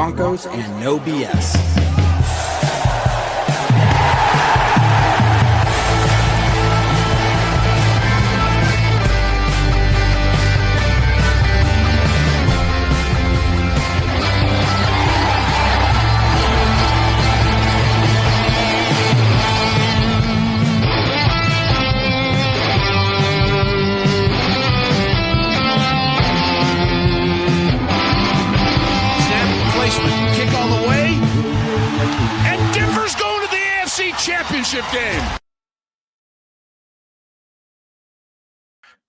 Broncos and No BS. Championship game.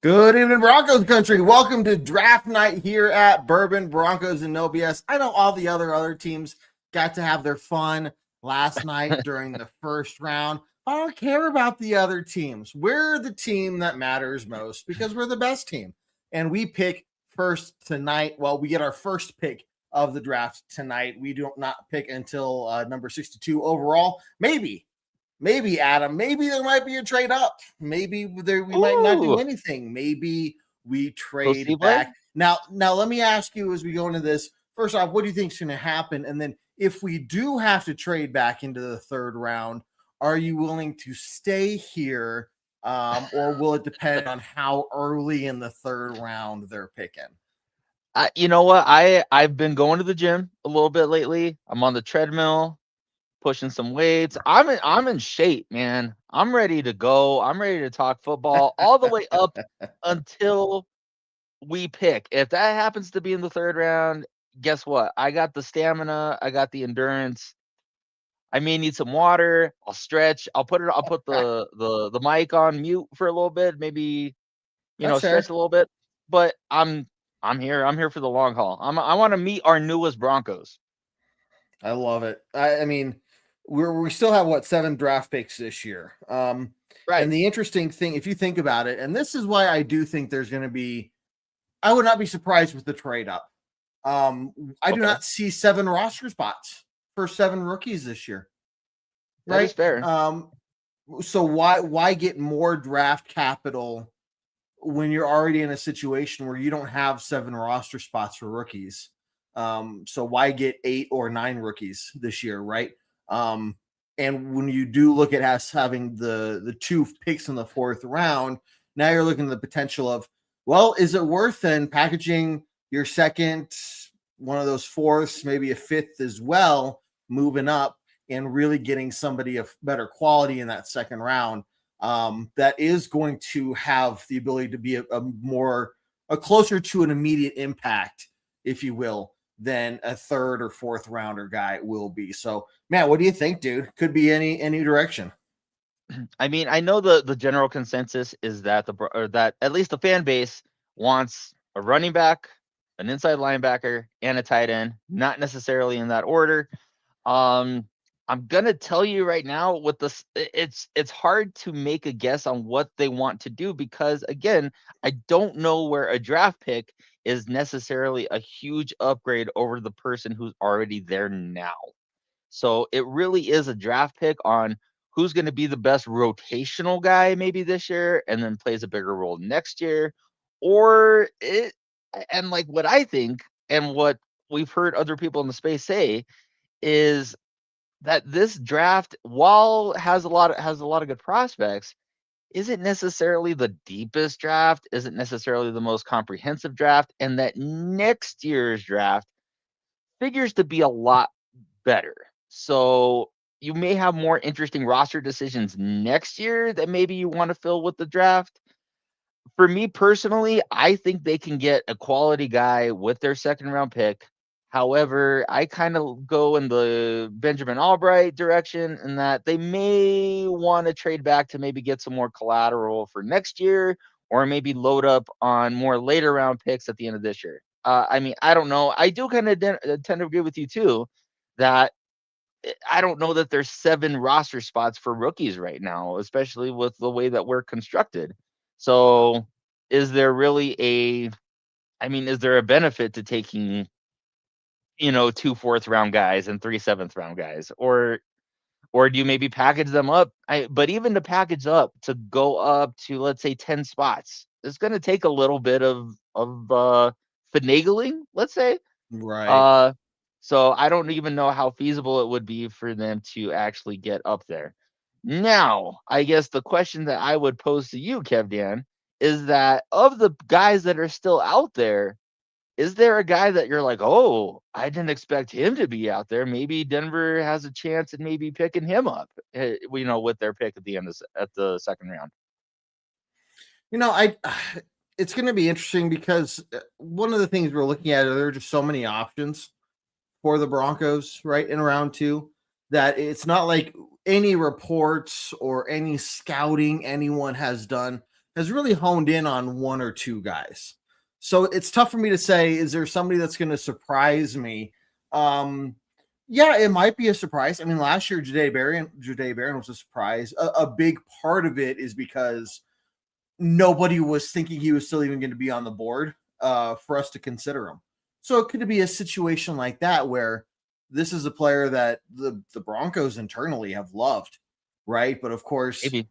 Good evening, Broncos Country. Welcome to draft night here at Bourbon, Broncos and No BS. I know all the other teams got to have their fun last night during the first round. I don't care about the other teams. We're the team that matters most because we're the best team. And we pick first tonight. Well, we get our first pick of the draft tonight. We do not pick until number 62 overall. Maybe, Adam, maybe there might be a trade up. Maybe we might not do anything. Maybe we trade back. Now, let me ask you as we go into this, first off, what do you think is going to happen? And then if we do have to trade back into the third round, are you willing to stay here or will it depend on how early in the third round they're picking? You know what? I've been going to the gym a little bit lately. I'm on the treadmill, pushing some weights. I'm in shape, man. I'm ready to go. I'm ready to talk football all the way up until we pick. If that happens to be in the third round, guess what? I got the stamina. I got the endurance. I may need some water. I'll stretch. I'll put the mic on mute for a little bit. Maybe stretch a little bit. But I'm here. I'm here for the long haul. I want to meet our newest Broncos. I love it. I mean, we still have 7 draft picks this year. Right. And the interesting thing, if you think about it, and this is why I do think there's going to be, I would not be surprised with the trade up. I do not see 7 roster spots for 7 rookies this year. Right. That is fair. So why get more draft capital when you're already in a situation where you don't have 7 roster spots for rookies? So why get 8 or 9 rookies this year, right? And when you do look at us having the 2 picks in the 4th round, now you're looking at the potential of, well, is it worth then packaging your second, one of those 4ths, maybe a 5th as well, moving up and really getting somebody of better quality in that 2nd round that is going to have the ability to be a closer to an immediate impact, if you will, than a 3rd or 4th rounder guy will be. So, Matt, what do you think, dude? Could be any direction. I mean, I know the general consensus is that that at least the fan base wants a running back, an inside linebacker, and a tight end, not necessarily in that order. I'm gonna tell you right now, with this, it's hard to make a guess on what they want to do because, again, I don't know where a draft pick is necessarily a huge upgrade over the person who's already there now. So it really is a draft pick on who's going to be the best rotational guy maybe this year and then plays a bigger role next year. And like what I think and what we've heard other people in the space say is that this draft, while has a lot of good prospects, isn't necessarily the deepest draft, isn't necessarily the most comprehensive draft, and that next year's draft figures to be a lot better. So you may have more interesting roster decisions next year that maybe you want to fill with the draft. For me personally, I think they can get a quality guy with their 2nd round pick. However, I kind of go in the Benjamin Albright direction in that they may want to trade back to maybe get some more collateral for next year or maybe load up on more later round picks at the end of this year. I mean, I don't know. I do kind of tend to agree with you too that I don't know that there's 7 roster spots for rookies right now, especially with the way that we're constructed. So is there a benefit to taking 2 4th round guys and 3 7th round guys, or do you maybe package them up? But even to package up to go up to, let's say, 10 spots, it's going to take a little bit of finagling, let's say. Right. So I don't even know how feasible it would be for them to actually get up there. Now, I guess the question that I would pose to you, KevDan, is that of the guys that are still out there, is there a guy that you're like, oh, I didn't expect him to be out there? Maybe Denver has a chance at maybe picking him up, with their pick at the end at the second round. I it's going to be interesting because one of the things we're looking at, there are just so many options for the Broncos, right, in round 2, that it's not like any reports or any scouting anyone has done has really honed in on one or two guys. So it's tough for me to say, is there somebody that's going to surprise me? Yeah, it might be a surprise. I mean, last year, Jahdae Barron was a surprise. A big part of it is because nobody was thinking he was still even going to be on the board for us to consider him. So it could be a situation like that where this is a player that the Broncos internally have loved, right? But of course, Maybe.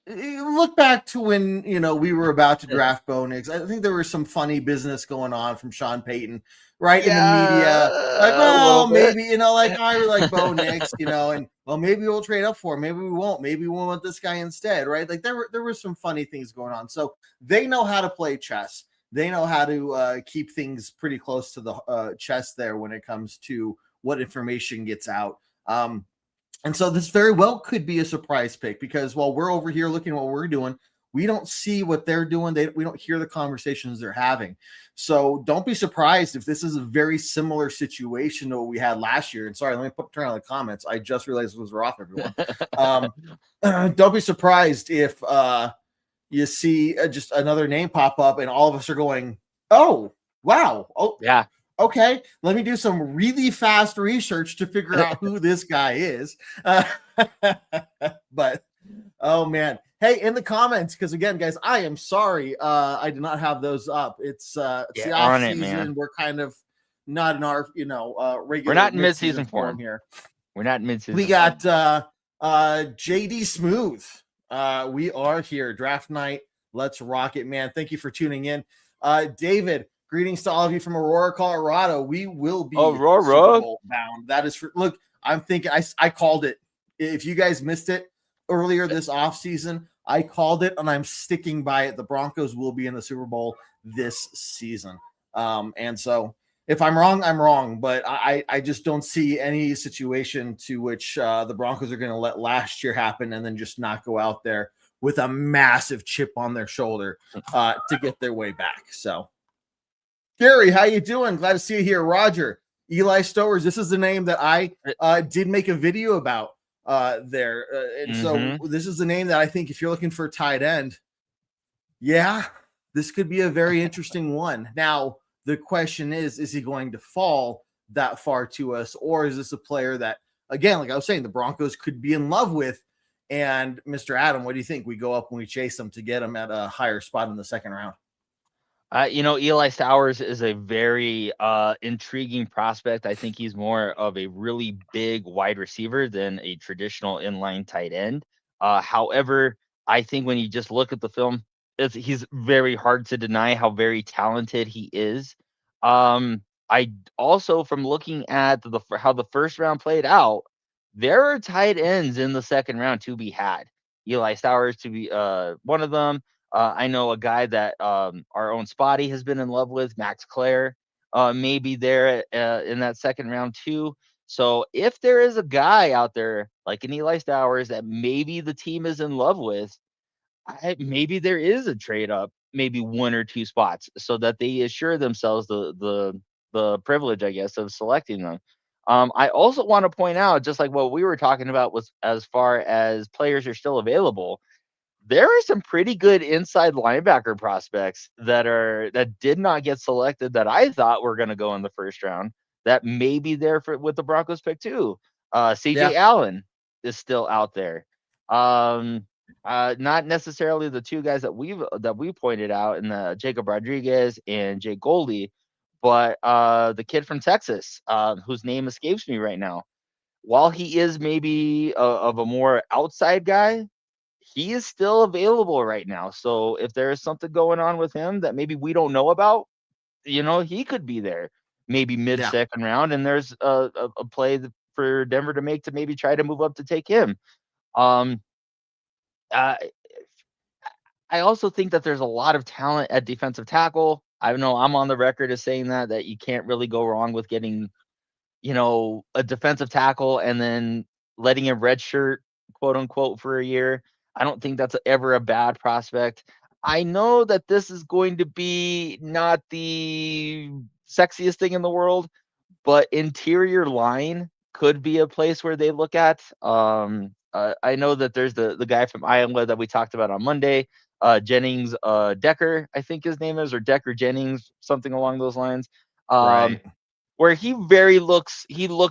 Look back to when we were about to draft Bo Nix. I think there was some funny business going on from Sean Payton, right, in the media. Like, well, maybe I really like Bo Nix, and well, maybe we'll trade up for him. Maybe we won't. Maybe we'll want this guy instead, right? Like there were some funny things going on. So they know how to play chess. They know how to keep things pretty close to the chest there when it comes to what information gets out. And so this very well could be a surprise pick because while we're over here looking at what we're doing, we don't see what they're doing. We don't hear the conversations they're having. So don't be surprised if this is a very similar situation to what we had last year. And sorry, let me turn on the comments. I just realized those were off, everyone. Don't be surprised if you see just another name pop up and all of us are going, oh, wow. Oh, yeah. Okay, let me do some really fast research to figure out who this guy is. But, oh, man. Hey, in the comments, because, again, guys, I am sorry I did not have those up. It's the off season. We're kind of not in our, regular. We're not in mid-season form here. We're not in mid-season We got JD Smooth. We are here. Draft night. Let's rock it, man. Thank you for tuning in. David, greetings to all of you from Aurora, Colorado. We will be Aurora Super Bowl bound. That is look, I'm thinking I called it. If you guys missed it earlier this offseason, I called it and I'm sticking by it. The Broncos will be in the Super Bowl this season. And so if I'm wrong, I'm wrong. But I just don't see any situation to which the Broncos are going to let last year happen and then just not go out there with a massive chip on their shoulder to get their way back. So Gary, how you doing? Glad to see you here. Roger, Eli Stowers. This is the name that I did make a video about there. And so this is the name that I think if you're looking for a tight end, yeah, this could be a very interesting one. Now, the question is he going to fall that far to us? Or is this a player that, again, like I was saying, the Broncos could be in love with? And Mr. Adam, what do you think? We go up and we chase him to get him at a higher spot in the second round. Eli Stowers is a very intriguing prospect. I think he's more of a really big wide receiver than a traditional inline tight end. However, I think when you just look at the film, he's very hard to deny how very talented he is. I also, from looking at how the first round played out, there are tight ends in the second round to be had. Eli Stowers to be one of them. I know a guy that our own Spotty has been in love with, Max Clare, maybe there in that second round too. So if there is a guy out there like an Eli Stowers that maybe the team is in love with, maybe there is a trade up, maybe one or two spots, so that they assure themselves the privilege, I guess, of selecting them. I also want to point out, just like what we were talking about was as far as players are still available, there are some pretty good inside linebacker prospects that did not get selected that I thought were going to go in the first round that may be there with the Broncos pick too. CJ Allen is still out there. Not necessarily the two guys that we pointed out in the Jacob Rodriguez and Jay Goldie, but the kid from Texas, whose name escapes me right now. While he is maybe of a more outside guy, he is still available right now. So if there is something going on with him that maybe we don't know about, he could be there. maybe mid Yeah. second round, and there's a play for Denver to make to maybe try to move up to take him. Um, uh, I also think that there's a lot of talent at defensive tackle. I know I'm on the record as saying that you can't really go wrong with getting, a defensive tackle and then letting him redshirt, quote unquote, for a year. I don't think that's ever a bad prospect. I know that this is going to be not the sexiest thing in the world, but interior line could be a place where they look at. I know that there's the guy from Iowa that we talked about on Monday, Jennings Decker, I think his name is, or Decker Jennings, something along those lines. Right. Where he looks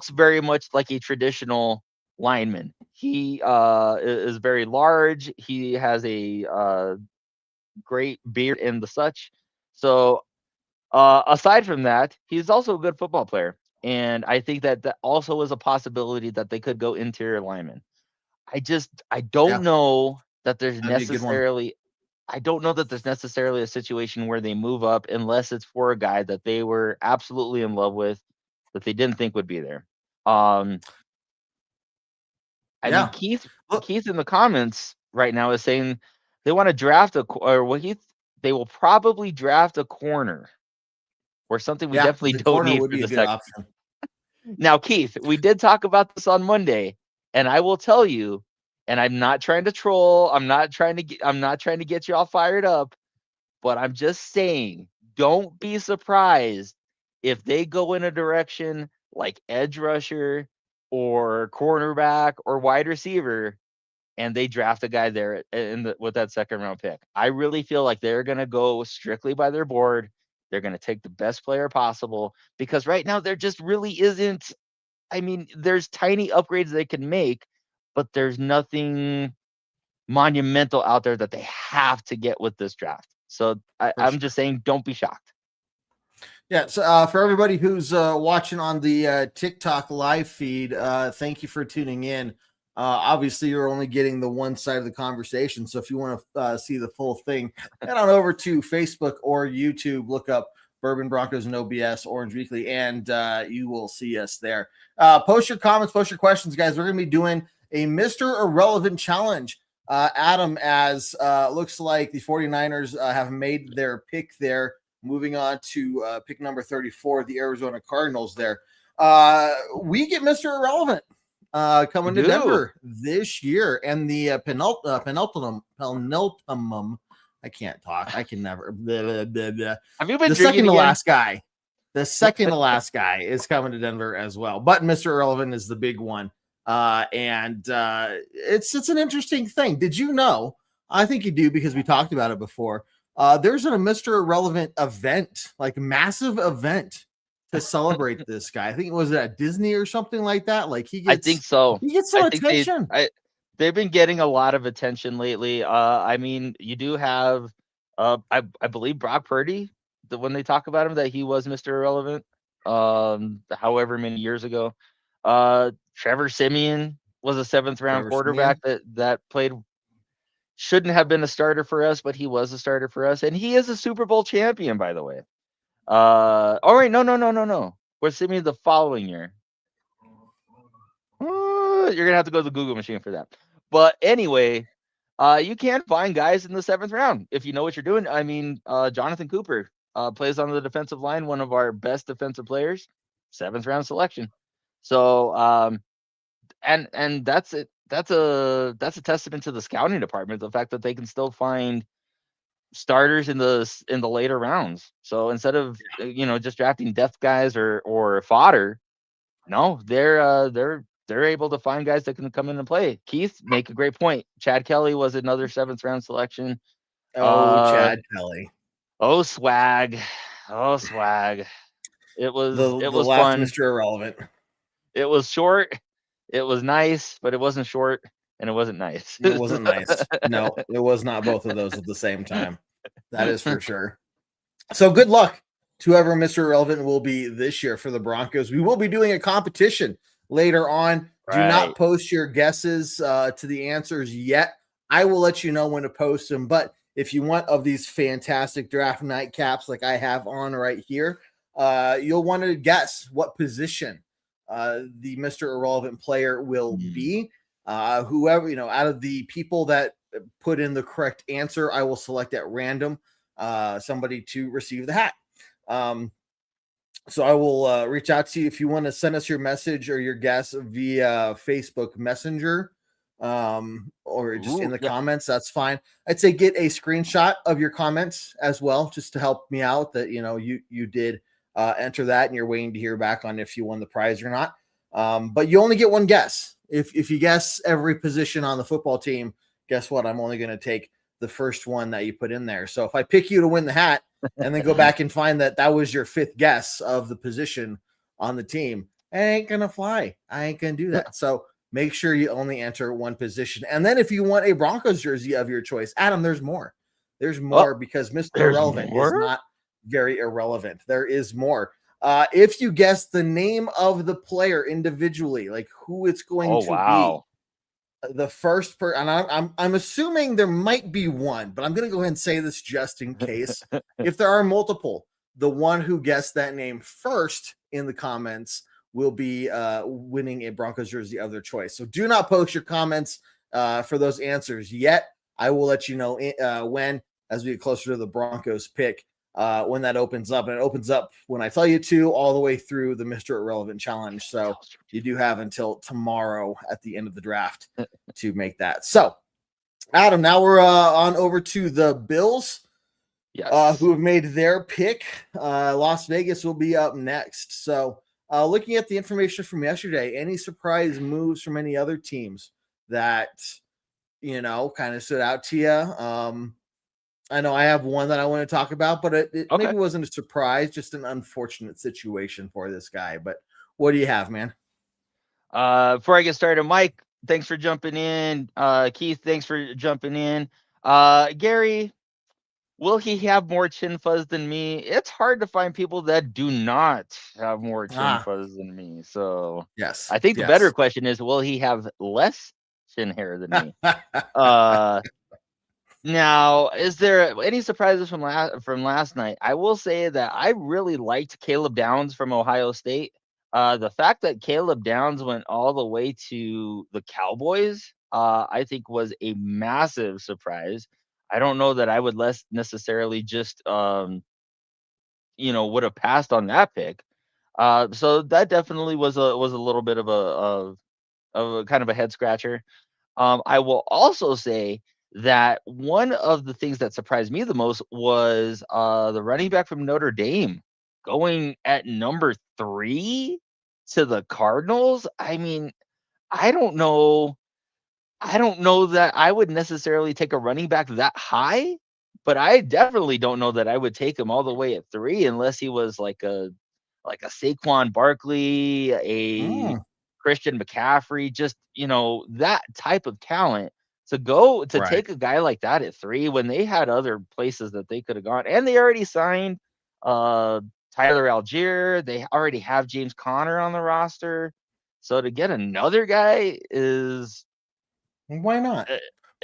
very much like a traditional lineman. He is very large. He has a great beard and the such. So aside from that, he's also a good football player. And I think that also is a possibility that they could go interior lineman. I don't Yeah. know that there's That'd be a good one. I don't know that there's necessarily a situation where they move up unless it's for a guy that they were absolutely in love with, that they didn't think would be there. I mean, Yeah. Look, Keith in the comments right now is saying they want to draft they will probably draft a corner, or something we yeah, definitely the don't corner need would for be a the good second. option. Now, Keith, we did talk about this on Monday, and I will tell you, and I'm not trying to troll, I'm not trying to get you all fired up, but I'm just saying, don't be surprised if they go in a direction like edge rusher or cornerback or wide receiver, and they draft a guy there with that second round pick. I really feel like they're going to go strictly by their board. They're going to take the best player possible, because right now there just really isn't. I mean, there's tiny upgrades they can make, but there's nothing monumental out there that they have to get with this draft. So For I'm sure. just saying, don't be shocked. Yeah, so for everybody who's watching on the TikTok live feed, thank you for tuning in. Obviously, you're only getting the one side of the conversation. So if you want to see the full thing, head on over to Facebook or YouTube, look up Bourbon Broncos and OBS Orange Weekly, and you will see us there. Post your comments, post your questions, guys. We're going to be doing a Mr. Irrelevant challenge. Adam, as looks like the 49ers have made their pick there. Moving on to pick number 34, the Arizona Cardinals there. We get Mr. Irrelevant coming to Denver this year. And the penultimum, I can't talk. I can never. Blah, blah, blah. Have you been The second drinking to again? last guy. The second to last guy is coming to Denver as well. But Mr. Irrelevant is the big one. And it's an interesting thing. Did you know? I think you do, because we talked about it before. There's a Mr. Irrelevant event, like massive event, to celebrate this guy. I think it was at Disney or something like that. Like I think so. He gets some I think attention. they've been getting a lot of attention lately. I mean, you do have I believe Brock Purdy, when they talk about him, that he was Mr. Irrelevant however many years ago. Trevor Siemian was a 7th round Trevor quarterback Siemian. that played, shouldn't have been a starter for us, but he was a starter for us, and he is a Super Bowl champion, by the way. All right, no. We're Siemian the following year. You're gonna have to go to the Google machine for that. But anyway, you can find guys in the 7th round if you know what you're doing. I mean, Jonathan Cooper plays on the defensive line, one of our best defensive players, 7th round selection. So, and that's it. That's a testament to the scouting department, the fact that they can still find starters in the later rounds. So instead of just drafting depth guys or fodder, no, they're able to find guys that can come in and play. Keith, make a great point. Chad Kelly was another 7th round selection. Chad Kelly. Swag. It The was last fun. Mr. Irrelevant. It was short. It was nice, but it wasn't short and it wasn't nice. It wasn't nice. No, it was not both of those at the same time. That is for sure. So good luck to whoever Mr. Irrelevant will be this year for the Broncos. We will be doing a competition later on. Do not post your guesses to the answers yet. I will let you know when to post them. But if you want of these fantastic draft nightcaps like I have on right here, you'll want to guess what position the Mr. Irrelevant player will be. Whoever, out of the people that put in the correct answer, I will select at random somebody to receive the hat. So I will reach out to you if you want to send us your message or your guess via Facebook Messenger or just in the comments. That's fine. I'd say get a screenshot of your comments as well, just to help me out that, you did enter that and you're waiting to hear back on if you won the prize or not. But you only get one guess. If you guess every position on the football team, guess what? I'm only going to take the first one that you put in there. So if I pick you to win the hat, and then go back and find that was your fifth guess of the position on the team, it ain't gonna fly. I ain't gonna do that. So make sure you only enter one position. And then if you want a Broncos jersey of your choice, Adam, there's more. There's more because Mr. Irrelevant is not very irrelevant. There is more. If you guess the name of the player individually, like who it's going to be, the first person, and I'm assuming there might be one, but I'm going to go ahead and say this just in case. If there are multiple, the one who guessed that name first in the comments will be winning a Broncos jersey of their choice. So do not post your comments for those answers yet. I will let you know when, as we get closer to the Broncos pick, when that opens up. And it opens up when I tell you to, all the way through the Mr. Irrelevant challenge. So you do have until tomorrow at the end of the draft to make that. So, Adam, now we're on over to the Bills, who have made their pick. Las Vegas will be up next. So, looking at the information from yesterday, any surprise moves from any other teams that, kind of stood out to you? I know I have one that I want to talk about, but it maybe wasn't a surprise, just an unfortunate situation for this guy. But what do you have, man? Before I get started, Mike, thanks for jumping in. Keith, thanks for jumping in. Gary, will he have more chin fuzz than me? It's hard to find people that do not have more chin fuzz than me. So yes, I think the better question is, will he have less chin hair than me? Now, is there any surprises from last night? I will say that I really liked Caleb Downs from Ohio State. The fact that Caleb Downs went all the way to the Cowboys, I think was a massive surprise. I don't know that I would less necessarily just, would have passed on that pick. So that definitely was a little bit of a kind of a head scratcher. I will also say that one of the things that surprised me the most was the running back from Notre Dame going at number 3 to the Cardinals. I mean, I don't know that I would necessarily take a running back that high, but I definitely don't know that I would take him all the way at 3 unless he was like a Saquon Barkley, a Christian McCaffrey, just, that type of talent. To take a guy like that at 3 when they had other places that they could have gone, and they already signed Tyler Algier. They already have James Conner on the roster. So to get another guy is why not?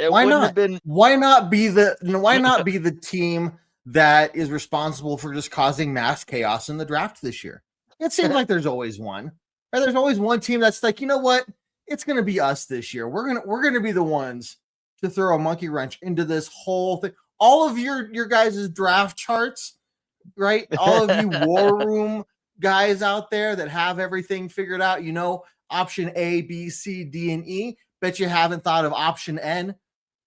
Why not be the team that is responsible for just causing mass chaos in the draft this year? It seems like there's always one. Or there's always one team that's like, you know what? It's going to be us this year. We're going to be the ones to throw a monkey wrench into this whole thing. All of your guys' draft charts, right? All of you war room guys out there that have everything figured out, option A, B, C, D, and E. Bet you haven't thought of option N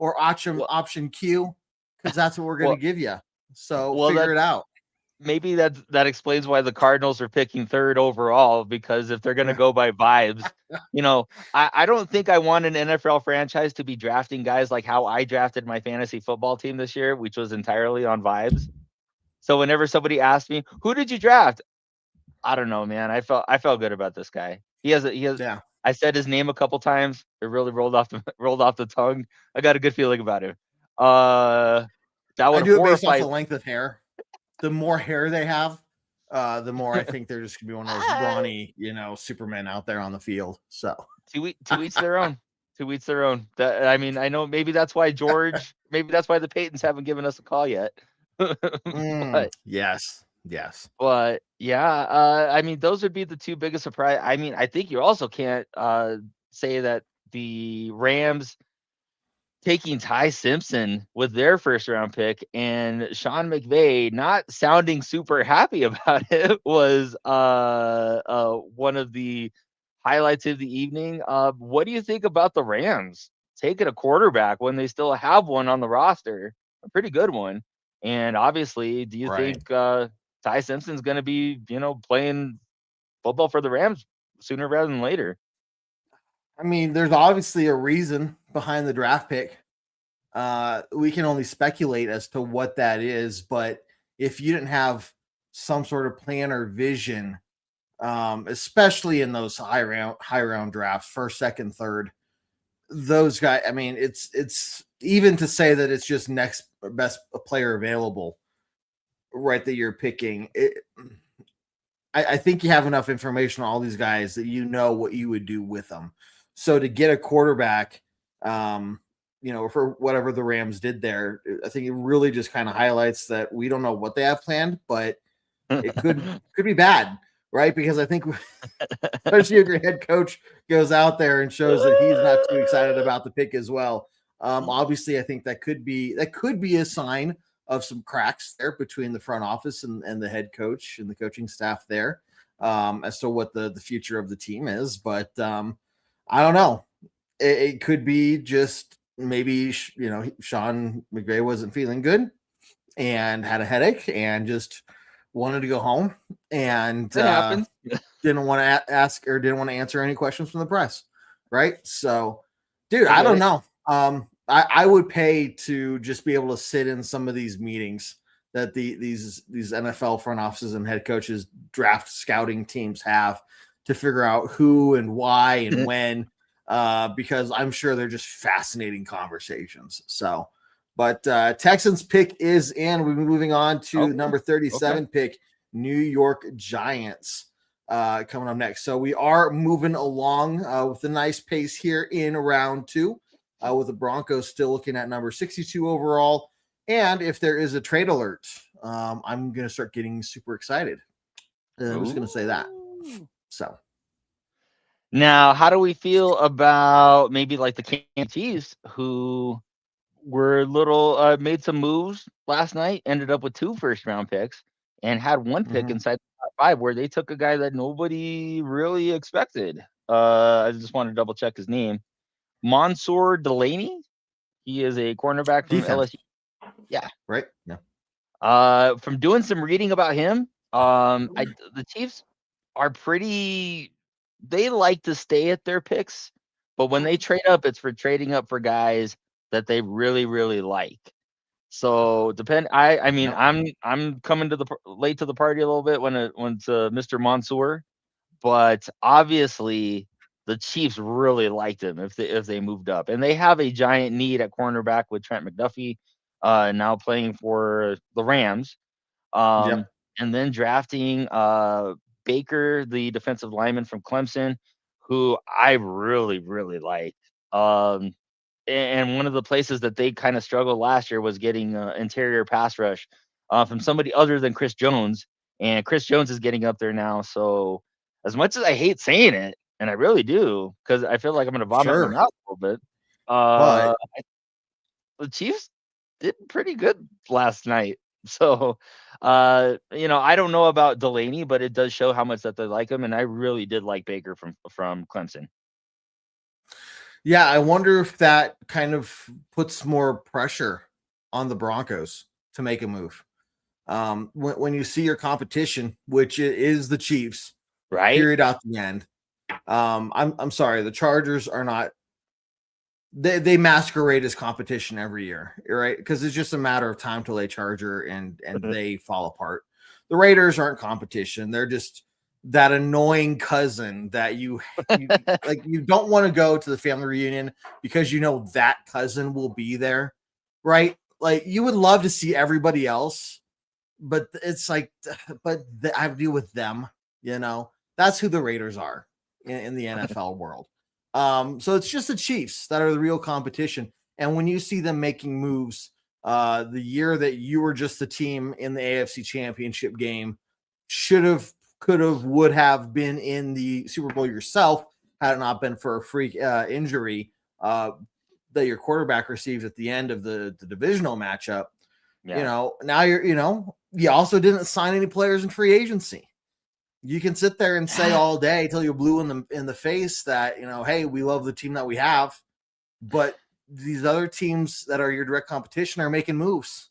or option Q, because that's what we're going to give you. So figure it out. Maybe that explains why the Cardinals are picking 3rd overall, because if they're going to go by vibes, I don't think I want an NFL franchise to be drafting guys like how I drafted my fantasy football team this year, which was entirely on vibes. So whenever somebody asked me, who did you draft? I don't know, man. I felt good about this guy. He has. I said his name a couple times. It really rolled off the tongue. I got a good feeling about him. That would I do it based off the length of hair. The more hair they have, the more I think they're just gonna be one of those brawny, Supermen out there on the field. So to each their own. To each their own. I know maybe that's why maybe that's why the Paytons haven't given us a call yet. But, yes. Yes. But yeah, I mean, those would be the two biggest surprise. I mean, I think you also can't say that the Rams taking Ty Simpson with their first round pick and Sean McVay not sounding super happy about it was one of the highlights of the evening. What do you think about the Rams taking a quarterback when they still have one on the roster, a pretty good one? And obviously, do you Right. think Ty Simpson's going to be, playing football for the Rams sooner rather than later? I mean, there's obviously a reason behind the draft pick. We can only speculate as to what that is, but if you didn't have some sort of plan or vision, especially in those high round drafts, first, second, third, those guys. I mean, it's even to say that it's just next best player available, right? That you're picking. I think you have enough information on all these guys that you know what you would do with them. So to get a quarterback, for whatever the Rams did there, I think it really just kind of highlights that we don't know what they have planned, but it could be bad, right? Because I think, especially if your head coach goes out there and shows that he's not too excited about the pick as well. Obviously, I think that could be a sign of some cracks there between the front office and the head coach and the coaching staff there, as to what the future of the team is. But I don't know. It could be just maybe Sean McVay wasn't feeling good and had a headache and just wanted to go home and That happens. didn't want to ask or didn't want to answer any questions from the press, right? So, dude, I don't know. I would pay to just be able to sit in some of these meetings that these NFL front offices and head coaches, draft scouting teams have to figure out who and why and when, because I'm sure they're just fascinating conversations. So, but Texans pick is in. We'll be moving on to number 37 pick, New York Giants, coming up next. So we are moving along with a nice pace here in round two. With the Broncos still looking at number 62 overall. And if there is a trade alert, I'm going to start getting super excited. I'm just going to say that. So now, how do we feel about maybe like the Kansas Chiefs, who were made some moves last night, ended up with 2 first-round picks, and had 1 pick inside the top 5, where they took a guy that nobody really expected. I just want to double check his name. Mansour Delaney. He is a cornerback from LSU. Yeah. Right. Yeah. From doing some reading about him, the Chiefs are they like to stay at their picks, but when they trade up, it's for trading up for guys that they really, really like. So I mean, I'm coming late to the party a little bit when it's Mr. Mansour, but obviously the Chiefs really liked him if they moved up, and they have a giant need at cornerback with Trent McDuffie now playing for the Rams, and then drafting Baker, the defensive lineman from Clemson, who I really, really like. And one of the places that they kind of struggled last year was getting interior pass rush from somebody other than Chris Jones, and Chris Jones is getting up there now. So as much as I hate saying it, and I really do, because I feel like I'm going to vomit in my mouth a little bit, but the Chiefs did pretty good last night. So, I don't know about Delaney, but it does show how much that they like him, and I really did like Baker from Clemson. Yeah, I wonder if that kind of puts more pressure on the Broncos to make a move. When you see your competition, which is the Chiefs, right? Period out the end. I'm sorry, the Chargers are not. They masquerade as competition every year, right? Because it's just a matter of time till they Charger and they fall apart. The Raiders aren't competition; they're just that annoying cousin that you like. You don't want to go to the family reunion because you know that cousin will be there, right? Like you would love to see everybody else, but it's like, but I have to deal with them. That's who the Raiders are in the NFL world. So it's just the Chiefs that are the real competition. And when you see them making moves the year that you were just the team in the AFC Championship game, could have, would have been in the Super Bowl yourself had it not been for a freak injury that your quarterback received at the end of the divisional matchup. Yeah. Now you also didn't sign any players in free agency. You can sit there and say all day till you're blue in the face that, hey, we love the team that we have, but these other teams that are your direct competition are making moves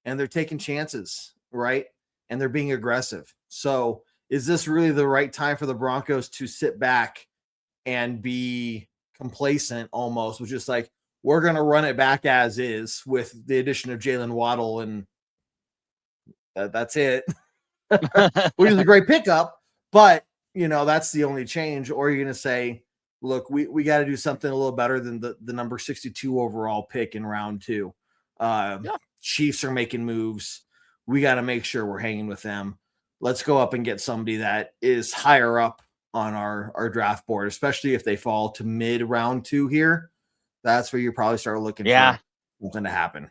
and they're taking chances, right? And they're being aggressive. So is this really the right time for the Broncos to sit back and be complacent almost, which is like, we're going to run it back as is with the addition of Jalen Waddle and that's it, which is a great pickup, but that's the only change. Or you're going to say, look, we got to do something a little better than the number 62 overall pick in round 2. Chiefs are making moves. We got to make sure we're hanging with them. Let's go up and get somebody that is higher up on our draft board, especially if they fall to mid round 2 here. That's where you probably start looking for something to happen.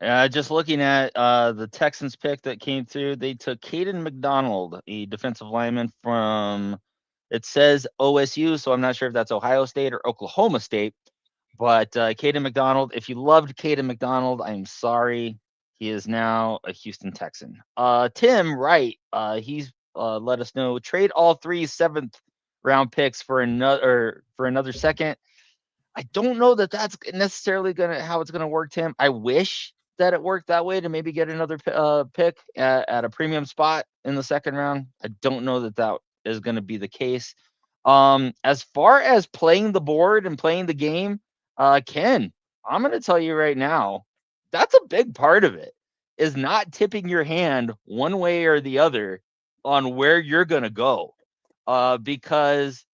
Just looking at the Texans pick that came through, they took Caden McDonald, a defensive lineman from, it says OSU, so I'm not sure if that's Ohio State or Oklahoma State, but Caden McDonald, if you loved Caden McDonald, I'm sorry. He is now a Houston Texan. Tim Wright, he's let us know, trade all 3 7th-round picks for another second. I don't know that that's necessarily how it's gonna work, Tim. I wish that it worked that way to maybe get another pick at a premium spot in the 2nd round. I don't know that is going to be the case. As far as playing the board and playing the game, Ken, I'm going to tell you right now, that's a big part of it, is not tipping your hand one way or the other on where you're going to go. Because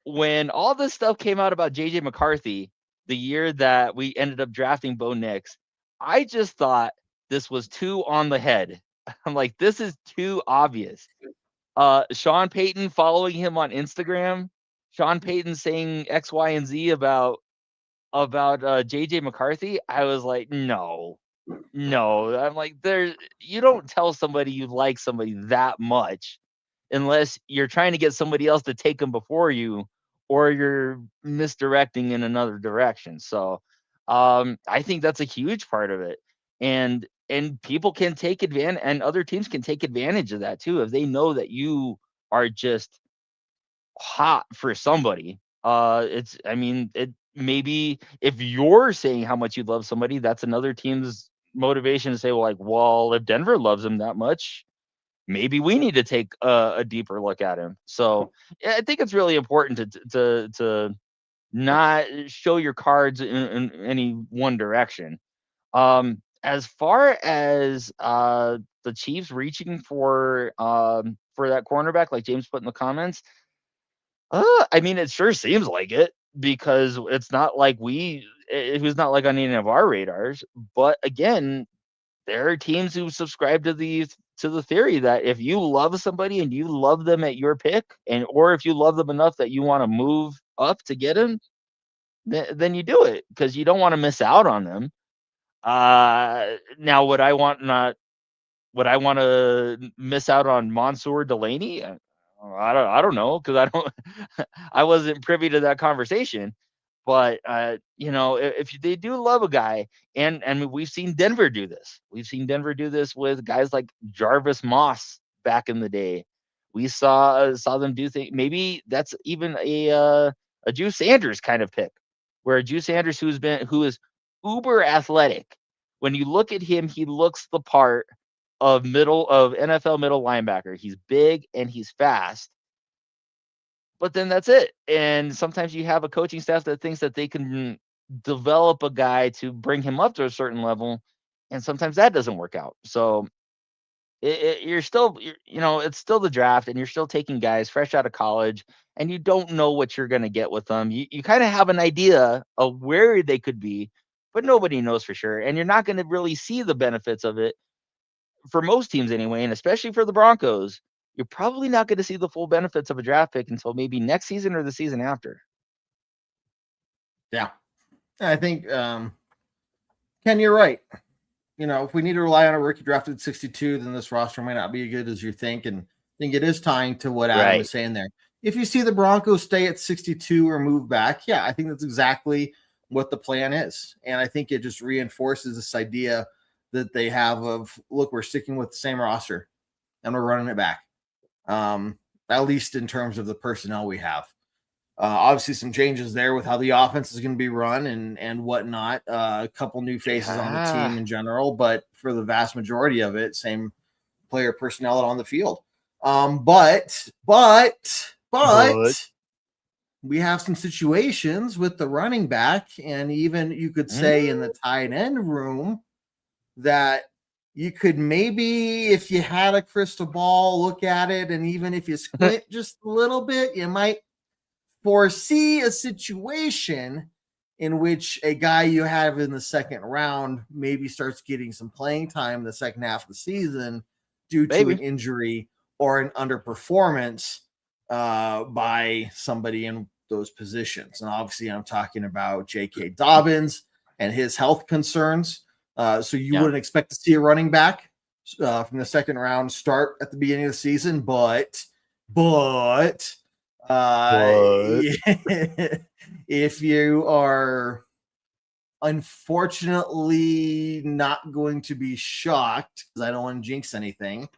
when all this stuff came out about JJ McCarthy, the year that we ended up drafting Bo Nix, I just thought this was too on the head. I'm like, this is too obvious. Sean Payton following him on Instagram, Sean Payton saying X, Y, and Z about JJ McCarthy. I was like, no. I'm like, you don't tell somebody you like somebody that much unless you're trying to get somebody else to take them before you, or you're misdirecting in another direction. So I think that's a huge part of it. And people can take advantage, and other teams can take advantage of that too, if they know that you are just hot for somebody. It maybe if you're saying how much you love somebody, that's another team's motivation to say, well, if Denver loves him that much, maybe we need to take a deeper look at him. So I think it's really important to not show your cards in any one direction. As far as the Chiefs reaching for that cornerback, like James put in the comments, it sure seems like it, because it's not like it was not like on any of our radars. But again, there are teams who subscribe to the theory that if you love somebody and you love them at your pick, or if you love them enough that you want to move up to get him, then you do it, because you don't want to miss out on them. Now, would I want to miss out on Mansour Delaney? I don't know, because I wasn't privy to that conversation. But if they do love a guy, and we've seen Denver do this. We've seen Denver do this with guys like Jarvis Moss back in the day. We saw them do things. Maybe that's even a Drew Sanders kind of pick, where Drew Sanders, who is uber athletic. When you look at him, he looks the part of NFL middle linebacker. He's big and he's fast. But then that's it. And sometimes you have a coaching staff that thinks that they can develop a guy to bring him up to a certain level, and sometimes that doesn't work out. So it's still the draft, and you're still taking guys fresh out of college, and you don't know what you're going to get with them. You kind of have an idea of where they could be, but nobody knows for sure. And you're not going to really see the benefits of it for most teams anyway, and especially for the Broncos. You're probably not going to see the full benefits of a draft pick until maybe next season or the season after. Yeah. I think Ken Ken, you're right. If we need to rely on a rookie drafted at 62, then this roster may not be as good as you think. And I think it is tying to what Adam is saying there. If you see the Broncos stay at 62 or move back, yeah, I think that's exactly what the plan is. And I think it just reinforces this idea that they have of, look, we're sticking with the same roster and we're running it back, at least in terms of the personnel we have. Obviously, some changes there with how the offense is going to be run and whatnot. A couple new faces on the team in general, but for the vast majority of it, same player personnel on the field. But we have some situations with the running back, and even you could say in the tight end room that you could maybe, if you had a crystal ball, look at it, and even if you squint just a little bit, you might foresee a situation in which a guy you have in the second round maybe starts getting some playing time in the second half of the season due to an injury or an underperformance by somebody in those positions. And obviously I'm talking about J.K. Dobbins and his health concerns. So you wouldn't expect to see a running back from the second round start at the beginning of the season, but if you are unfortunately not going to be shocked, because I don't want to jinx anything,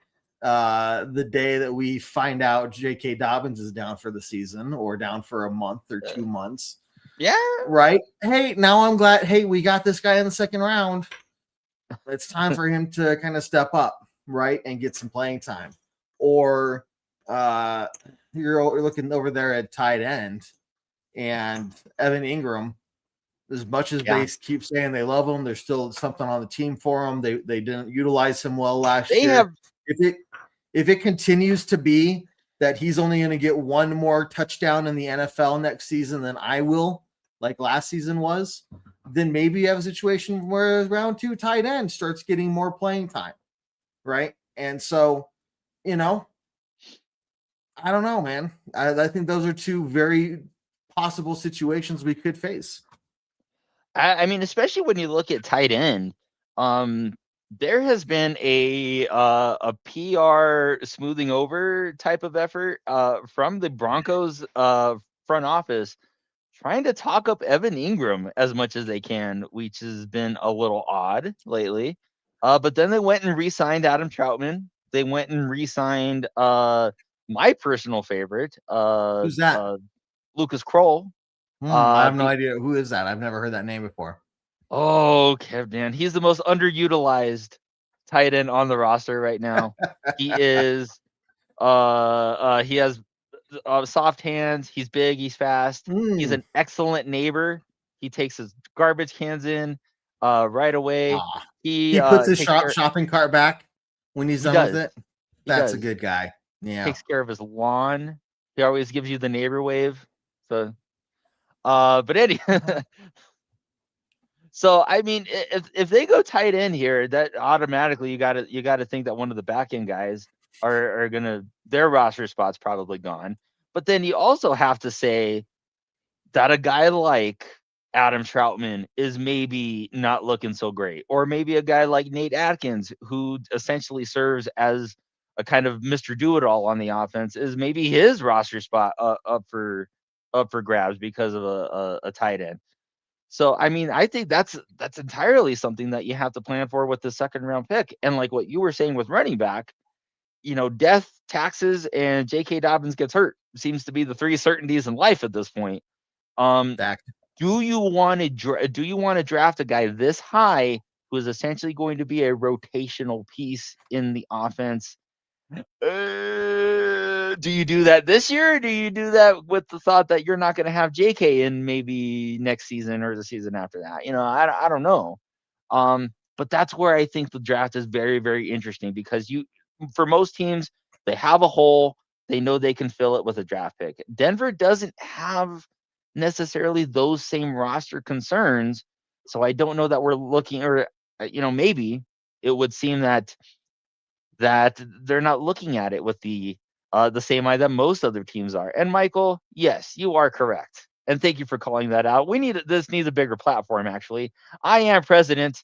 the day that we find out J.K. Dobbins is down for the season or down for a month or 2 months. Yeah. Right. Hey, now I'm glad. Hey, we got this guy in the second round. It's time for him to kind of step up, right, and get some playing time. Or you're looking over there at tight end, and Evan Ingram, as much as they keep saying they love him, there's still something on the team for him. They didn't utilize him well last year. If it continues to be that he's only going to get one more touchdown in the NFL next season than I will, like last season was, then maybe you have a situation where round 2 tight end starts getting more playing time, right? And so, I don't know, man. I think those are two very possible situations we could face. I mean, especially when you look at tight end, there has been a PR smoothing over type of effort from the Broncos front office, trying to talk up Evan Ingram as much as they can, which has been a little odd lately. But then they went and re-signed Adam Troutman. They went and re-signed my personal favorite. Who's that? Lucas Kroll. I have no idea. Who is that? I've never heard that name before. Oh, Kevin, he's the most underutilized tight end on the roster right now. He is he has soft hands. He's big. He's fast. He's an excellent neighbor. He takes his garbage cans in right away. He puts his shopping cart back when he's done with it. That's a good guy. Yeah, takes care of his lawn. He always gives you the neighbor wave. So, but anyway. So I mean, if they go tight end here, that automatically you gotta think that one of the back end guys are gonna, their roster spot's probably gone. But then you also have to say that a guy like Adam Troutman is maybe not looking so great, or maybe a guy like Nate Atkins, who essentially serves as a kind of Mr. Do-It-All on the offense, is maybe his roster spot up for grabs because of a tight end. So, I mean, I think that's entirely something that you have to plan for with the second round pick. And like what you were saying with running back, death, taxes, and J.K. Dobbins gets hurt seems to be the 3 certainties in life at this point. Do you want to draft a guy this high who is essentially going to be a rotational piece in the offense? Do you do that this year, or do you do that with the thought that you're not going to have JK in maybe next season or the season after that? I don't know. But that's where I think the draft is very, very interesting, because for most teams, they have a hole. They know they can fill it with a draft pick. Denver doesn't have necessarily those same roster concerns. So I don't know that we're looking, or, maybe it would seem that they're not looking at it with the same eye that most other teams are. And Michael, yes, you are correct. And thank you for calling that out. This needs a bigger platform, actually. I am president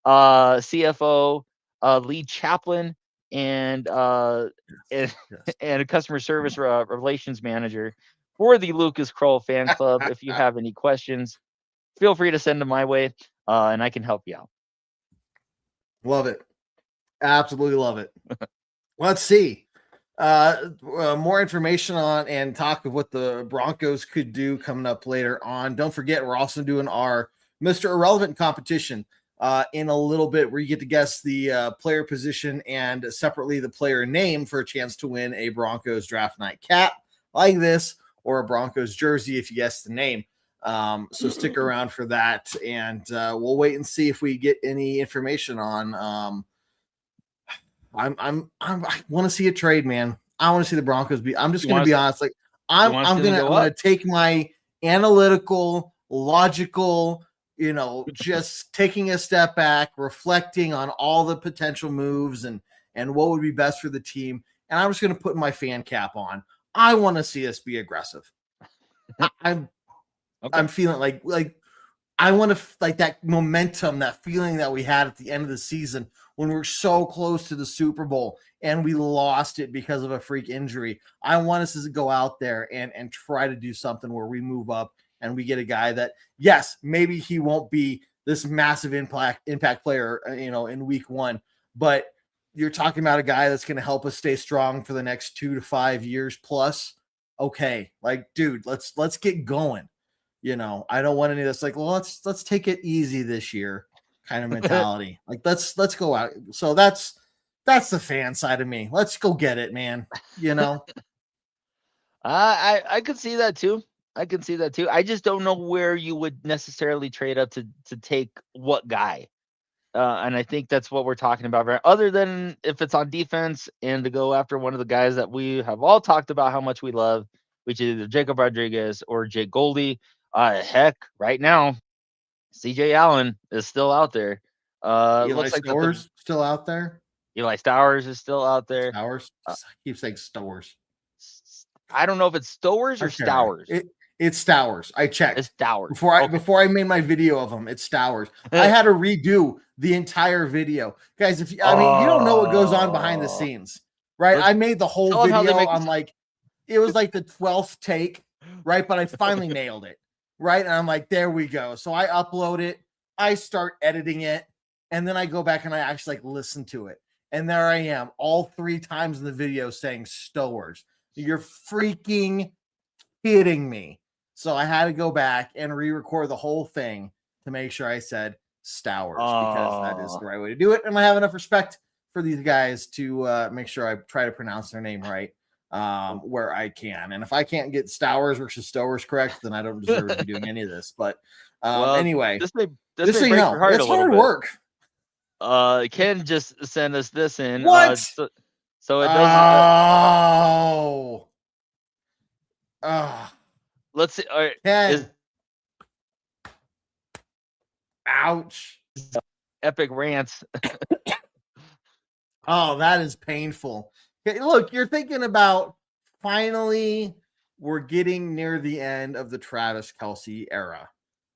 CFO, lead chaplain, and Yes. and a customer service relations manager for the Lucas Kroll fan club. If you have any questions, feel free to send them my way, and I can help you out. Love it. Absolutely love it. Let's see. More information on and talk of what the Broncos could do coming up later on. Don't forget, we're also doing our Mr. Irrelevant competition in a little bit, where you get to guess the player position and separately the player name for a chance to win a Broncos draft night cap like this, or a Broncos jersey if you guess the name. So stick around for that, and we'll wait and see if we get any information on. I want to see a trade, man. I want to see the Broncos be. I'm just going to be honest. Like I'm gonna take my analytical, logical, just taking a step back, reflecting on all the potential moves and what would be best for the team, and I'm just going to put my fan cap on. I want to see us be aggressive. I'm feeling like I want to like that momentum, that feeling that we had at the end of the season when we're so close to the Super Bowl and we lost it because of a freak injury. I want us to go out there and try to do something where we move up and we get a guy that, yes, maybe he won't be this massive impact player, in week one, but you're talking about a guy that's going to help us stay strong for the next 2 to 5 years plus. Okay, like, dude, let's get going. I don't want any of this. Like, well, let's take it easy this year kind of mentality. Like, let's go out. So that's the fan side of me. Let's go get it, man. I could see that too. I just don't know where you would necessarily trade up to take what guy. And I think that's what we're talking about, right? Other than if it's on defense and to go after one of the guys that we have all talked about how much we love, which is either Jacob Rodriguez or Jake Goldie. Heck, right now, CJ Allen is still out there. Eli Stowers still out there. Eli Stowers is still out there. Stowers. I keep saying Stowers. I don't know if it's Stowers or Stowers. It's Stowers. I checked. It's Stowers. Before I made my video of him, it's Stowers. I had to redo the entire video. Guys, you don't know what goes on behind the scenes, right? I made the whole video on it was like the 12th take, right? But I finally nailed it, right? And I'm like, there we go. So I upload it, I start editing it, and then I go back and I actually listen to it. And there I am, all 3 times in the video saying Stowers. You're freaking kidding me. So I had to go back and re-record the whole thing to make sure I said Stowers, because that is the right way to do it. And I have enough respect for these guys to make sure I try to pronounce their name right where I can. And if I can't get Stowers versus Stowers correct, then I don't deserve to be doing any of this. But anyway, this may break your heart it's hard work. Ken just sent us this in. What? So it doesn't. Let's see. All right. Ken. Ouch. Epic rants. Oh, that is painful. Okay, look, you're thinking about finally we're getting near the end of the Travis Kelce era,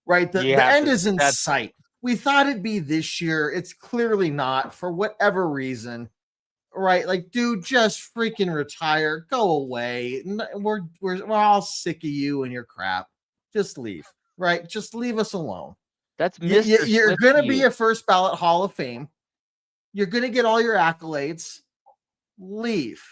right? The end is in sight. We thought it'd be this year. It's clearly not, for whatever reason, right? Like, dude, just freaking retire. Go away. We're all sick of you and your crap. Just leave, right? Just leave us alone. That's Mr. You're going to be a first ballot Hall of Fame. You're going to get all your accolades. Leave.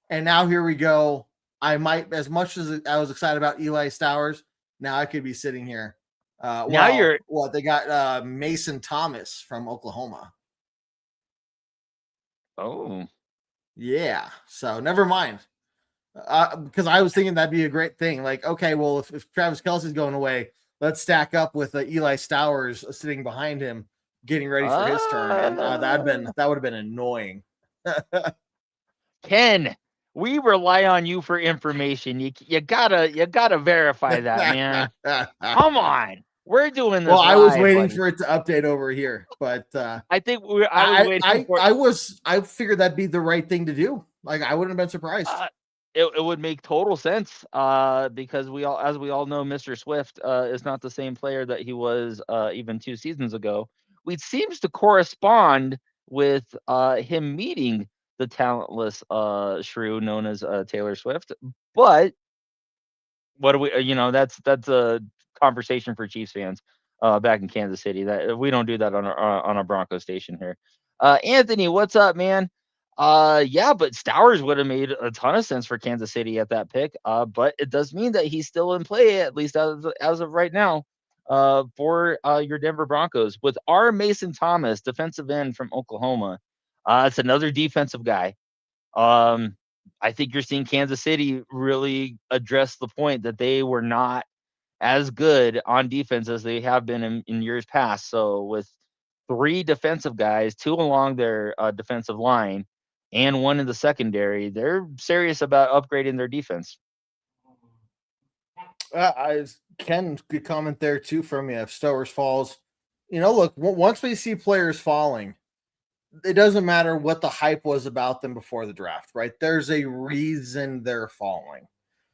And now here we go. I might, as much as I was excited about Eli Stowers, now I could be sitting here. They got Mason Thomas from Oklahoma. Oh, yeah. So never mind. Because I was thinking that'd be a great thing. Like, okay, well, if Travis Kelce's going away, let's stack up with Eli Stowers sitting behind him, getting ready for his turn. And that would have been annoying. Ken, we rely on you for information. You gotta verify that, man. Come on. We're doing this. Well, I was waiting for it to update over here, but I think I figured that'd be the right thing to do. Like, I wouldn't have been surprised. It would make total sense because we all know, Mr. Swift is not the same player that he was even 2 seasons ago which seems to correspond with him meeting the talentless shrew known as Taylor Swift. But what do we, that's a conversation for Chiefs fans back in Kansas City. That we don't do that on our Bronco station here. Anthony, what's up, man? Yeah, but Stowers would have made a ton of sense for Kansas City at that pick. But it does mean that he's still in play, at least as of right now, for your Denver Broncos with R. Mason Thomas, defensive end from Oklahoma. It's another defensive guy. I think you're seeing Kansas City really address the point that they were not as good on defense as they have been in years past. So with 3 defensive guys, 2 along their defensive line, and 1 in the secondary, they're serious about upgrading their defense. Ken, good comment there too from you. If Stowers falls, look, once we see players falling, it doesn't matter what the hype was about them before the draft, right? There's a reason they're falling.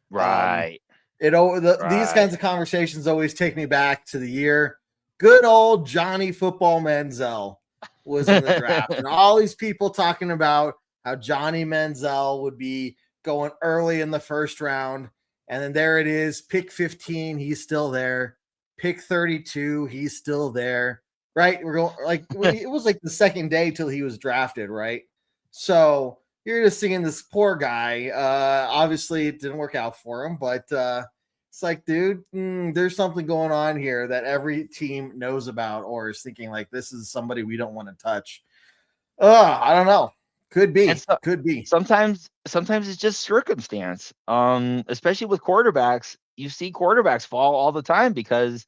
Right. These kinds of conversations always take me back to the year good old Johnny Football Manziel was in the draft. And all these people talking about how Johnny Manziel would be going early in the first round. And then there it is, pick 15, he's still there. Pick 32, he's still there. Right? We're going like it was like the second day till he was drafted, right? So you're just seeing this poor guy. Obviously, it didn't work out for him, but it's like, dude, there's something going on here that every team knows about or is thinking like this is somebody we don't want to touch. I don't know. Could be. Could be. Sometimes it's just circumstance. Especially with quarterbacks, you see quarterbacks fall all the time because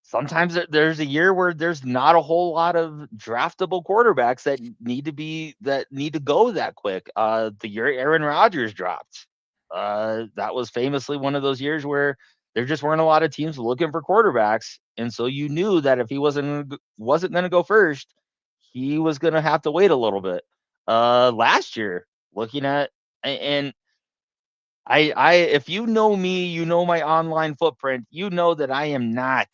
sometimes there's a year where there's not a whole lot of draftable quarterbacks that need to go that quick. The year Aaron Rodgers dropped, that was famously one of those years where there just weren't a lot of teams looking for quarterbacks, and so you knew that if he wasn't going to go first, he was going to have to wait a little bit. Last year, looking at and I if you know me, you know my online footprint, you know that I am not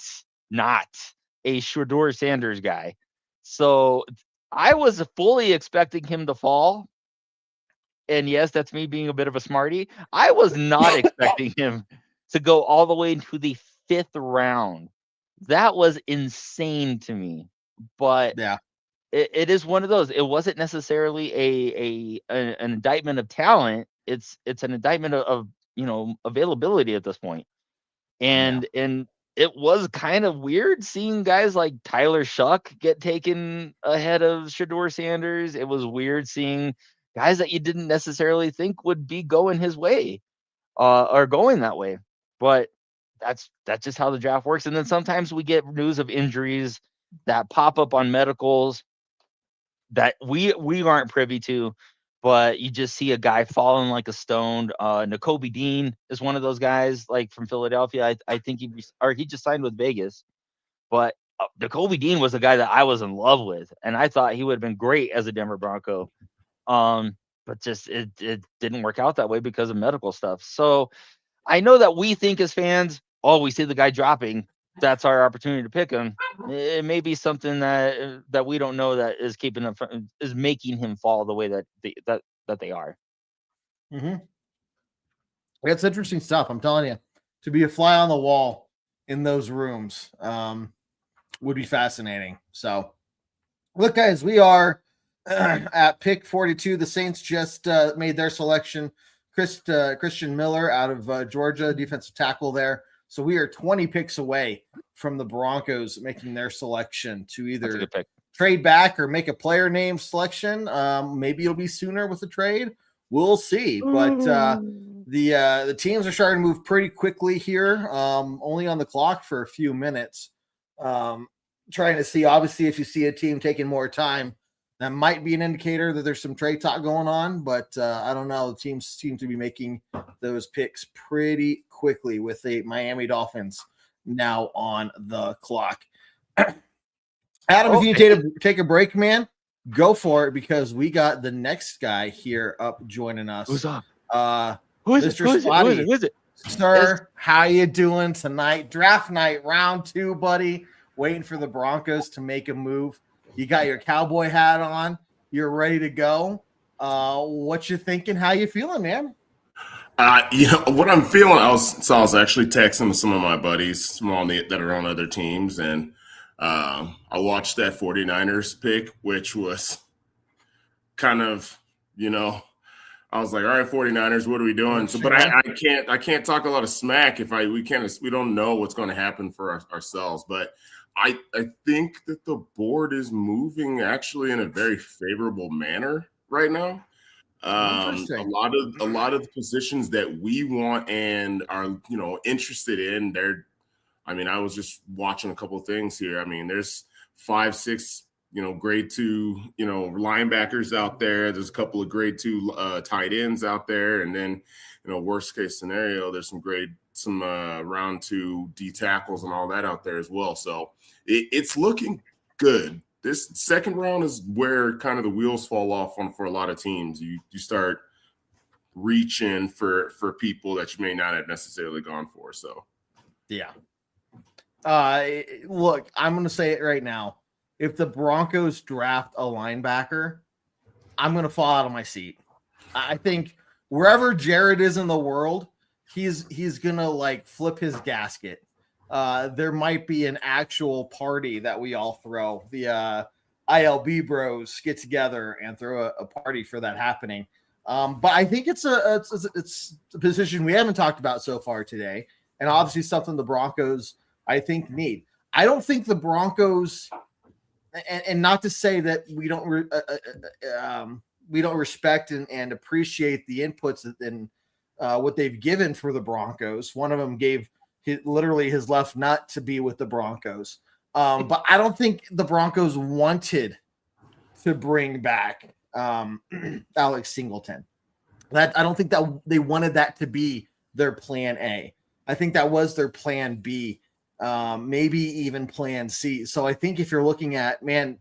a Shedeur Sanders guy. So I was fully expecting him to fall. And yes, that's me being a bit of a smarty. I was not expecting him to go all the way into the 5th round. That was insane to me. But yeah, it is one of those. It wasn't necessarily an indictment of talent. It's an indictment of availability at this point. And it was kind of weird seeing guys like Tyler Shuck get taken ahead of Shedeur Sanders. It was weird seeing guys that you didn't necessarily think would be going his way or going that way. But that's just how the draft works. And then sometimes we get news of injuries that pop up on medicals that we aren't privy to, but you just see a guy falling like a stone. Nakobe Dean is one of those guys, like from Philadelphia. I think he just signed with Vegas, but Nakobe Dean was a guy that I was in love with, and I thought he would have been great as a Denver Bronco. But just it didn't work out that way because of medical stuff. So I know that we think as fans, oh, we see the guy dropping, that's our opportunity to pick him. It may be something that we don't know that is making him fall the way that they are. Mm-hmm. That's interesting stuff. I'm telling you, to be a fly on the wall in those rooms would be fascinating. So, look, guys, we are at pick 42. The Saints just made their selection. Christian Miller out of Georgia, defensive tackle there. So we are 20 picks away from the Broncos making their selection to either trade back or make a player name selection. Maybe it'll be sooner with the trade. We'll see. But the teams are starting to move pretty quickly here, only on the clock for a few minutes. Trying to see, obviously, if you see a team taking more time, that might be an indicator that there's some trade talk going on, but I don't know. The teams seem to be making those picks pretty quickly with the Miami Dolphins now on the clock. Adam, if you need to take a break, man, go for it because we got the next guy here up joining us. Who's up? Who is it? Sir, how you doing tonight? Draft night, round 2, buddy. waiting for the Broncos to make a move. You got your cowboy hat on. You're ready to go. What you thinking? How you feeling, man? What I'm feeling, I was actually texting with some of my buddies that are on other teams, and I watched that 49ers pick, which was kind of, I was like, all right, 49ers, what are we doing? So, but I can't talk a lot of smack if we don't know what's going to happen for ourselves. But I think that the board is moving actually in a very favorable manner right now. A lot of the positions that we want and are interested in, I was just watching a couple of things here. I mean, there's 5, 6 grade 2 linebackers out there. There's a couple of grade 2 tight ends out there, and then worst case scenario, there's some round 2 D tackles and all that out there as well. So it's looking good. This second round is where kind of the wheels fall off for a lot of teams. You start reaching for people that you may not have necessarily gone for. So, yeah. Look, I'm going to say it right now. If the Broncos draft a linebacker, I'm going to fall out of my seat. I think wherever Jared is in the world, he's going to flip his gasket. There might be an actual party that we all throw. The ILB bros get together and throw a party for that happening. But I think it's a position we haven't talked about so far today, and obviously something the Broncos I think need. I don't think the Broncos, and not to say that we don't respect and appreciate the inputs and what they've given for the Broncos. One of them gave literally his left nut to be with the Broncos. But I don't think the Broncos wanted to bring back 𝐃𝐫𝐤𝐿. I don't think that they wanted that to be their plan A. I think that was their plan B, maybe even plan C. So I think if you're looking at, man,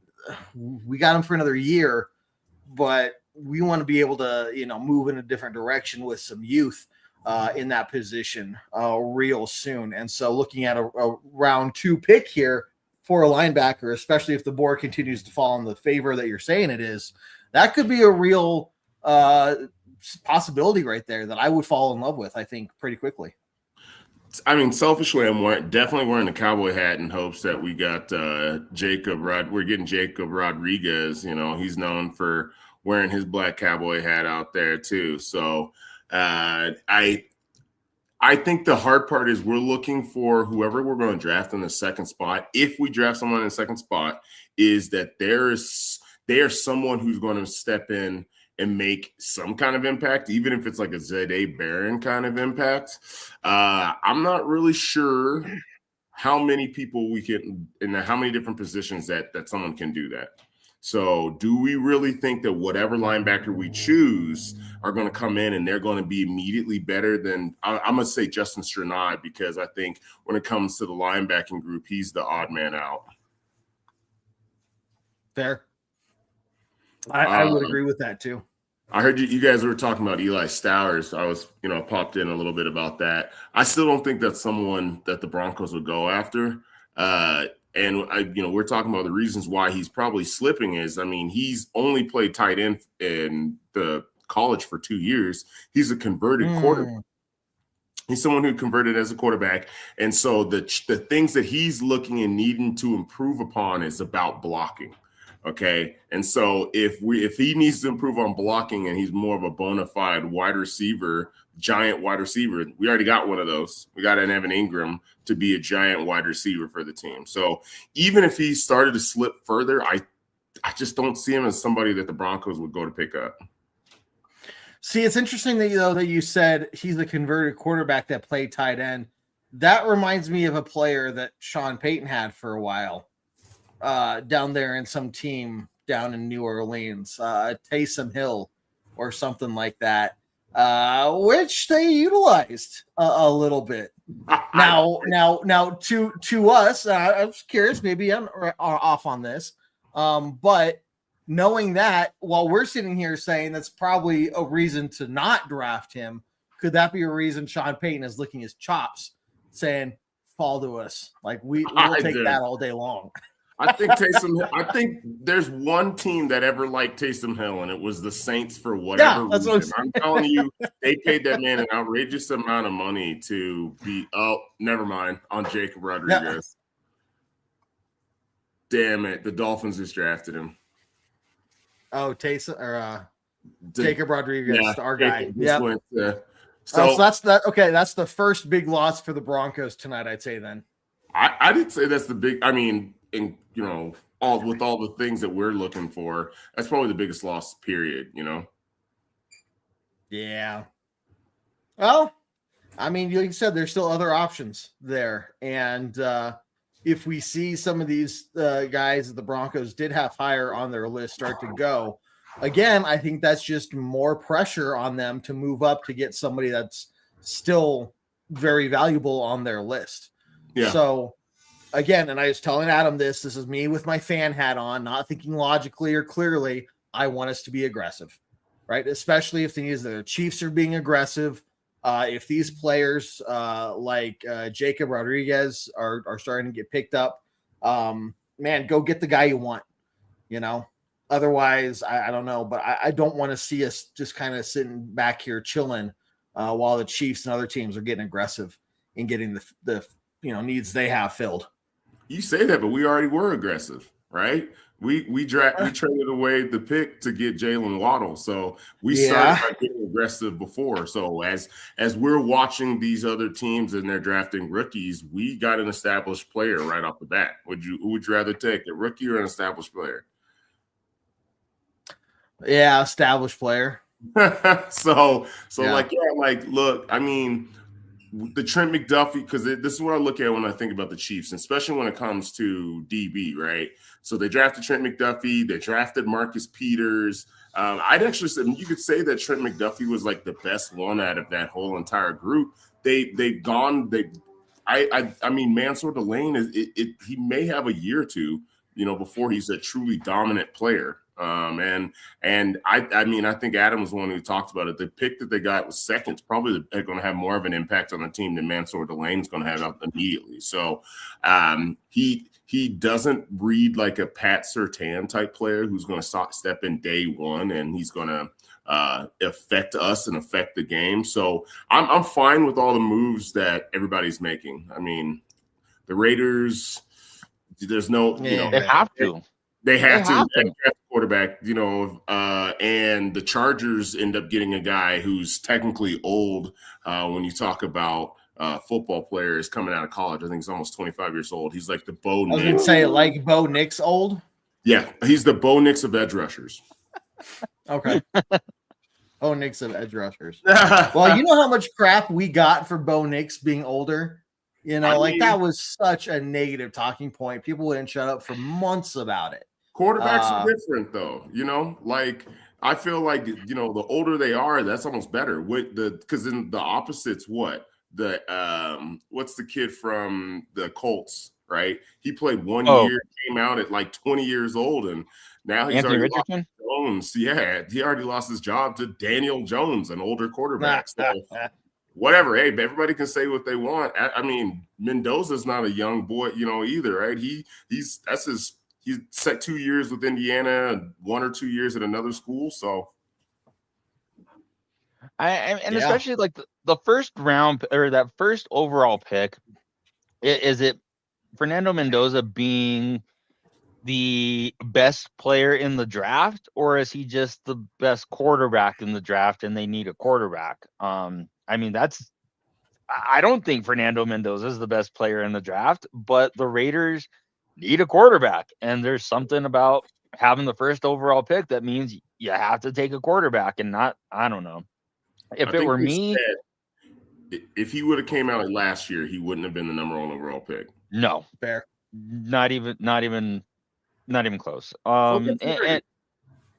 we got him for another year, but we want to be able to, move in a different direction with some youth in that position real soon. And so looking at a round 2 pick here for a linebacker, especially if the board continues to fall in the favor that you're saying it is, that could be a real possibility right there that I would fall in love with, I think, pretty quickly. I mean, selfishly, I'm definitely wearing the cowboy hat in hopes that we got we're getting 𝐃𝐫𝐚𝐿 Rodriguez. He's known for wearing his black cowboy hat out there too. So I think the hard part is we're looking for whoever we're going to draft in the second spot. If we draft someone in the second spot, is that there's someone who's going to step in and make some kind of impact, even if it's like a 𝐁𝐫𝐴 kind of impact. I'm not really sure how many people we can, and how many different positions that someone can do that. So do we really think that whatever linebacker we choose are going to come in and they're going to be immediately better than, I'm going to say Justin Strnad, because I think when it comes to the linebacking group, he's the odd man out. Fair. I would agree with that too. I heard you guys were talking about Eli Stowers. I was, popped in a little bit about that. I still don't think that's someone that the Broncos would go after. And we're talking about the reasons why he's probably slipping is, he's only played tight end in the college for 2 years. He's a converted quarterback. He's someone who converted as a quarterback. And so the things that he's looking and needing to improve upon is about blocking. Okay. And so if he needs to improve on blocking and he's more of a bona fide wide receiver, giant wide receiver, we already got one of those. We got an Evan Ingram to be a giant wide receiver for the team. So even if he started to slip further, I just don't see him as somebody that the Broncos would go to pick up. See, it's interesting that you said he's a converted quarterback that played tight end. That reminds me of a player that Sean Payton had for a while. Down there in some team down in New Orleans, Taysom Hill or something like that, which they utilized a little bit. Now to us, I was curious, maybe I'm off on this, but knowing that, while we're sitting here saying that's probably a reason to not draft him, could that be a reason Sean Payton is licking his chops, saying, fall to us. Like we'll I take do. that all day long. I think Taysom. I think there's one team that ever liked Taysom Hill, and it was the Saints for whatever that's reason. I'm telling you, they paid that man an outrageous amount of money to be. Oh, never mind. On 𝐃𝐫𝐚𝐿 Rodriguez. Damn it! The Dolphins just drafted him. Oh, Taysom or 𝐃𝐫𝐚𝐿 Rodriguez, our guy. Yeah. So that's that. Okay, that's the first big loss for the Broncos tonight. I'd say then. I didn't say that's the big. I mean, all the things that we're looking for, that's probably the biggest loss. Period. Yeah. Well, I mean, like you said, there's still other options there, and if we see some of these guys that the Broncos did have higher on their list start to go, again, I think that's just more pressure on them to move up to get somebody that's still very valuable on their list. Yeah. So again, and I was telling Adam this is me with my fan hat on, not thinking logically or clearly. I want us to be aggressive, right? Especially if the Chiefs are being aggressive. If these players like 𝐃𝐫𝐚𝐿 Rodriguez are starting to get picked up, man, go get the guy you want, Otherwise, I don't know, but I don't want to see us just kind of sitting back here chilling while the Chiefs and other teams are getting aggressive and getting the needs they have filled. You say that, but we already were aggressive, right? We traded away the pick to get Jalen Waddle, so we started by getting aggressive before. So as we're watching these other teams and they're drafting rookies, we got an established player right off the bat. Who would you rather take, a rookie or an established player? Yeah, established player. So look, I mean, the Trent McDuffie, because this is what I look at when I think about the Chiefs, especially when it comes to DB, right? So they drafted Trent McDuffie, they drafted Marcus Peters. I'd actually say you could say that Trent McDuffie was like the best one out of that whole entire group. I mean, Mansour Delane he may have a year or two, before he's a truly dominant player. I think Adam was the one who talked about it. The pick that they got was second. Probably they're going to have more of an impact on the team than Mansour Delane is going to have immediately. So he doesn't read like a Pat Surtain type player who's going to step in day one and he's going to affect us and affect the game. So I'm fine with all the moves that everybody's making. I mean, the Raiders, there's no, they have to. They have to quarterback, and the Chargers end up getting a guy who's technically old when you talk about football players coming out of college. I think he's almost 25 years old. He's like the Bo Nix. I was going to say, like Bo Nix old? Yeah, he's the Bo Nix of edge rushers. Okay. Bo Nix of edge rushers. Well, you know how much crap we got for Bo Nix being older? That was such a negative talking point. People wouldn't shut up for months about it. Quarterbacks are different, though. I feel like the older they are, that's almost better. Because in the opposite's what what's the kid from the Colts, right? He played 1 year, came out at like 20 years old, and now he's Anthony already Richardson. Jones. Yeah, he already lost his job to Daniel Jones, an older quarterback. So whatever. Hey, everybody can say what they want. I mean, Mendoza's not a young boy, either, right? He's set 2 years with Indiana, 1 or 2 years at another school. So, especially like the first round or that first overall pick, is it Fernando Mendoza being the best player in the draft, or is he just the best quarterback in the draft and they need a quarterback? I don't think Fernando Mendoza is the best player in the draft, but the Raiders need a quarterback. And there's something about having the first overall pick that means you have to take a quarterback and not, I don't know. If it were me, if he would have came out last year, he wouldn't have been the number 1 overall pick. No, fair. Not even close. And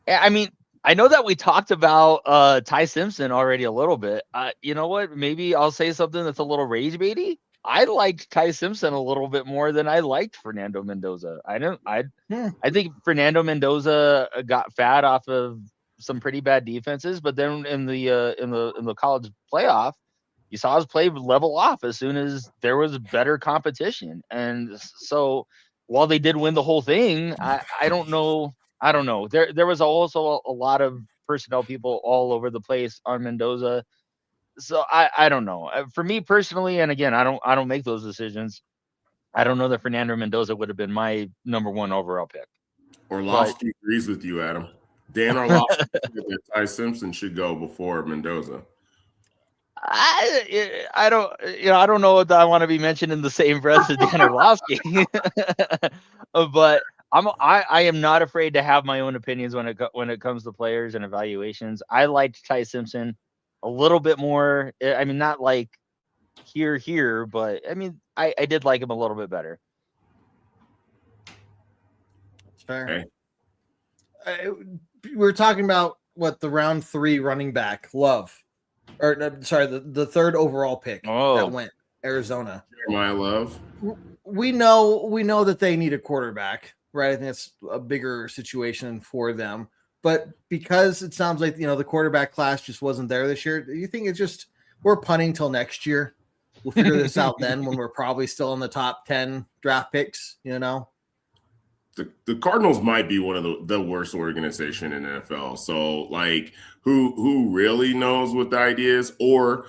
I mean, I know that we talked about Ty Simpson already a little bit. You know what? Maybe I'll say something that's a little rage baity. I liked Ty Simpson a little bit more than I liked Fernando Mendoza. I think Fernando Mendoza got fat off of some pretty bad defenses, but then in the college playoff, you saw his play level off as soon as there was better competition. And so while they did win the whole thing, I don't know. I don't know. There was also a lot of personnel people all over the place on Mendoza. So I don't know. For me personally, and again, I don't make those decisions. I don't know that Fernando Mendoza would have been my #1 overall pick. Orlovsky agrees with you, Adam. Dan Orlovsky said that Ty Simpson should go before Mendoza. I don't, I don't know if I want to be mentioned in the same breath as Dan Orlovsky. But I am not afraid to have my own opinions when it comes to players and evaluations. I liked Ty Simpson a little bit more. I mean, not like here, but I mean, I did like him a little bit better. That's fair. Okay. We were talking about the round 3 running back, Love. Or no, sorry, the 3rd overall pick that went Arizona. Jeremiah Love. We know that they need a quarterback, right? I think that's a bigger situation for them. But because it sounds like the quarterback class just wasn't there this year, do you think it's just we're punting till next year? We'll figure this out then when we're probably still in the top 10 draft picks, The Cardinals might be one of the worst organization in the NFL. So, like, who really knows what the idea is? Or,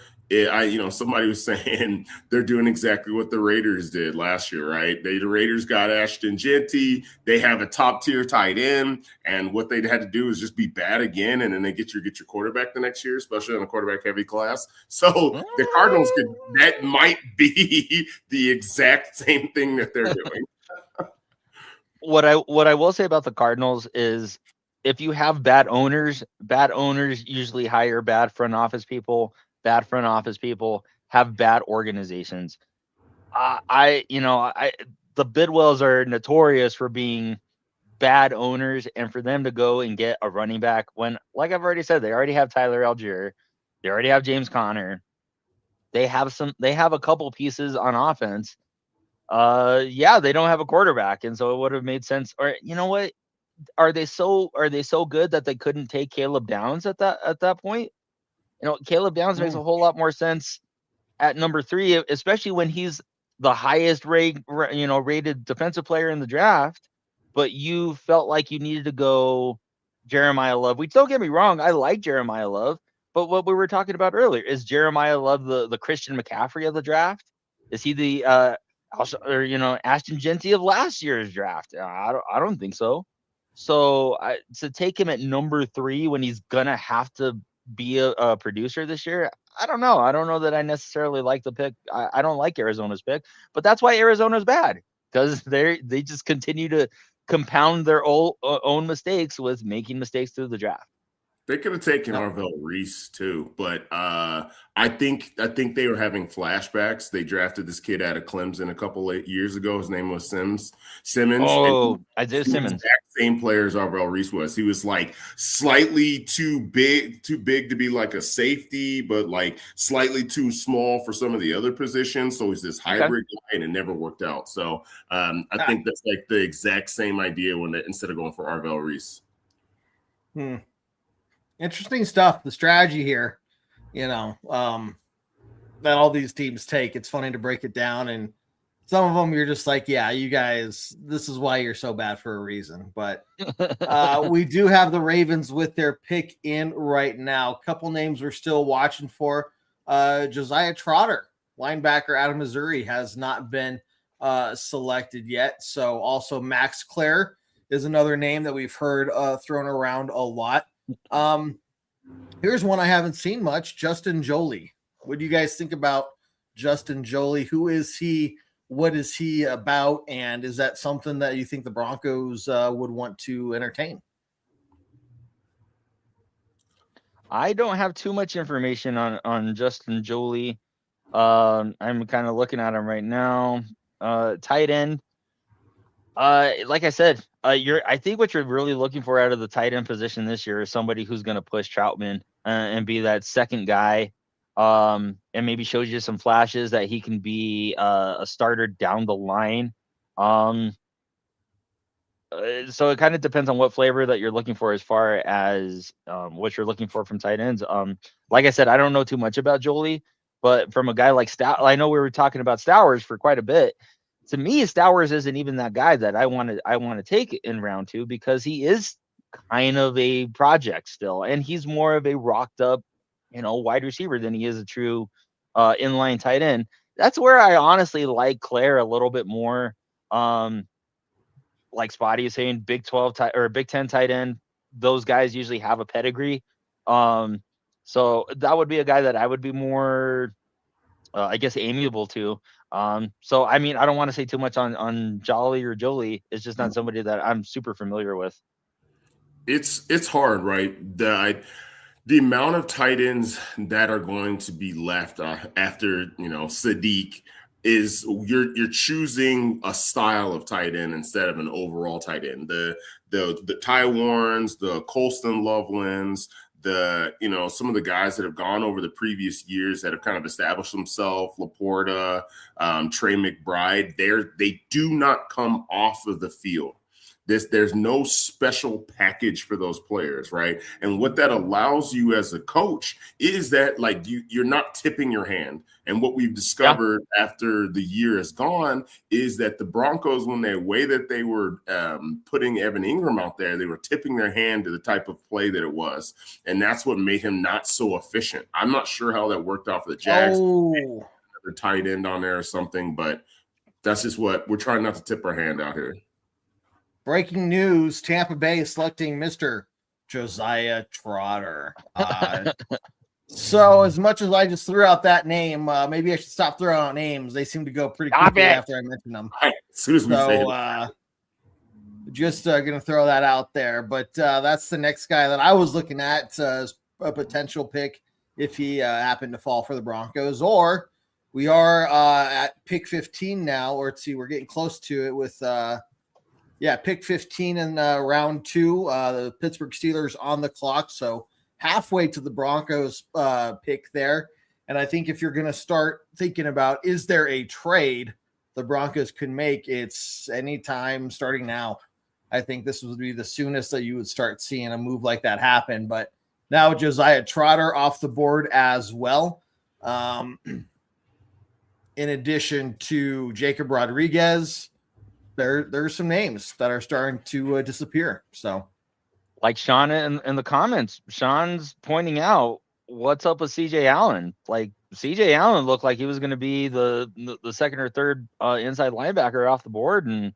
somebody was saying they're doing exactly what the Raiders did last year, right? The Raiders got Ashton Jeanty. They have a top tier tight end, and what they had to do is just be bad again, and then they get your quarterback the next year, especially on a quarterback heavy class. So the Cardinals that might be the exact same thing that they're doing. What I will say about the Cardinals is if you have bad owners usually hire bad front office people. Bad front office people have bad organizations. The Bidwells are notorious for being bad owners, and for them to go and get a running back when, like I've already said, they already have Tyler Algier, they already have James Conner, they have a couple pieces on offense. They don't have a quarterback, and so it would have made sense. Or you know what? Are they so good that they couldn't take Caleb Downs at that point? Caleb Downs makes a whole lot more sense at number 3, especially when he's the highest rated defensive player in the draft. But you felt like you needed to go Jeremiah Love. Which, don't get me wrong, I like Jeremiah Love, but what we were talking about earlier, is Jeremiah Love the Christian McCaffrey of the draft? Is he the Ashton Jeanty of last year's draft? I don't think so. So to take him at number 3 when he's gonna have to be a producer this year, I don't know. I don't know that I necessarily like the pick. I don't like Arizona's pick, but that's why Arizona's bad, because they just continue to compound their own mistakes with making mistakes through the draft. They could have taken Arvell Reese too, but I think they were having flashbacks. They drafted this kid out of Clemson a couple of years ago. His name was Simmons. Oh, Isaiah Simmons. Exact same player as Arvell Reese was. He was like slightly too big to be like a safety, but like slightly too small for some of the other positions. So he's this hybrid guy, and it never worked out. So I think that's like the exact same idea instead of going for Arvell Reese. Interesting stuff. The strategy here, that all these teams take. It's funny to break it down, and some of them you're just like, yeah, you guys, this is why you're so bad for a reason. But we do have the Ravens with their pick in right now. A couple names we're still watching for. Josiah Trotter, linebacker out of Missouri, has not been selected yet. So also Max Clare is another name that we've heard thrown around a lot. Here's one I haven't seen much. Justin Joly. What do you guys think about Justin Joly? Who is he? What is he about? And is that something that you think the Broncos would want to entertain? I don't have too much information on Justin Joly. I'm kind of looking at him right now. Tight end. Like I said, I think what you're really looking for out of the tight end position this year is somebody who's going to push Troutman and be that second guy, and maybe shows you some flashes that he can be a starter down the line. So it kind of depends on what flavor that you're looking for as far as what you're looking for from tight ends. Like I said, I don't know too much about Jolie, But from a guy like I know we were talking about Stowers for quite a bit. To me, Stowers isn't even that guy that I want to take in round 2, because he is kind of a project still, and he's more of a rocked up, wide receiver than he is a true inline tight end. That's where I honestly like Claire a little bit more. Like Spotty is saying, Big 12 or Big 10 tight end. Those guys usually have a pedigree. So that would be a guy that I would be more, I guess, amiable to. So I mean, I don't want to say too much on Jolly or Jolie. It's just not somebody that I'm super familiar with. It's hard, right? The amount of tight ends that are going to be left after Sadiq is you're choosing a style of tight end instead of an overall tight end. The Ty Warrens, the Colston Lovelands, some of the guys that have gone over the previous years that have kind of established themselves, Laporta, Trey McBride, they do not come off of the field. There's no special package for those players, right? And what that allows you as a coach is that, like, you're not tipping your hand. And what we've discovered after the year is gone is that the Broncos, when they were putting Evan Ingram out there, they were tipping their hand to the type of play that it was. And that's what made him not so efficient. I'm not sure how that worked out for the Jags. Another tight end on there or something, but that's just what we're trying not to tip our hand out here. Breaking news, Tampa Bay is selecting Mr. Josiah Trotter. So as much as I just threw out that name, maybe I should stop throwing out names. They seem to go pretty quickly after I mention them. Right. As soon as we say it. Just going to throw that out there. But that's the next guy that I was looking at as a potential pick if he happened to fall for the Broncos. Or we are at pick 15 now. Or let's see, we're getting close to it with pick 15 in round 2. The Pittsburgh Steelers on the clock, so halfway to the Broncos pick there. And I think if you're going to start thinking about, is there a trade the Broncos could make, it's anytime starting now. I think this would be the soonest that you would start seeing a move like that happen. But now Josiah Trotter off the board as well. In addition to Jacob Rodriguez, there's some names that are starting to disappear. So, like Sean in the comments, Sean's pointing out, what's up with CJ Allen? Like, CJ Allen looked like he was going to be the second or third inside linebacker off the board, and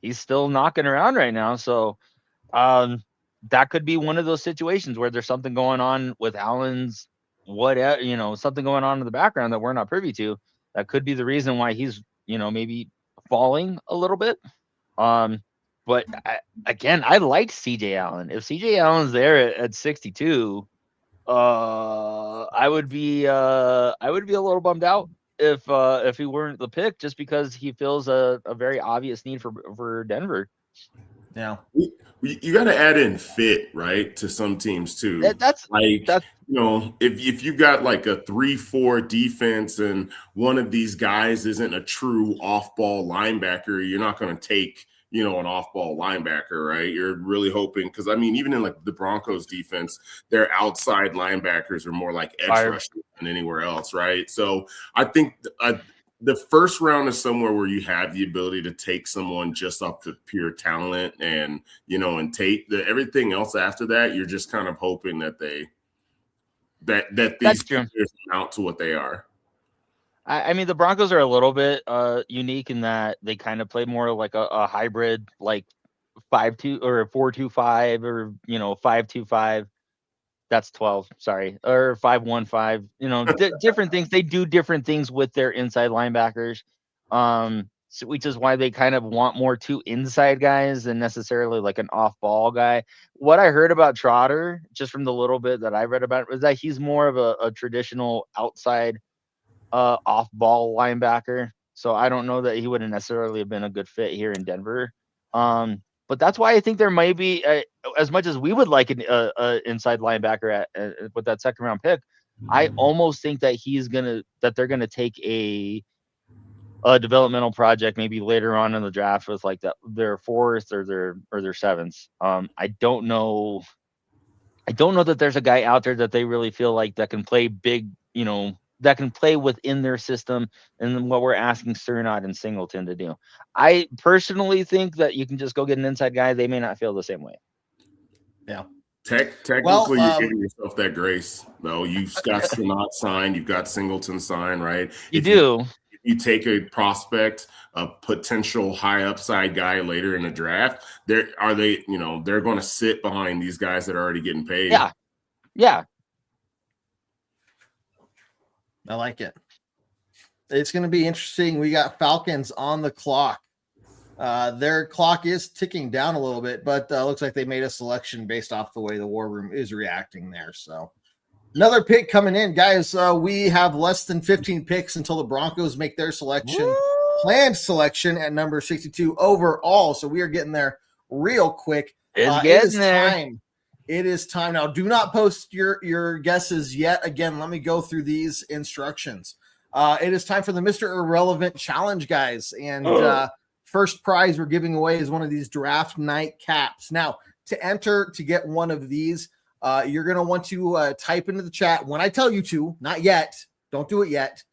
he's still knocking around right now. So that could be one of those situations where there's something going on with Allen's something going on in the background that we're not privy to. That could be the reason why he's maybe falling a little bit. But I like CJ Allen. If CJ Allen's there at 62, I would be a little bummed out if he weren't the pick, just because he fills a very obvious need for Denver. Yeah. You got to add in fit, right, to some teams too. If you've got like a 3-4 defense and one of these guys isn't a true off-ball linebacker, you're not going to take an off-ball linebacker, right? You're really hoping, because I mean, even in like the Broncos defense, their outside linebackers are more like edge rushers than anywhere else, right? So I think the first round is somewhere where you have the ability to take someone just off the pure talent and take everything else after that. You're just kind of hoping that these players amount to what they are. I mean, the Broncos are a little bit unique in that they kind of play more like a hybrid, like 5-2 or 4-2-5 or 5-2-5. That's 12, sorry, or 5-1-5. Different things. They do different things with their inside linebackers, which is why they kind of want more 2 inside guys than necessarily like an off-ball guy. What I heard about Trotter, just from the little bit that I read about it, was that he's more of a traditional outside off-ball linebacker. So I don't know that he wouldn't necessarily have been a good fit here in Denver. But that's why I think there might be, as much as we would like an inside linebacker with that second round pick, I almost think that they're gonna take a developmental project maybe later on in the draft with like their 4th or their 7th. I don't know that there's a guy out there that they really feel like that can play big, that can play within their system and what we're asking 𝐁𝐫𝐤 and Singleton to do. I personally think that you can just go get an inside guy. They may not feel the same way. Yeah. Technically, you're giving yourself that grace, though. You've got Snot signed, you've got Singleton signed, right? You do. If you take a prospect, a potential high upside guy later in the draft, they're going to sit behind these guys that are already getting paid. Yeah. I like it. It's going to be interesting. We got Falcons on the clock. Their clock is ticking down a little bit, but looks like they made a selection based off the way the war room is reacting there. So another pick coming in, guys. We have less than 15 picks until the Broncos make their selection, planned selection at number 62 overall. So we are getting there real quick. It is time. It is time now. Do not post your guesses yet. Again, let me go through these instructions. It is time for the Mr. Irrelevant Challenge, guys. And first prize we're giving away is one of these draft night caps. Now, to enter to get one of these, you're going to want to type into the chat when I tell you to, not yet, don't do it yet,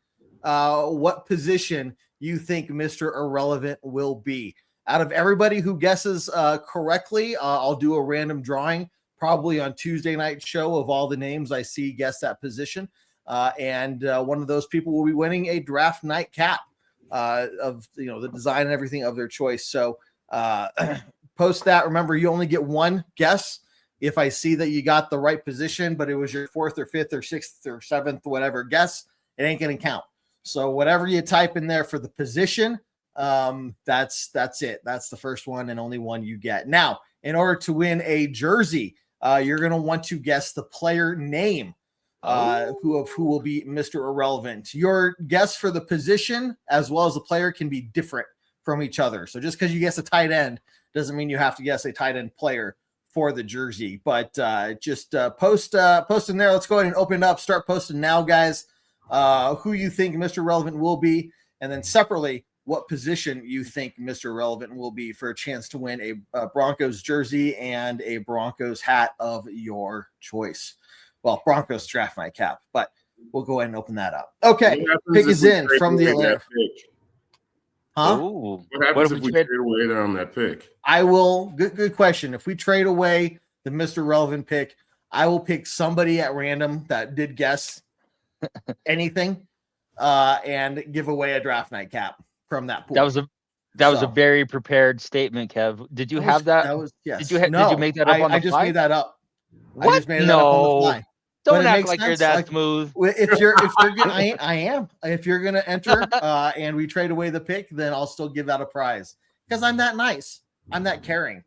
what position you think Mr. Irrelevant will be. Out of everybody who guesses correctly, I'll do a random drawing probably on Tuesday night show of all the names I see guess that position. And one of those people will be winning a draft night cap of the design and everything of their choice. So post that. Remember, you only get one guess. If I see that you got the right position, but it was your 4th or 5th or 6th or 7th, whatever guess, it ain't going to count. So whatever you type in there for the position, that's it. That's the first one and only one you get. Now, in order to win a jersey, you're going to want to guess the player name. Who will be Mr. Irrelevant. Your guess for the position as well as the player can be different from each other. So just because you guess a tight end doesn't mean you have to guess a tight end player for the jersey. But just post in there. Let's go ahead and open it up. Start posting now, guys. Who you think Mr. Irrelevant will be, and then separately, what position you think Mr. Irrelevant will be for a chance to win a Broncos jersey and a Broncos hat of your choice. Well, Broncos draft night cap, but we'll go ahead and open that up. Okay, pick is in from the Atlanta. Huh? Ooh. What happens if we trade away there on that pick? I will. Good question. If we trade away the Mr. Relevant pick, I will pick somebody at random that did guess anything, and give away a draft night cap from that pool. That was a very prepared statement, Kev. Did you have that? That was yes. Did you make that up on the fly? I just made that up. What? I just made it up on the fly. Don't act like you're that smooth. If you're gonna, I am. If you're gonna enter and we trade away the pick, then I'll still give out a prize because I'm that nice. I'm that caring,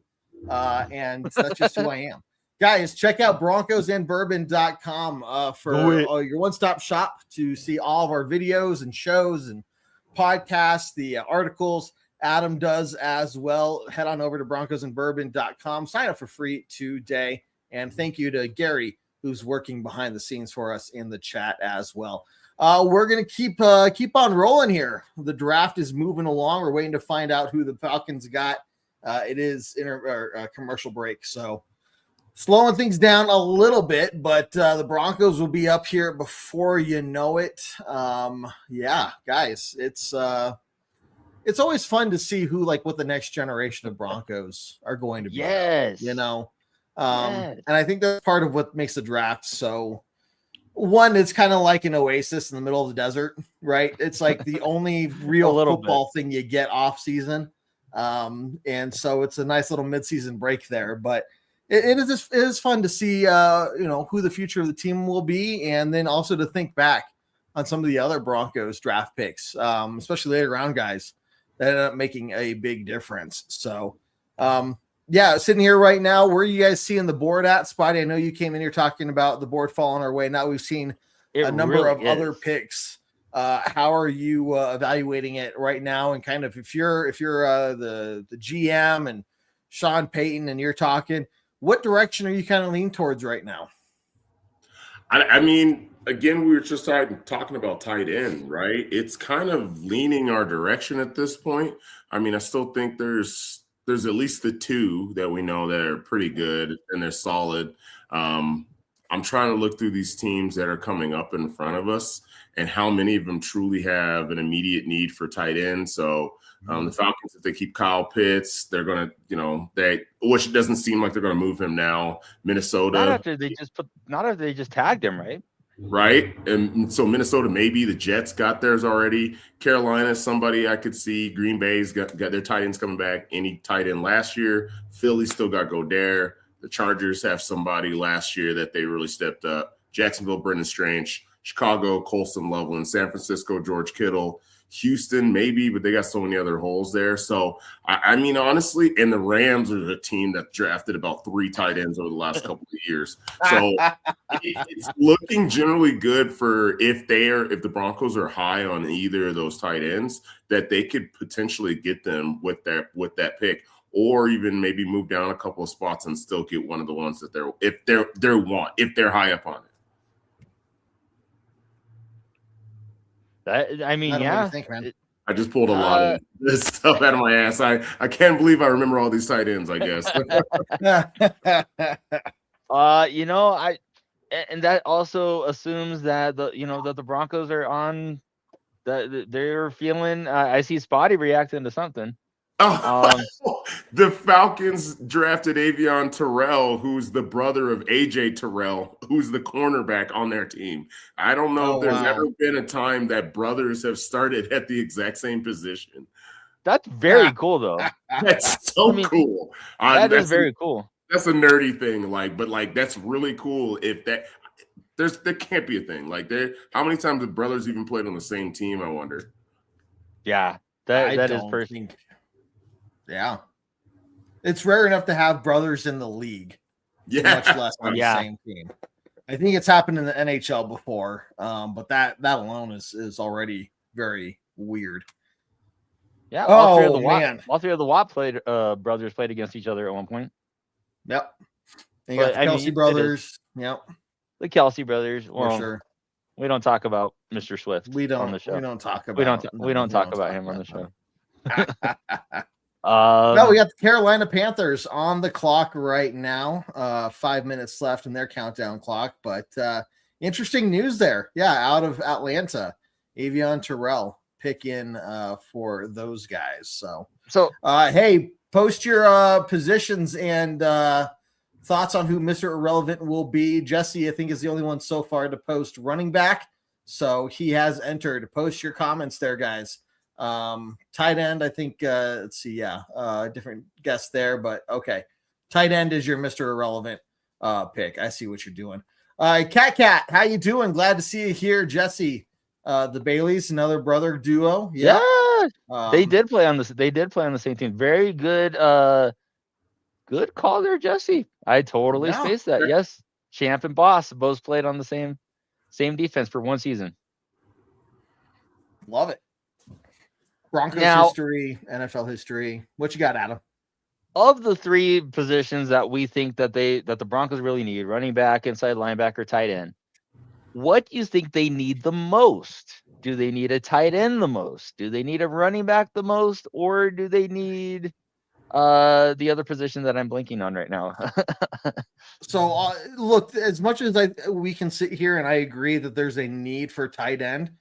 and that's just who I am. Guys, check out broncosandbourbon.com for your one-stop shop to see all of our videos and shows and podcasts, the articles Adam does as well. Head on over to broncosandbourbon.com. Sign up for free today. And thank you to Gary, who's working behind the scenes for us in the chat as well. We're going to keep on rolling here. The draft is moving along. We're waiting to find out who the Falcons got. It is commercial break, so slowing things down a little bit, but the Broncos will be up here before you know it. Yeah, guys, it's always fun to see what the next generation of Broncos are going to be. Yes, And I think that's part of what makes the draft so one. It's kind of like an oasis in the middle of the desert, right? It's like the only real football thing you get off season. And so it's a nice little midseason break there, but it is fun to see, who the future of the team will be. And then also to think back on some of the other Broncos draft picks, especially later round guys that ended up making a big difference. So, yeah, sitting here right now, where are you guys seeing the board at? Spotty, I know you came in here talking about the board falling our way. Now we've seen a number of other picks. How are you evaluating it right now? And kind of if you're the GM and Sean Payton and you're talking, what direction are you kind of leaning towards right now? I mean, again, we were just talking about tight end, right? It's kind of leaning our direction at this point. I mean, I still think there's at least the two that we know that are pretty good and they're solid. I'm trying to look through these teams that are coming up in front of us and how many of them truly have an immediate need for tight end. So the Falcons, if they keep Kyle Pitts, they're going to, which it doesn't seem like they're going to move him now. Minnesota. Not after they just tagged him, right? Right. And so Minnesota, maybe the Jets got theirs already. Carolina, somebody I could see. Green Bay's got their tight ends coming back. Any tight end last year. Philly still got Goddard. The Chargers have somebody last year that they really stepped up. Jacksonville, Brendan Strange. Chicago, Colson Loveland. San Francisco, George Kittle. Houston, maybe, but they got so many other holes there. So, I mean, honestly, and the Rams are a team that drafted about 3 tight ends over the last couple of years. So, it's looking generally good for if the Broncos are high on either of those tight ends, that they could potentially get them with that pick, or even maybe move down a couple of spots and still get one of the ones that if they're high up on it. I mean, yeah. Think, man? I just pulled a lot of this stuff out of my ass. I can't believe I remember all these tight ends, I guess. And that also assumes that the Broncos are on that they're feeling. I see Spotty reacting to something. The Falcons drafted Avion Terrell, who's the brother of AJ Terrell, who's the cornerback on their team. I don't know if there's ever been a time that brothers have started at the exact same position. That's very cool, though. That's so cool. That is very cool. That's a nerdy thing, but that's really cool. If there can't be a thing like there. How many times have brothers even played on the same team? I wonder. Yeah, that is personal. Yeah. It's rare enough to have brothers in the league, much less on the same team. I think it's happened in the NHL before, but that alone is already very weird. Yeah. All three of the Watt brothers played against each other at one point. Yep. And you got the Kelsey brothers. Yep. The Kelsey brothers. Well, for sure. We don't talk about Mr. Swift on the show. We don't talk about him on the show. No, we got the Carolina Panthers on the clock right now. 5 minutes left in their countdown clock, but interesting news there. Yeah, out of Atlanta, Avion Terrell pick in for those guys. So hey, post your positions and thoughts on who Mr. Irrelevant will be. Jesse, I think, is the only one so far to post running back, so he has entered. Post your comments there, guys. Tight end, I think, let's see. Yeah. Different guess there, but okay. Tight end is your Mr. Irrelevant, pick. I see what you're doing. Cat, how you doing? Glad to see you here. Jesse, the Baileys, another brother duo. Yeah. They did play on the same team. Very good. Good call there, Jesse. I totally spaced that. Yes. Champ and Boss both played on the same defense for one season. Love it. Broncos history, NFL history. What you got, Adam? Of the 3 positions that we think that the Broncos really need, running back, inside linebacker, tight end, what do you think they need the most? Do they need a tight end the most? Do they need a running back the most? Or do they need the other position that I'm blinking on right now? So, look, as much as we can sit here and I agree that there's a need for tight end,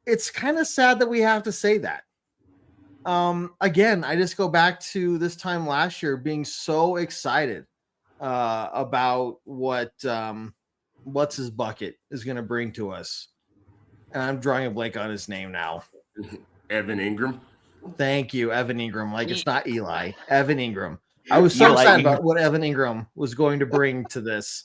it's kind of sad that we have to say that. Again, I just go back to this time last year being so excited about what's his bucket is going to bring to us. And I'm drawing a blank on his name now. Evan Ingram. Thank you, Evan Ingram. Like, it's not Eli. Evan Ingram. I was so excited about what Evan Ingram was going to bring to this.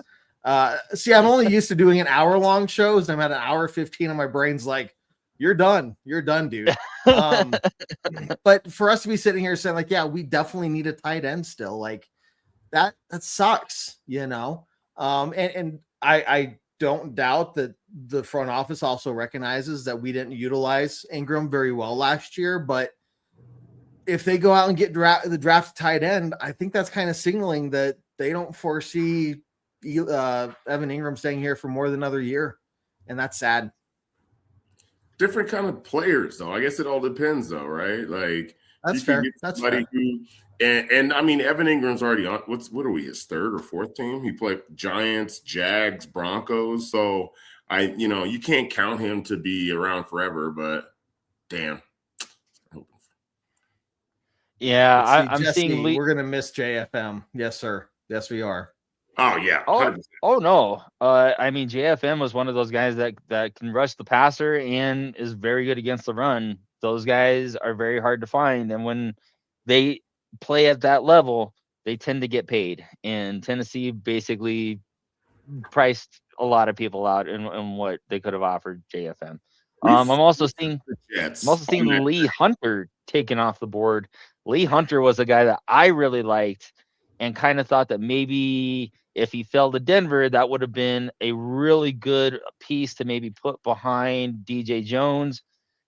See, I'm only used to doing an hour-long shows. I'm at an hour 15 and my brain's like, you're done, dude. But for us to be sitting here saying like, yeah, we definitely need a tight end still, like that sucks, and I don't doubt that the front office also recognizes that we didn't utilize Ingram very well last year, but if they go out and get the draft tight end, I think that's kind of signaling that they don't foresee Evan Ingram staying here for more than another year, and that's sad. Different kind of players, though. I guess it all depends, though, right? Like, That's you can fair. get That's somebody fair. who, and I mean, Evan Ingram's already on. What are we? His third or fourth team? He played Giants, Jags, Broncos. So you can't count him to be around forever. But damn. Yeah, Let's see, I'm Jesse, seeing Lee. we're gonna miss JFM. Yes, sir. Yes, we are. Oh yeah. Oh, 100%. oh no. I mean, JFM was one of those guys that can rush the passer and is very good against the run. Those guys are very hard to find, and when they play at that level, they tend to get paid. And Tennessee basically priced a lot of people out in what they could have offered JFM. I'm also seeing Jets. Lee Hunter taken off the board. Lee Hunter was a guy that I really liked and kind of thought that maybe if he fell to Denver, that would have been a really good piece to maybe put behind DJ Jones.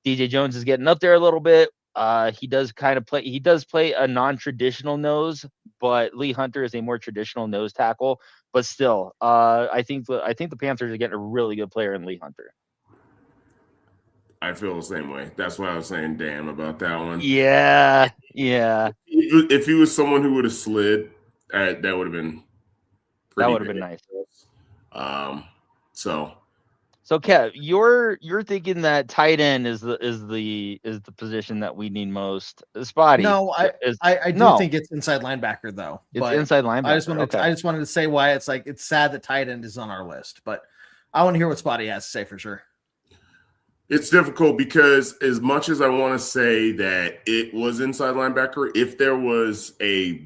DJ Jones is getting up there a little bit. He does play a non-traditional nose, but Lee Hunter is a more traditional nose tackle. But still, I think the Panthers are getting a really good player in Lee Hunter. I feel the same way. That's why I was saying damn about that one. Yeah. If he was someone who would have slid, that would have been pretty. That would have been nice. So Kev, you're thinking that tight end is the position that we need most. Spotty. No, I do think it's inside linebacker though. It's inside linebacker. I just wanted to say why it's sad that tight end is on our list, but I want to hear what Spotty has to say for sure. it's difficult because as much as I want to say that it was inside linebacker, if there was a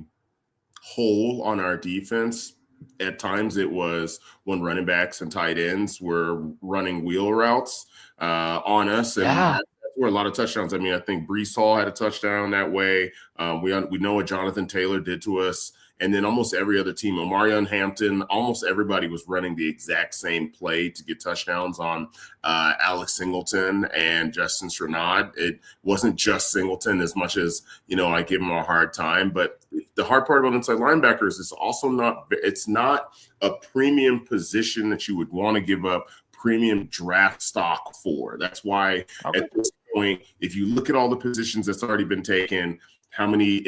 hole on our defense, at times it was when running backs and tight ends were running wheel routes on us. And that's where a lot of touchdowns. I mean, I think Breece Hall had a touchdown that way. We know what Jonathan Taylor did to us. And then almost every other team, Omarion Hampton, almost everybody was running the exact same play to get touchdowns on Alex Singleton and Justin Strnad. It wasn't just Singleton as much as, I give him a hard time. But the hard part about inside linebackers is also it's not a premium position that you would want to give up premium draft stock for. That's why at this point, if you look at all the positions that's already been taken, how many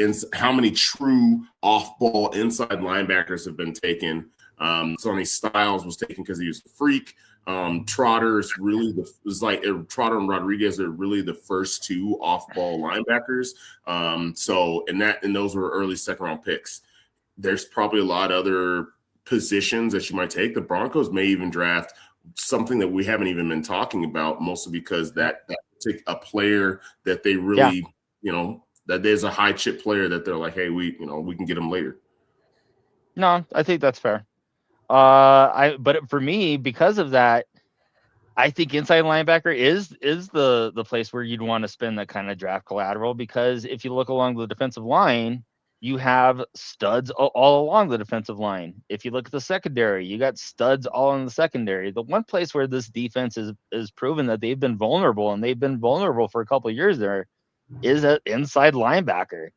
true off-ball inside linebackers have been taken? Sonny Styles was taken because he was a freak. Trotter and Rodriguez are really the first two off-ball linebackers. And those were early second-round picks. There's probably a lot of other positions that you might take. The Broncos may even draft something that we haven't even been talking about, mostly because that a player that they really, that there's a high chip player that they're like, hey, we can get him later. No, I think that's fair. But for me, because of that, I think inside linebacker is the place where you'd want to spend that kind of draft collateral, because if you look along the defensive line, you have studs all along the defensive line. If you look at the secondary, you got studs all in the secondary. The one place where this defense is proven that they've been vulnerable, and they've been vulnerable for a couple of years there, is an inside linebacker.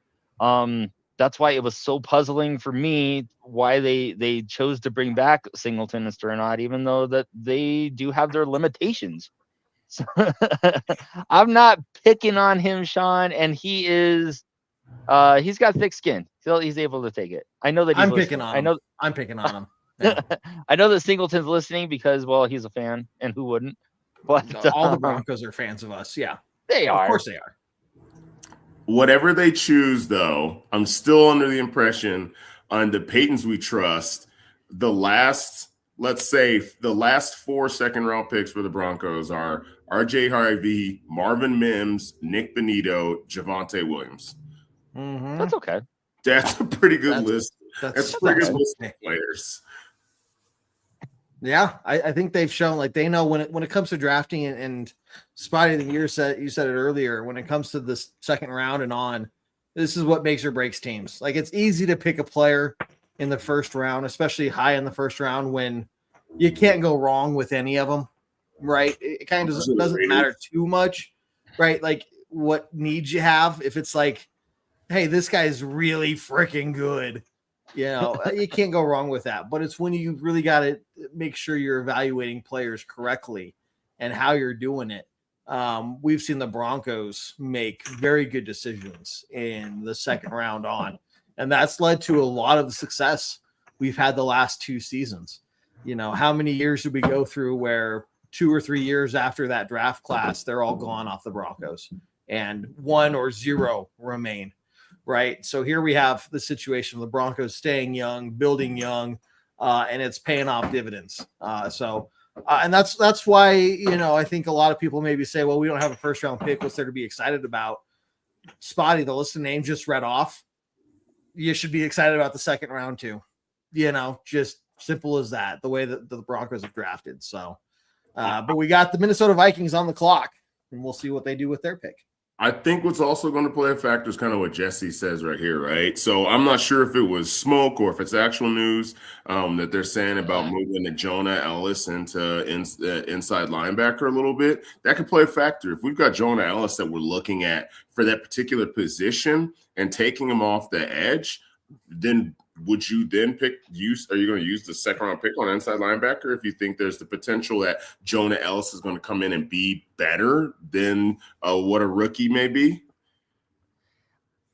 That's why it was so puzzling for me why they chose to bring back Singleton and Strnad, even though that they do have their limitations. So I'm not picking on him, Sean, and he is he's got thick skin. He's able to take it. I know that I'm picking on him. I'm picking on him. Yeah. I know that Singleton's listening because, well, he's a fan, and who wouldn't? But all the Broncos are fans of us. Yeah, they are. Of course they are. Whatever they choose, though, I'm still under the impression on the Paytons we trust, the last 4 second-round picks for the Broncos are R.J. Harvey, Marvin Mims, Nick Benito, Javonte Williams. Mm-hmm. That's okay. That's a pretty good list. That's a pretty good list of players. Yeah, I think they've shown, like, they know when it comes to drafting, and Spotty, you said it earlier, when it comes to this second round and on, this is what makes or breaks teams. Like, it's easy to pick a player in the first round, especially high in the first round, when you can't go wrong with any of them, right? It kind of doesn't matter too much, right? Like, what needs you have, if it's like, hey, this guy's really freaking good, you can't go wrong with that. But it's when you really got to make sure you're evaluating players correctly and how you're doing it. we've seen the Broncos make very good decisions in the second round on, and that's led to a lot of the success we've had the last 2 seasons. You know, how many years did we go through where 2 or 3 years after that draft class, they're all gone off the Broncos and 1 or 0 remain, right? So here we have the situation of the Broncos staying young, building young, and it's paying off dividends. And that's why, you know, I think a lot of people maybe say, well, we don't have a first round pick. What's there to be excited about? Spotty, the list of names just read off. You should be excited about the second round too. You know, just simple as that, the way that the Broncos have drafted. So, but we got the Minnesota Vikings on the clock, and we'll see what they do with their pick. I think what's also going to play a factor is kind of what Jesse says right here, right? So I'm not sure if it was smoke or if it's actual news that they're saying about moving the Jonah Ellis into inside linebacker a little bit. That could play a factor. If we've got Jonah Ellis that we're looking at for that particular position and taking him off the edge, then would you then are you going to use the second round pick on inside linebacker if you think there's the potential that Jonah Ellis is going to come in and be better than what a rookie may be?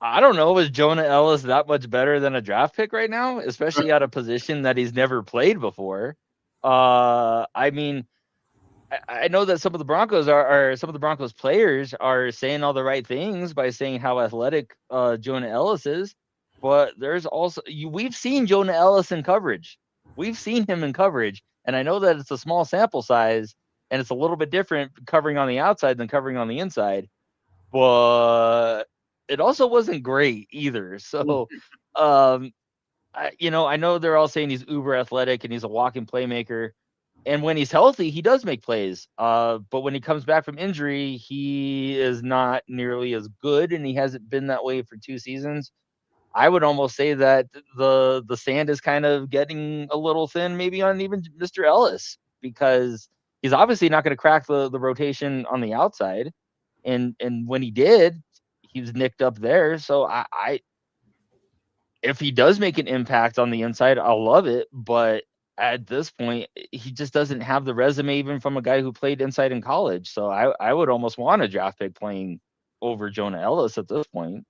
I don't know. Is Jonah Ellis that much better than a draft pick right now, especially at a position that he's never played before? I mean, I know that some of the Broncos some of the Broncos players are saying all the right things by saying how athletic Jonah Ellis is. But there's also we've seen Jonah Ellis in coverage. We've seen him in coverage, and I know that it's a small sample size, and it's a little bit different covering on the outside than covering on the inside. But it also wasn't great either. So, I know they're all saying he's uber athletic and he's a walking playmaker, and when he's healthy, he does make plays. But when he comes back from injury, he is not nearly as good, and he hasn't been that way for 2 seasons. I would almost say that the sand is kind of getting a little thin, maybe on even Mr. Ellis, because he's obviously not going to crack the rotation on the outside, and when he did, he was nicked up there. So I if he does make an impact on the inside, I'll love it. But at this point, he just doesn't have the resume even from a guy who played inside in college. So I would almost want a draft pick playing over Jonah Ellis at this point.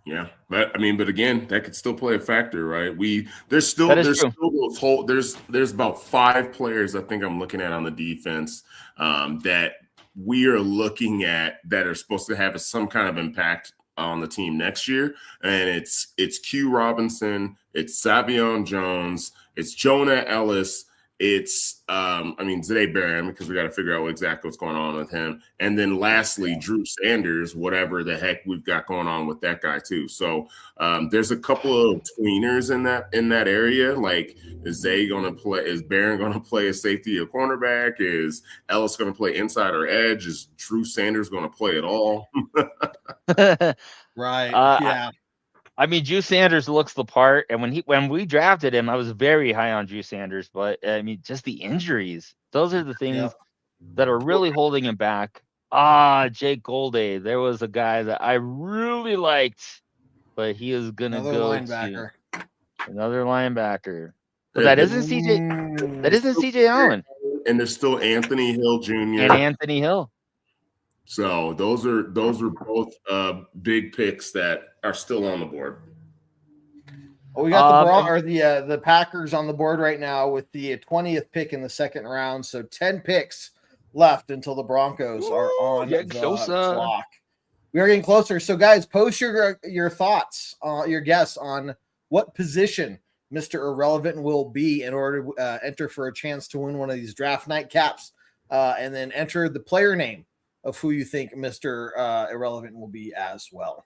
Yeah, but again, that could still play a factor, right? There's about 5 players I think I'm looking at on the defense that we are looking at that are supposed to have some kind of impact on the team next year, and it's Q Robinson, it's Savion Jones, it's Jonah Ellis. It's Zay Barron, because we got to figure out exactly what's going on with him. And then lastly, Drew Sanders, whatever the heck we've got going on with that guy too. So there's a couple of tweeners in that area. Like, is Zay going to play? Is Barron going to play a safety or cornerback? Is Ellis going to play inside or edge? Is Drew Sanders going to play at all? Right. Yeah. I mean, Drew Sanders looks the part, and when we drafted him, I was very high on Drew Sanders, but I mean, just the injuries, those are the things that are really holding him back. 𝐂𝐫𝐚𝐿, there was a guy that I really liked, but he is gonna go to another linebacker. But that isn't CJ Allen. And there's still Anthony Hill Jr. and Anthony Hill. So those are both big picks that are still on the board. Well, we got the Packers on the board right now with the 20th pick in the second round. So 10 picks left until the Broncos are on the clock. We are getting closer. So guys, post your thoughts, your guess on what position Mr. Irrelevant will be in order to enter for a chance to win one of these draft night caps, and then enter the player name of who you think Mr. Irrelevant will be as well.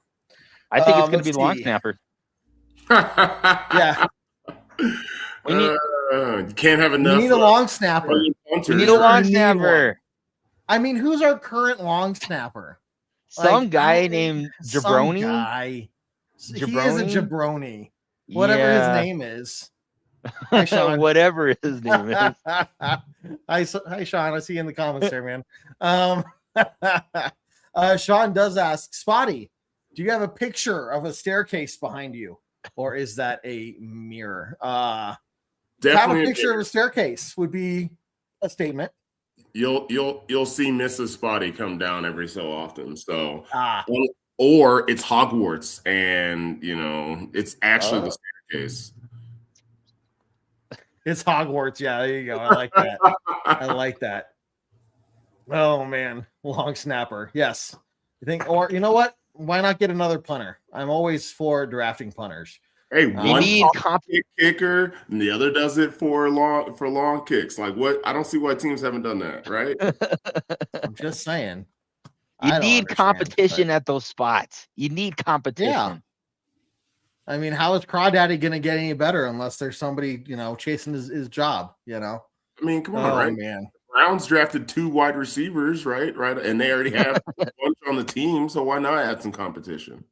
I think it's going to be long snapper. Yeah. You can't have enough. We need a long snapper. We need a long snapper. I mean, who's our current long snapper? Some guy named Jabroni. He is a jabroni. Whatever his name is. Hi, Sean. Whatever his name is. Hi, Sean. I see you in the comments there, man. Sean does ask, Spotty, do you have a picture of a staircase behind you, or is that a mirror? Definitely have a picture of a staircase would be a statement. you'll see Mrs. Spotty come down every so often. So Ah, or it's Hogwarts, and it's actually the staircase. it's Hogwarts. Yeah, there you go. I like that. I like that. Oh man, long snapper. Yes. You think, or you know what? Why not get another punter? I'm always for drafting punters. Hey, You one need kicker, and the other does it for long kicks. Like what? I don't see why teams haven't done that, right? I'm just saying. You I don't need understand, competition but- at those spots. You need competition. Yeah. I mean, how is Crawdaddy going to get any better unless there's somebody, chasing his job, I mean, come on, Oh, right? man. Browns drafted 2 wide receivers, right? And they already have a bunch on the team, so why not add some competition?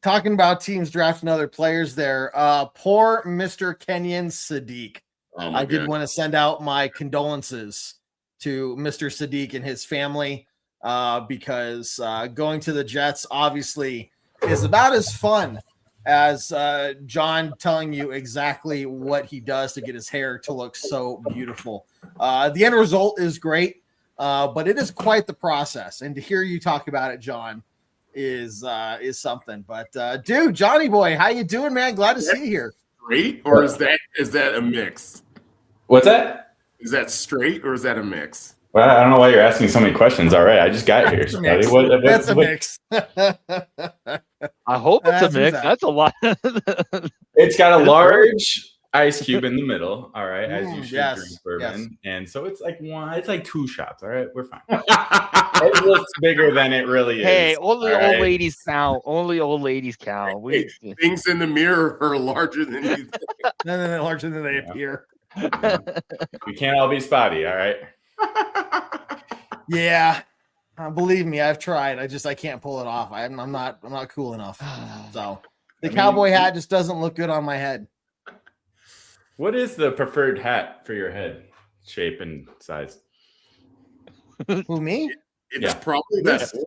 Talking about teams drafting other players there. Poor Mr. 𝐃𝐫𝐚𝐨𝐬. Oh my I did God. want to send out my condolences to Mr. 𝐷𝐸𝐿 and his family because going to the Jets obviously is about as fun as John telling you exactly what he does to get his hair to look so beautiful. The end result is great, but it is quite the process. And to hear you talk about it, John, is something. But dude, Johnny boy, how you doing, man? Glad to see you here. Straight, or is that a mix? What's that? Is that straight or is that a mix? Well, I don't know why you're asking so many questions. All right, I just got here. That's a Scotty. mix. That's a mix. I hope it's That's a mix. exact- That's a lot. It's got a large ice cube in the middle. All right, as you should yes, drink bourbon, yes. and so it's like 2 shots. All right, we're fine. It looks bigger than it really is. Hey, only all old right? ladies count. Only old ladies count. We, Things in the mirror are larger than you think. No, larger than they appear. We can't all be spotty. All right. Yeah, believe me, I've tried. I can't pull it off. I'm not cool enough. So the cowboy hat just doesn't look good on my head. What is the preferred hat for your head shape and size? Who, me? It's Yeah. probably that horse.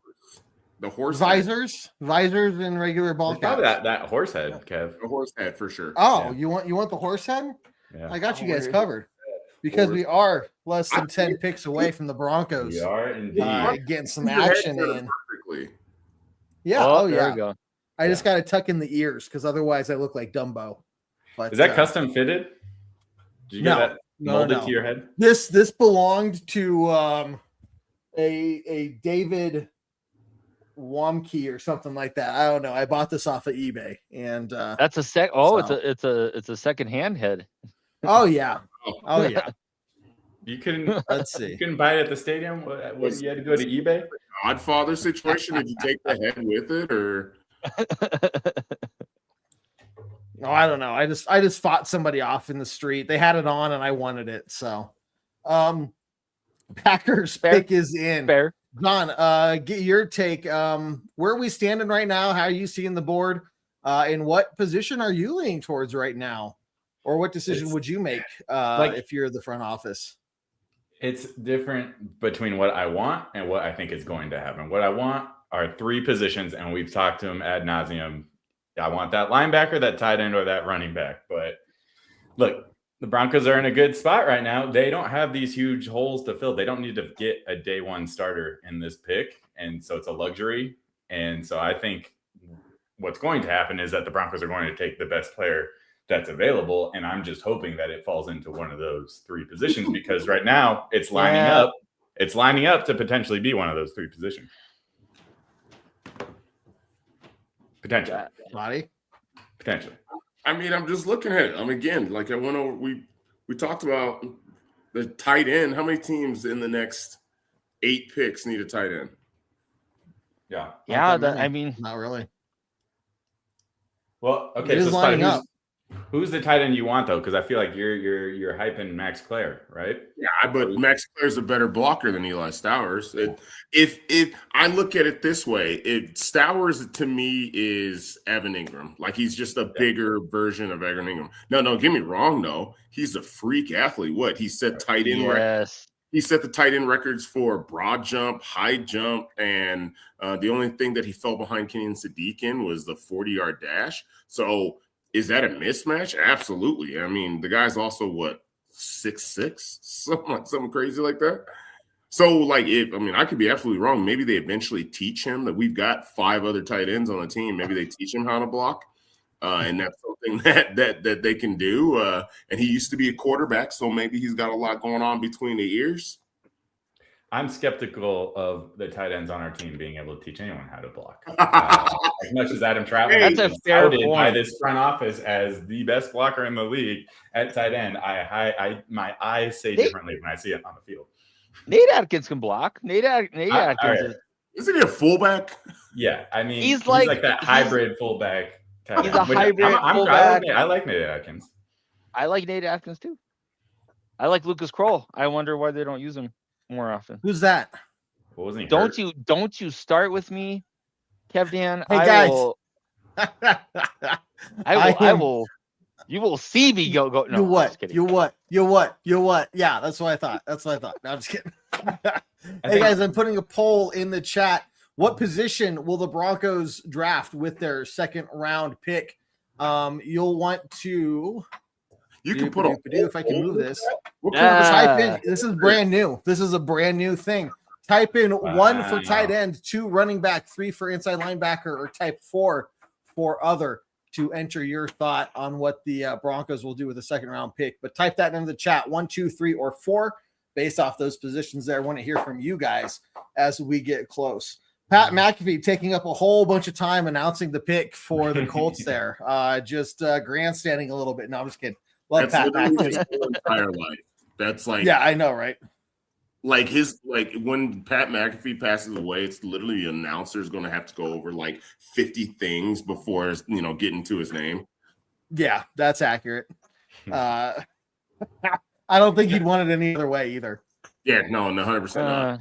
The horse Visors and regular ball It's probably caps. that horse head, Kev. Head. The horse head for sure. Oh, Yeah. you want the horse head? Yeah. I got you guys Horse. covered because Horse. we are less than 10 picks away from the Broncos We are indeed. getting some Your head action there in. perfectly. Yeah. oh, Oh, there yeah. we go. I just got to tuck in the ears because otherwise I look like Dumbo. But Is that custom fitted? Did you no, get that no, molded no. to your head? This belonged to a David Womke or something like that. I don't know. I bought this off of eBay, and That's a sec. Oh, So- it's a second hand head. oh yeah, oh yeah. You couldn't Let's you see. couldn't buy it at the stadium? What, you had to go to eBay? Godfather situation. Did you take the head with it, or No, I don't know. I just fought somebody off in the street. They had it on, and I wanted it. So, Packers Fair. pick is in. Fair. John, get your take. Where are we standing right now? How are you seeing the board? And what position are you leaning towards right now? Or what decision It's- would you make like- if you're the front office? It's different between what I want and what I think is going to happen. What I want are 3 positions, and we've talked to them ad nauseum. I want that linebacker, that tight end, or that running back. But look, the Broncos are in a good spot right now. They don't have these huge holes to fill. They don't need to get a day one starter in this pick. And so it's a luxury. And so I think what's going to happen is that the Broncos are going to take the best player that's available. And I'm just hoping that it falls into one of those 3 positions, because right now it's lining Yeah. up. It's lining up to potentially be one of those 3 positions. Potentially. Body? Potentially. I mean, I'm just looking at it. Again, like I went over. We talked about the tight end. How many teams in the next 8 picks need a tight end? Yeah. Yeah, Not that that, I many. mean, Not really. Well, okay. It is So lining Spotty, up. who's the tight end you want though? Because I feel like you're hyping Max Clare, right? Yeah, but Max Clare's a better blocker than Eli Stowers. If I look at it this way, Stowers to me is Evan Ingram. Like he's just a bigger version of Evan Ingram. No, don't get me wrong. No, he's a freak athlete. What he set tight end yes. He set the tight end records for broad jump, high jump, and the only thing that he fell behind 𝐃𝐫𝐚𝐨𝐬 in was the 40-yard dash. So is that a mismatch? Absolutely. I mean, the guy's also, what, 6'6", something crazy like that. So, like, I could be absolutely wrong. Maybe they eventually teach him that we've got 5 other tight ends on the team. Maybe they teach him how to block, and that's something that they can do. And he used to be a quarterback, so maybe he's got a lot going on between the ears. I'm skeptical of the tight ends on our team being able to teach anyone how to block. As much as Adam Trautman That's a fair touted by point. this front office as the best blocker in the league at tight end, my eyes say differently when I see it on the field. Nate Atkins can block. Nate Atkins. Right. Isn't he a fullback? Yeah, I mean, He's he's like- like that hybrid fullback. Tight He's end, a which hybrid fullback. I like Nate Atkins. I like Nate Atkins too. I like Lucas Kroll. I wonder why they don't use him more often. Who's that? What wasn't he? Don't you start with me, Kev Dan. Hey, guys. I will. You will see me go. No, you I'm what? just kidding. You what? Yeah, that's what I thought. No, I'm just kidding. Hey guys, I'm putting a poll in the chat. What position will the Broncos draft with their second round pick? You'll want to. You can put a if I can move this. Yeah. Type in. This is brand new. This is a brand new thing. Type in 1 for tight end, 2 running back, 3 for inside linebacker, or type 4 for other to enter your thought on what the Broncos will do with the second round pick. But type that into the chat, 1, 2, 3, or 4, based off those positions there. I want to hear from you guys as we get close. Pat McAfee taking up a whole bunch of time announcing the pick for the Colts there. Just grandstanding a little bit. No, I'm just kidding. Love That's Pat literally his McAfee. whole entire life. That's like, Yeah, I know, right? like when Pat McAfee passes away, it's literally the announcer is going to have to go over like 50 things before getting to his name. Yeah, that's accurate. I don't think he'd want it any other way either. Yeah, no, 100% not.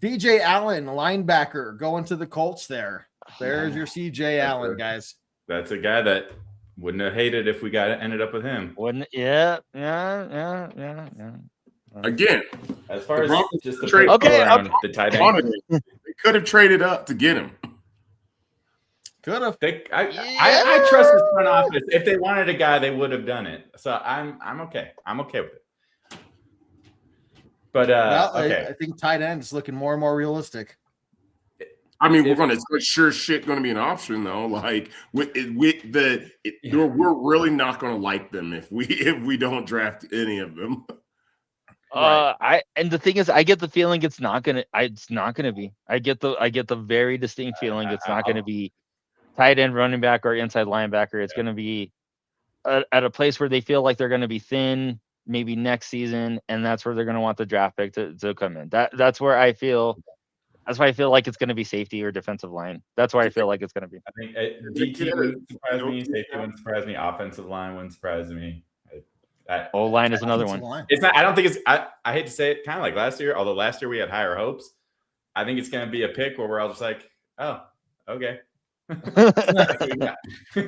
CJ Allen, linebacker, going to the Colts there. There's your CJ Allen, guys. That's a guy that wouldn't have hated if we ended up with him. Wouldn't? Yeah. Again, As far as Broncos just the trade- pick Okay, around the tight end, they could have traded up to get him. Could have. I trust the front office. If they wanted a guy, they would have done it. So I'm okay. I'm okay with it. But okay. I think tight end is looking more and more realistic. I mean, it's sure shit going to be an option though. Like we're really not going to like them if we don't draft any of them. And the thing is, I get the feeling it's not gonna be. I get the very distinct feeling it's not gonna be tight end, running back, or inside linebacker. It's gonna be at a place where they feel like they're gonna be thin, maybe next season, and that's where they're gonna want the draft pick to come in. That's where I feel. That's why I feel like it's going to be safety or defensive line. That's why I feel like it's going to be. I think DT wouldn't surprise me. Safety wouldn't surprise me. Offensive line wouldn't surprise me. O-line is another one. It's not. I don't think it's. I hate to say it, kind of like last year. Although last year we had higher hopes. I think it's going to be a pick where we're all just like, oh, okay.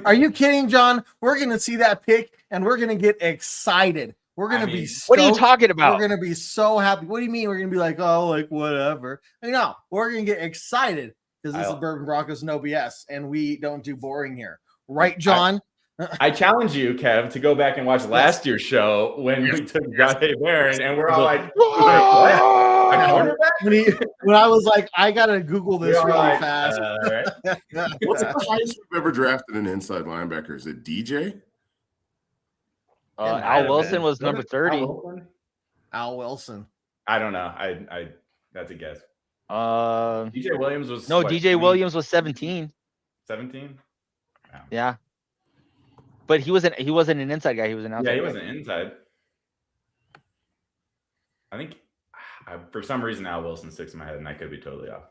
Are you kidding, John? We're going to see that pick and we're going to get excited. We're going to be stoked. What are you talking about? We're going to be so happy. What do you mean? We're going to be like, oh, like whatever. No, we're going to get excited because this is Bourbon Broncos No BS and we don't do boring here. Right, John? I challenge you, Kev, to go back and watch last year's show when we took J.J. Barron and we're all like, what? A cornerback? When I was like, I got to Google this really fast. Right? What's the highest we've ever drafted an inside linebacker? Is it DJ? Al Wilson was number 30. Al Wilson. I don't know. I that's a guess. DJ Williams was DJ Williams was 17. 17? Wow. Yeah. But he wasn't an inside guy. He was an outside. Yeah, he guy. wasn't inside. I think for some reason Al Wilson sticks in my head, and I could be totally off.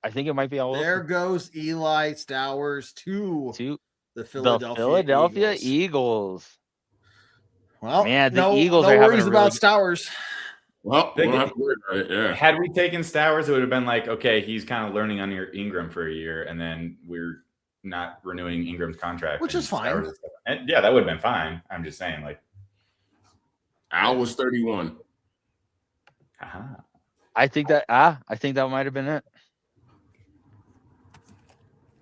I think it might be Al Wilson. There goes Eli Stowers to the Philadelphia Eagles. Well, man, the no Eagles are worries about Stowers. Well, we don't have to worry about it. Yeah. Had we taken Stowers, it would have been like, okay, he's kind of learning under Ingram for a year, and then we're not renewing Ingram's contract, which is fine. And yeah, that would have been fine. I'm just saying, like, Al was 31. I think that might have been it.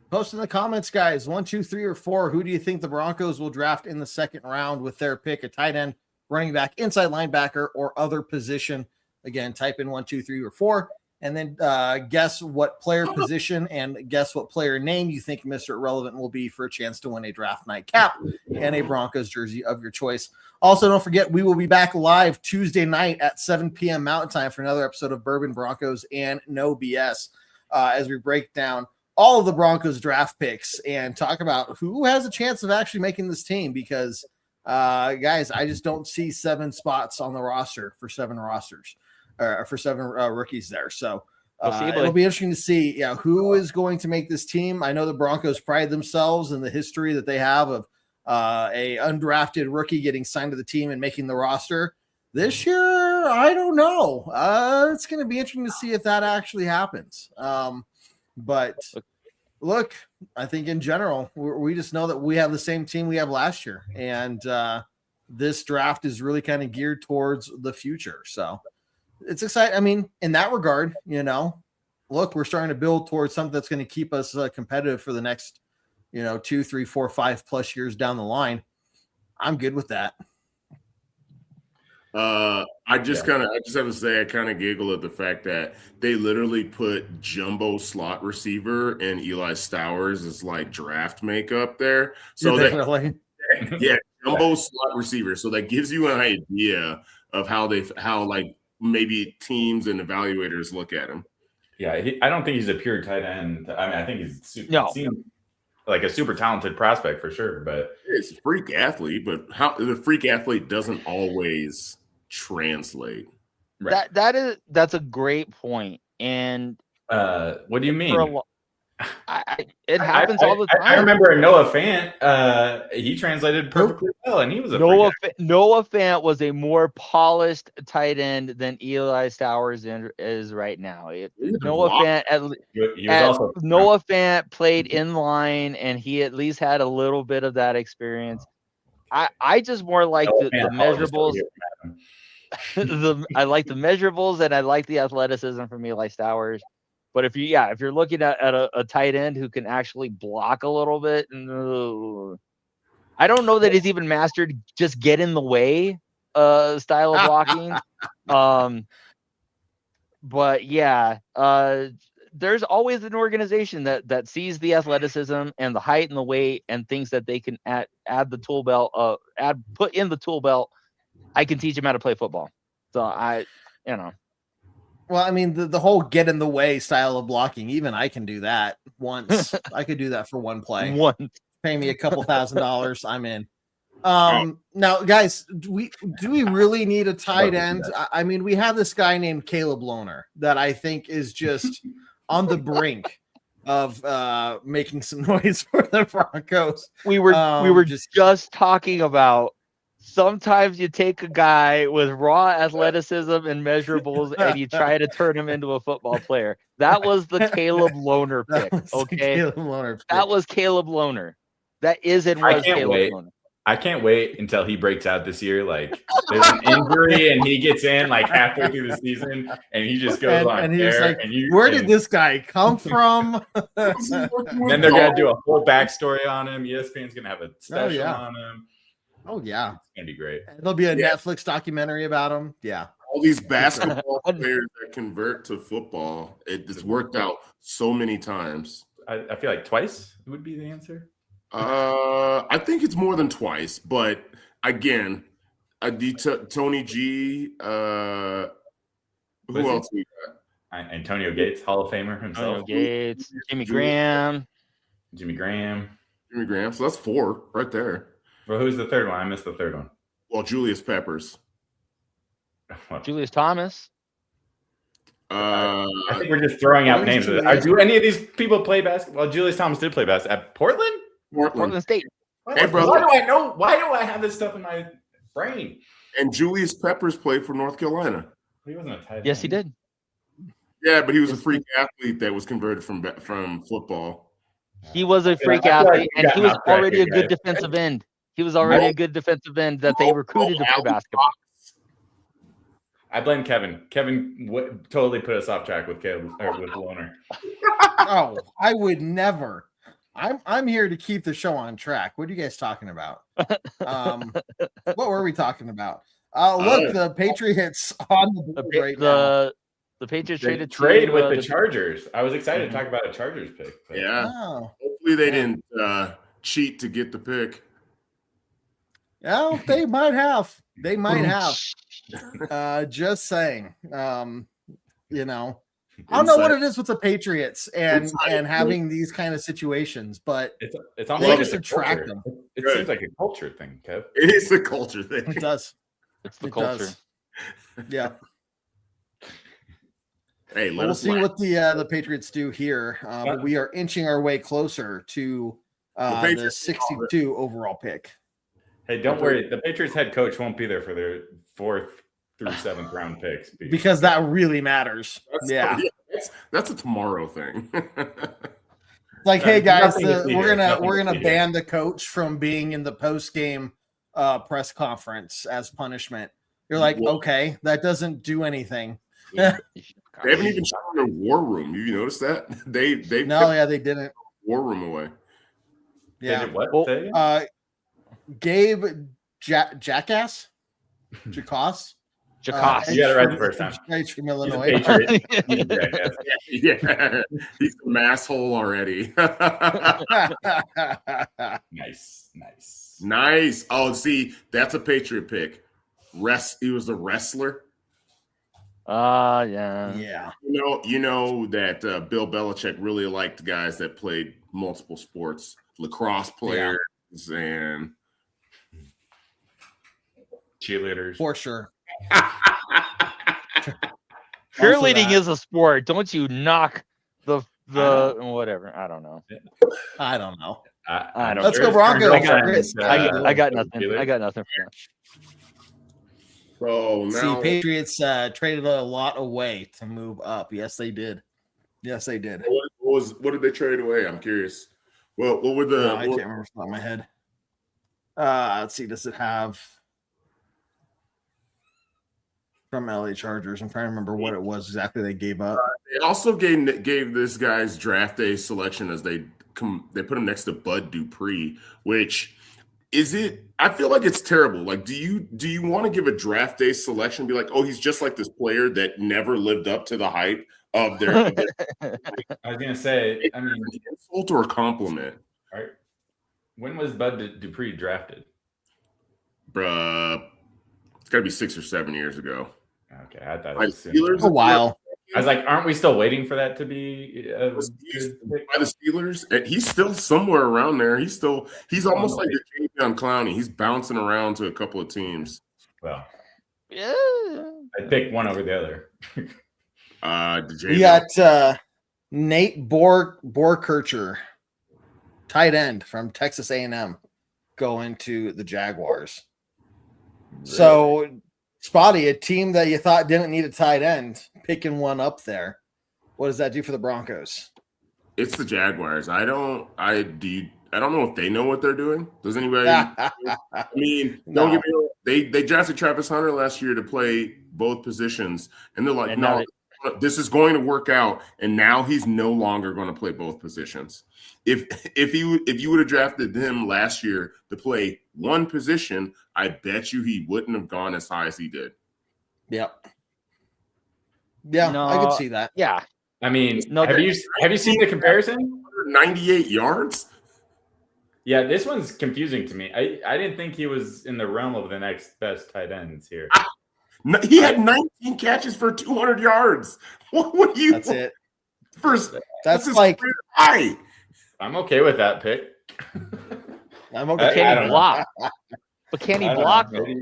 Post in the comments, guys. 1, 2, 3, or 4. Who do you think the Broncos will draft in the second round with their pick? A tight end, running back, inside linebacker, or other position. Again, type in 1, 2, 3, or 4, and then guess what player position and guess what player name you think Mr. Irrelevant will be for a chance to win a draft night cap and a Broncos jersey of your choice. Also, don't forget, we will be back live Tuesday night at 7 p.m. Mountain Time for another episode of Bourbon, Broncos, and No BS as we break down all of the Broncos draft picks and talk about who has a chance of actually making this team because, guys, I just don't see 7 spots on the roster for 7 rosters. For 7 rookies there. So it'll be interesting to see who is going to make this team. I know the Broncos pride themselves in the history that they have of a undrafted rookie getting signed to the team and making the roster. This year, I don't know. It's going to be interesting to see if that actually happens. But look, I think in general, we just know that we have the same team we have last year. And this draft is really kind of geared towards the future. So it's exciting. I mean, in that regard, look, we're starting to build towards something that's going to keep us competitive for the next, 2, 3, 4, 5+ years down the line. I'm good with that. I just have to say, I kind of giggle at the fact that they literally put jumbo slot receiver and Eli Stowers as like draft makeup there. So jumbo slot receiver. So that gives you an idea of how maybe teams and evaluators look at him. Yeah, I don't think he's a pure tight end. I mean, I think he's seems like a super talented prospect for sure. But it's a freak athlete, but how the freak athlete doesn't always translate. Right. That's a great point. And what do you mean? It happens all the time. I remember Noah Fant. He translated perfectly well, and he was a Noah Fant was a more polished tight end than Eli Stowers is right now. Noah Fant played in line, and he at least had a little bit of that experience. I just more like the measurables. I like the measurables, and I like the athleticism from Eli Stowers. But if you're looking at a tight end who can actually block a little bit, I don't know that he's even mastered just get in the way style of blocking. But there's always an organization that sees the athleticism and the height and the weight and thinks that they can add the tool belt, put in the tool belt. I can teach him how to play football. So Well, I mean, the whole get in the way style of blocking, even I can do that once. I could do that for one play. Pay me a couple $1,000s, I'm in. Now, guys, do we really need a tight end? I mean, we have this guy named Caleb Lohner that I think is just on the brink of making some noise for the Broncos. We were just talking about sometimes you take a guy with raw athleticism and measurables and you try to turn him into a football player. That was the Caleb Lohner pick. Okay. That was Caleb Lohner. That is and was Caleb Lohner. I can't wait until he breaks out this year. Like there's an injury and he gets in like halfway through the season and he just goes on and he's like, where did this guy come from? Then they're gonna do a whole backstory on him. ESPN's gonna have a special on him. Oh yeah, it's gonna be great. There'll be a Netflix documentary about him. Yeah, all these basketball players that convert to football, it's worked out so many times. I feel like twice would be the answer. I think it's more than twice, but again, Tony G. Who else we got? Antonio Gates, Hall of Famer himself. Antonio Gates, Jimmy Graham. So that's 4 right there. Well, who's the third one? I missed the third one. Well, Julius Peppers. Julius Thomas. I think we're just throwing out names. Do any of these people play basketball? Well, Julius Thomas did play basketball at Portland State. Hey, brother. Why do I know? Why do I have this stuff in my brain? And Julius Peppers played for North Carolina. He wasn't a tight end. Yes, he did. Yeah, but he was a freak athlete that was converted from football. He was a freak athlete, and he was already a good defensive end. He was already a good defensive end that they recruited to play basketball. I blame Kevin. Kevin totally put us off track with Caleb or with Lohner. Oh, I would never. I'm here to keep the show on track. What are you guys talking about? What were we talking about? Look, the Patriots on the board right now. The Patriots They traded trade to, with the Chargers. I was excited to talk about a Chargers pick. But. Yeah. Oh. Hopefully they didn't cheat to get the pick. Oh, they might have. They might have. Just saying. You know, I don't know what it is with the Patriots and having these kind of situations, but it's they almost just like attract them. It seems like a culture thing, Kev. It is a culture thing. It does. it's the It culture. does. Yeah. Hey, let We'll us see laugh. what the Patriots do here. But we are inching our way closer to the Patriots 62 overall pick. Hey, don't worry. The Patriots head coach won't be there for their 4th through 7th round picks Because that really matters. That's a tomorrow thing. Like, hey guys, nothing to see we're here. gonna ban the coach from being in the post game press conference as punishment. You're like, Well- okay, that doesn't do anything. They haven't even shown their war room. You notice that? They've No, yeah, they didn't. war room away. Yeah. What? Well, Say again? Gabe Jackass? Jacass? Jacass. You got it right the first time. He's from He's a Illinois. Patriot. He's a jackass. Yeah, he's an asshole already. Nice. Nice. Oh, see, that's a Patriot pick. He was a wrestler. Yeah. Yeah. You know that Bill Belichick really liked guys that played multiple sports, lacrosse players, and Cheerleaders. For sure. Cheerleading that. is a sport. Don't you knock the whatever. I don't know. I don't know. I don't Let's know. go Broncos. I got nothing. I got nothing for that. so See, now Patriots traded a lot away to move up. Yes, they did. Yes, they did. what did they trade away? I'm curious. Well, what were the? I can't remember off the top of my head. Let's see. Does it have from LA Chargers? I'm trying to remember what it was exactly they gave up. They also gave this guy's draft day selection as they put him next to Bud Dupree, which is it? I feel like it's terrible. Like, do you want to give a draft day selection and be like, oh, he's just like this player that never lived up to the hype of their I was gonna say. I mean, insult or a compliment? all right. When was Bud Dupree drafted? Bruh, it's got to be 6 or 7 years ago. Okay, I thought it By was the soon. Steelers? A while. I was like, aren't we still waiting for that to be? By the Steelers, and he's still somewhere around there. He's almost like a J.J. Clowney. He's bouncing around to a couple of teams. Well, Yeah. I picked one over the other. We got Nate Borkircher, tight end from Texas A&M, going to the Jaguars. So, Spotty, a team that you thought didn't need a tight end, picking one up there. What does that do for the Broncos? It's the Jaguars. I don't know if they know what they're doing. Does anybody? I mean, don't get me wrong. They drafted Travis Hunter last year to play both positions, and they're like, And no, now this is going to work out. And now he's no longer going to play both positions. If you would have drafted him last year to play one position, I bet you he wouldn't have gone as high as he did. Yep. Yeah, No, I could see that. Yeah. I mean, No, have you seen the comparison? 98 yards. Yeah, this one's confusing to me. I didn't think he was in the realm of the next best tight ends here. No, he had 19 catches for 200 yards. What do you? That's it. First, That's his like career high. I'm okay with that pick. I'm I okay. Can don't he know. block? But can he I don't block know, though? maybe.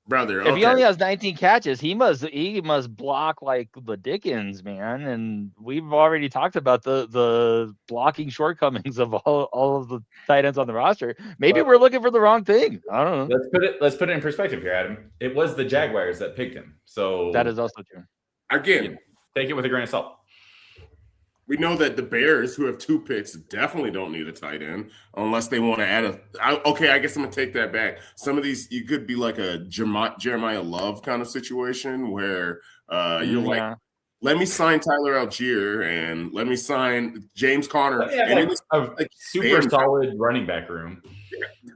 Brother. If he only has 19 catches, he must block like the Dickens, man. And we've already talked about the blocking shortcomings of all of the tight ends on the roster. Maybe we're looking for the wrong thing. I don't know. Let's put it in perspective here, Adam. It was the Jaguars that picked him. So That is also true. Again, take it with a grain of salt. we know that the Bears, who have 2 picks, definitely don't need a tight end unless they want to add okay, I guess I'm going to take that back. Some of these, you could be like a Jeremiah Love kind of situation where you're like, let me sign Tyler Algier and let me sign James Conner. And it was a super solid running back room.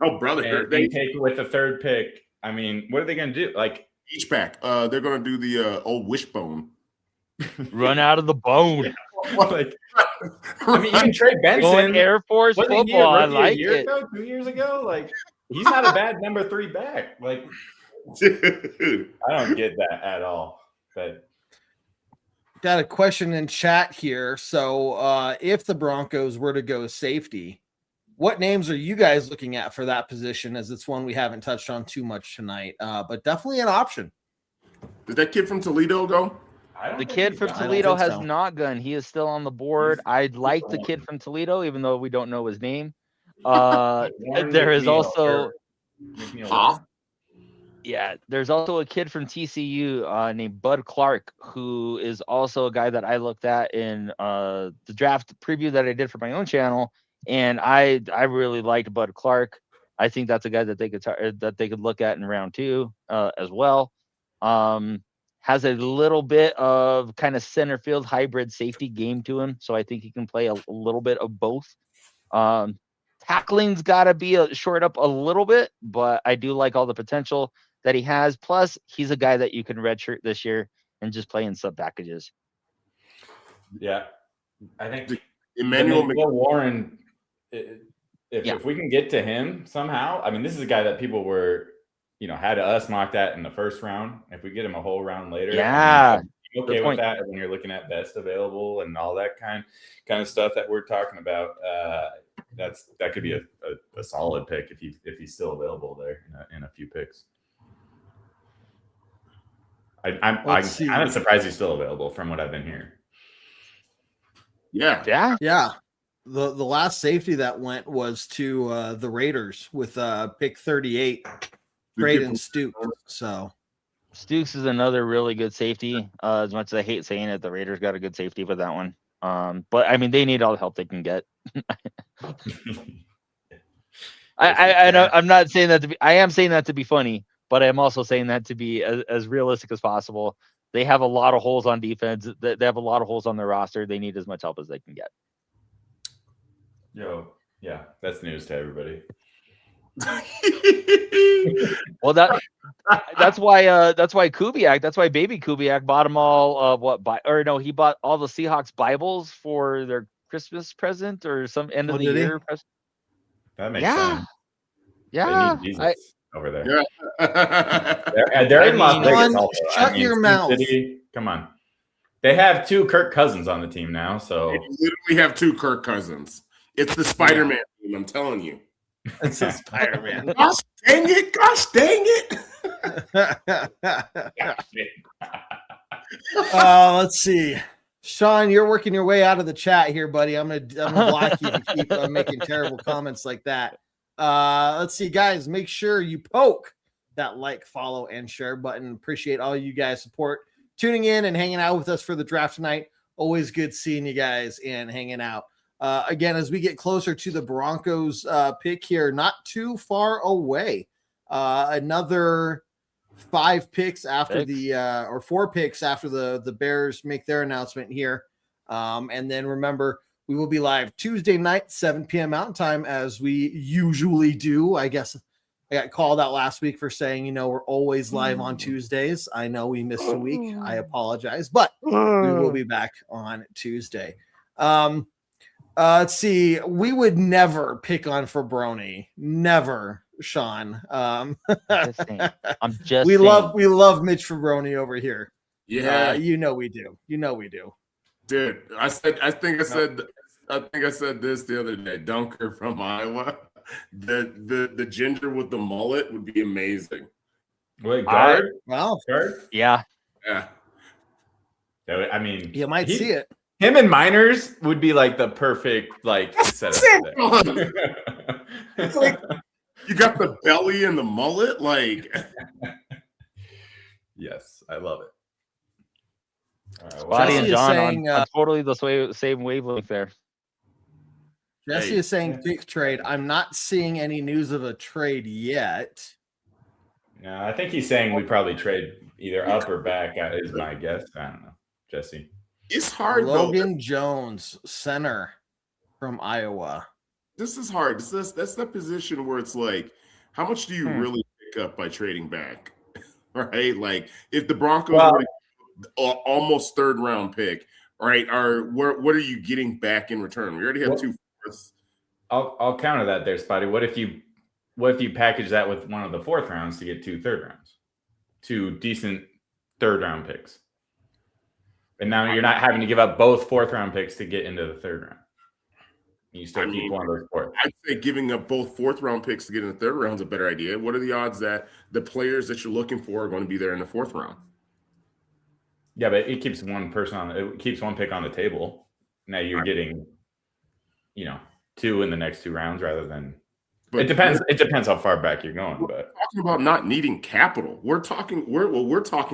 oh, brother. And they take it with the 3rd pick. I mean, what are they going to do? Like, H-back. They're going to do the old wishbone. Run out of the bone. Like, I mean, even Trey Benson, Going Air Force wasn't he a football. I rookie like a year it. ago, 2 years ago. Like, he's not a bad number 3 back. Like, Dude. I don't get that at all. But Got a question in chat here. So if the Broncos were to go safety, what names are you guys looking at for that position? As it's one we haven't touched on too much tonight, but definitely an option. Did that kid from Toledo go? The kid from Toledo has not gone. He is still on the board. I'd like the kid from Toledo, even though we don't know his name. There is also there's also a kid from TCU named Bud Clark, who is also a guy that I looked at in the draft preview that I did for my own channel, and I really liked Bud Clark. I think that's a guy that they could look at in round 2 as well. Has a little bit of kind of center field hybrid safety game to him, so I think he can play a little bit of both. Tackling's got to be short up a little bit, but I do like all the potential that he has. Plus, he's a guy that you can redshirt this year and just play in sub packages. Yeah, I think Emmanuel Warren. If we can get to him somehow, I mean, this is a guy that people were, had us mocked at in the first round. If we get him a whole round later, I'm okay with that. When you're looking at best available and all that kind of stuff that we're talking about, that could be a solid pick if he's still available there in a few picks. I'm kind of surprised he's still available from what I've been hearing. Yeah. The last safety that went was to the Raiders with pick 38, Braden Stooks. So Stooks is another really good safety. As much as I hate saying it, the Raiders got a good safety for that one. But I mean, they need all the help they can get. I'm not saying that to be. I am saying that to be funny, but I'm also saying that to be as realistic as possible. They have a lot of holes on defense. They have a lot of holes on their roster. They need as much help as they can get. Yeah, that's news to everybody. Well, that's why Kubiak, that's why baby Kubiak bought them all he bought all the Seahawks Bibles for their Christmas present or some end of the year present. That makes sense. Yeah. They need Jesus over there. Yeah. They're in Las Vegas also. Shut your mouth. City, come on. They have 2 Kirk Cousins on the team now, so they literally have 2 Kirk Cousins. It's the Spider-Man team, I'm telling you. It's a Spider-Man. Gosh dang it! Gosh dang it! Let's see. Sean, you're working your way out of the chat here, buddy. I'm gonna block you if you keep making terrible comments like that. Let's see, guys. Make sure you poke that like, follow, and share button. Appreciate all you guys' support, tuning in and hanging out with us for the draft tonight. Always good seeing you guys and hanging out. Again, as we get closer to the Broncos pick here, not too far away. Another 5 picks after or 4 picks after the Bears make their announcement here. And then remember, we will be live Tuesday night, 7 p.m. Mountain Time, as we usually do. I guess I got called out last week for saying, we're always live on Tuesdays. I know we missed a week. I apologize, but we will be back on Tuesday. Let's see. We would never pick on Fabroni. Never, Sean. I'm just we love Mitch Fabroni over here. Yeah, we do. We do. Dude, I think I said this the other day. Dunker from Iowa. The ginger with the mullet would be amazing. Wait, guard? Guard? Yeah. I mean, you might see it. Him and Miners would be like the perfect setup. It's like you got the belly and the mullet, Yes, I love it. Scotty and John on totally the same wavelength there. Jesse is saying pick trade. I'm not seeing any news of a trade yet. No, I think he's saying we probably trade either up or back. Is my guess. I don't know, Jesse. It's hard. Logan Jones, center from Iowa. This is hard. That's the position where it's like, how much do you really pick up by trading back? right? Like if the Broncos Well- were almost third round pick, right? What are you getting back in return? We already have 2 fourths. I'll counter that there, Spotty. What if you package that with one of the 4th rounds to get 2 third rounds, 2 decent third round picks, and now you're not having to give up both 4th round picks to get into the 3rd round. You still keep one of those 4th. I'd say giving up both 4th round picks to get in the 3rd round is a better idea. What are the odds that the players that you're looking for are going to be there in the 4th round? Yeah, but it keeps one pick on the table. Now you're getting, 2 in the next 2 rounds rather than. But it depends. It depends how far back you're going. But talking about not needing capital, we're talking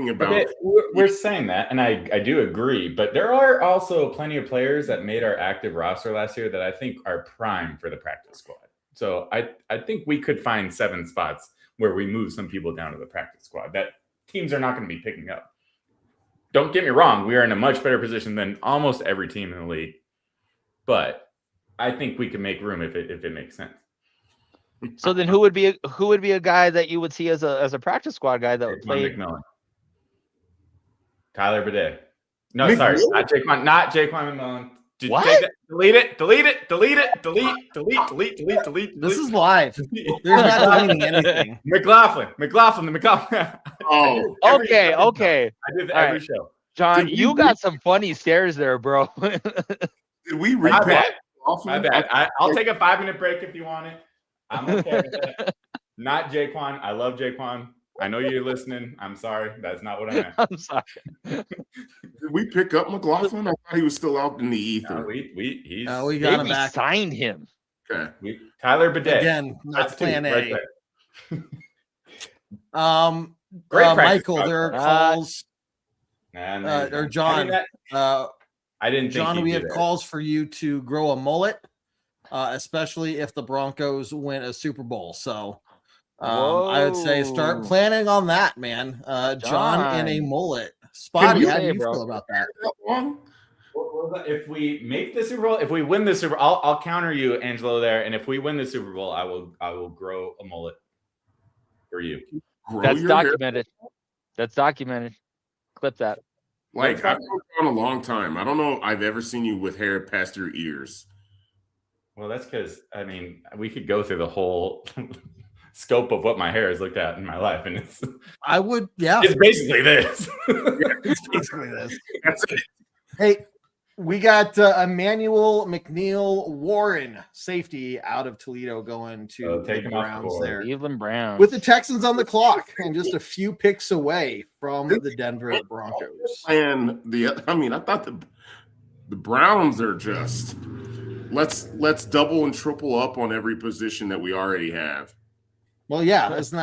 about. We're saying that, and I do agree. But there are also plenty of players that made our active roster last year that I think are prime for the practice squad. So I think we could find 7 spots where we move some people down to the practice squad that teams are not going to be picking up. Don't get me wrong, we are in a much better position than almost every team in the league. But I think we can make room if it makes sense. So then who would be a guy that you would see as a practice squad guy that would play? McMillan. Tyler Bidet. No, sorry, not J.Q. McMillan. What? Delete it. This is live. There's not deleting anything. McLaughlin. Oh, Okay. I did All every right. show. John, you got some funny stares there, bro. did we My repack? bad. My bad. I'll take a 5-minute break if you want it. I'm okay with that. Not Jaquan. I love Jaquan. I know you're listening. I'm sorry. That's not what I meant. I'm sorry. Did we pick up McLaughlin? I thought he was still out in the ether. No, we got him back. Signed him. Okay. Tyler Bidet. Again, not That's plan 2 A. right there. Great practice Michael, squad. there are calls. And Or John. I didn't think John, he'd we do have that. calls for you to grow a mullet, especially if the Broncos win a Super Bowl. So I would say start Whoa. planning on that, man. John in a mullet. Spotty, you how do say, you bro? feel about that? If we make the Super Bowl, if we win the Super Bowl, I'll counter you, Angelo, there. And if we win the Super Bowl, I will grow a mullet for you. Grow That's your hair. documented. That's documented. Clip that. Like I've known you a long time. I don't know I've ever seen you with hair past your ears. Well, that's because we could go through the whole scope of what my hair has looked at in my life, and it's basically this. It's basically this. That's it. Hey, we got Emmanuel McNeil Warren, safety out of Toledo, going to take the him off the Browns board. there. Cleveland Browns. With the Texans on the clock and just a few picks away from the Denver Broncos. And I thought the Browns are just let's double and triple up on every position that we already have. Well, yeah, isn't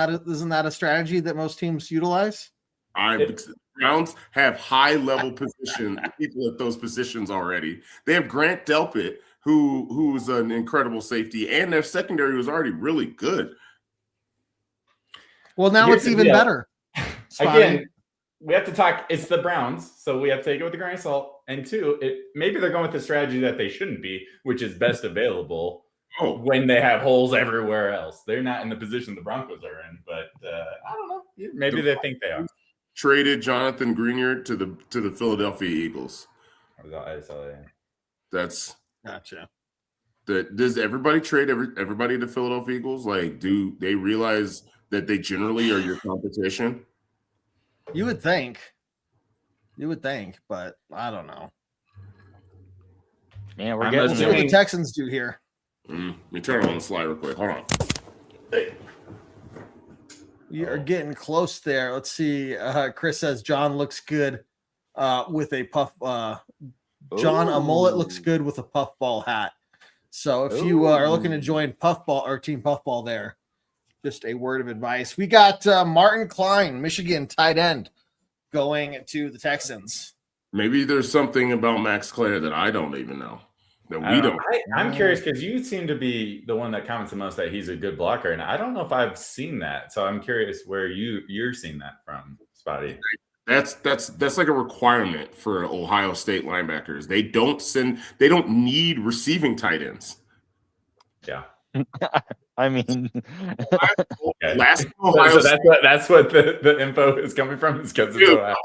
that a strategy that most teams utilize? The Browns have high level people at those positions already. They have Grant Delpit, who's an incredible safety, and their secondary was already really good. Well, now it's even better. Again, we have to talk. It's the Browns, so we have to take it with a grain of salt. And 2, maybe they're going with the strategy that they shouldn't be, which is best available. When they have holes everywhere else. They're not in the position the Broncos are in, but I don't know. Maybe they think they are. Traded Jonathan Greenard to the Philadelphia Eagles. I saw that. That's gotcha. Does everybody trade everybody to Philadelphia Eagles? Like, do they realize that they generally are your competition? You would think, but I don't know. Man, we're I'm getting We'll see what the Texans do here. Let me turn it on the slide real quick. Hold on. Hey. You are getting close there. Let's see. Chris says John looks good with a puff. John, a mullet looks good with a puffball hat. So if you are looking to join Puffball or Team Puffball there, just a word of advice. We got Martin Klein, Michigan tight end, going to the Texans. Maybe there's something about Max Clare that I don't even know. That we don't. I'm curious because you seem to be the one that comments the most that he's a good blocker, and I don't know if I've seen that. So I'm curious where you're seeing that from, Spotty. That's like a requirement for Ohio State linebackers. They don't need receiving tight ends. Yeah. I mean, Okay. Last So, Ohio that's what the info is coming from, is because it's Dude, Ohio.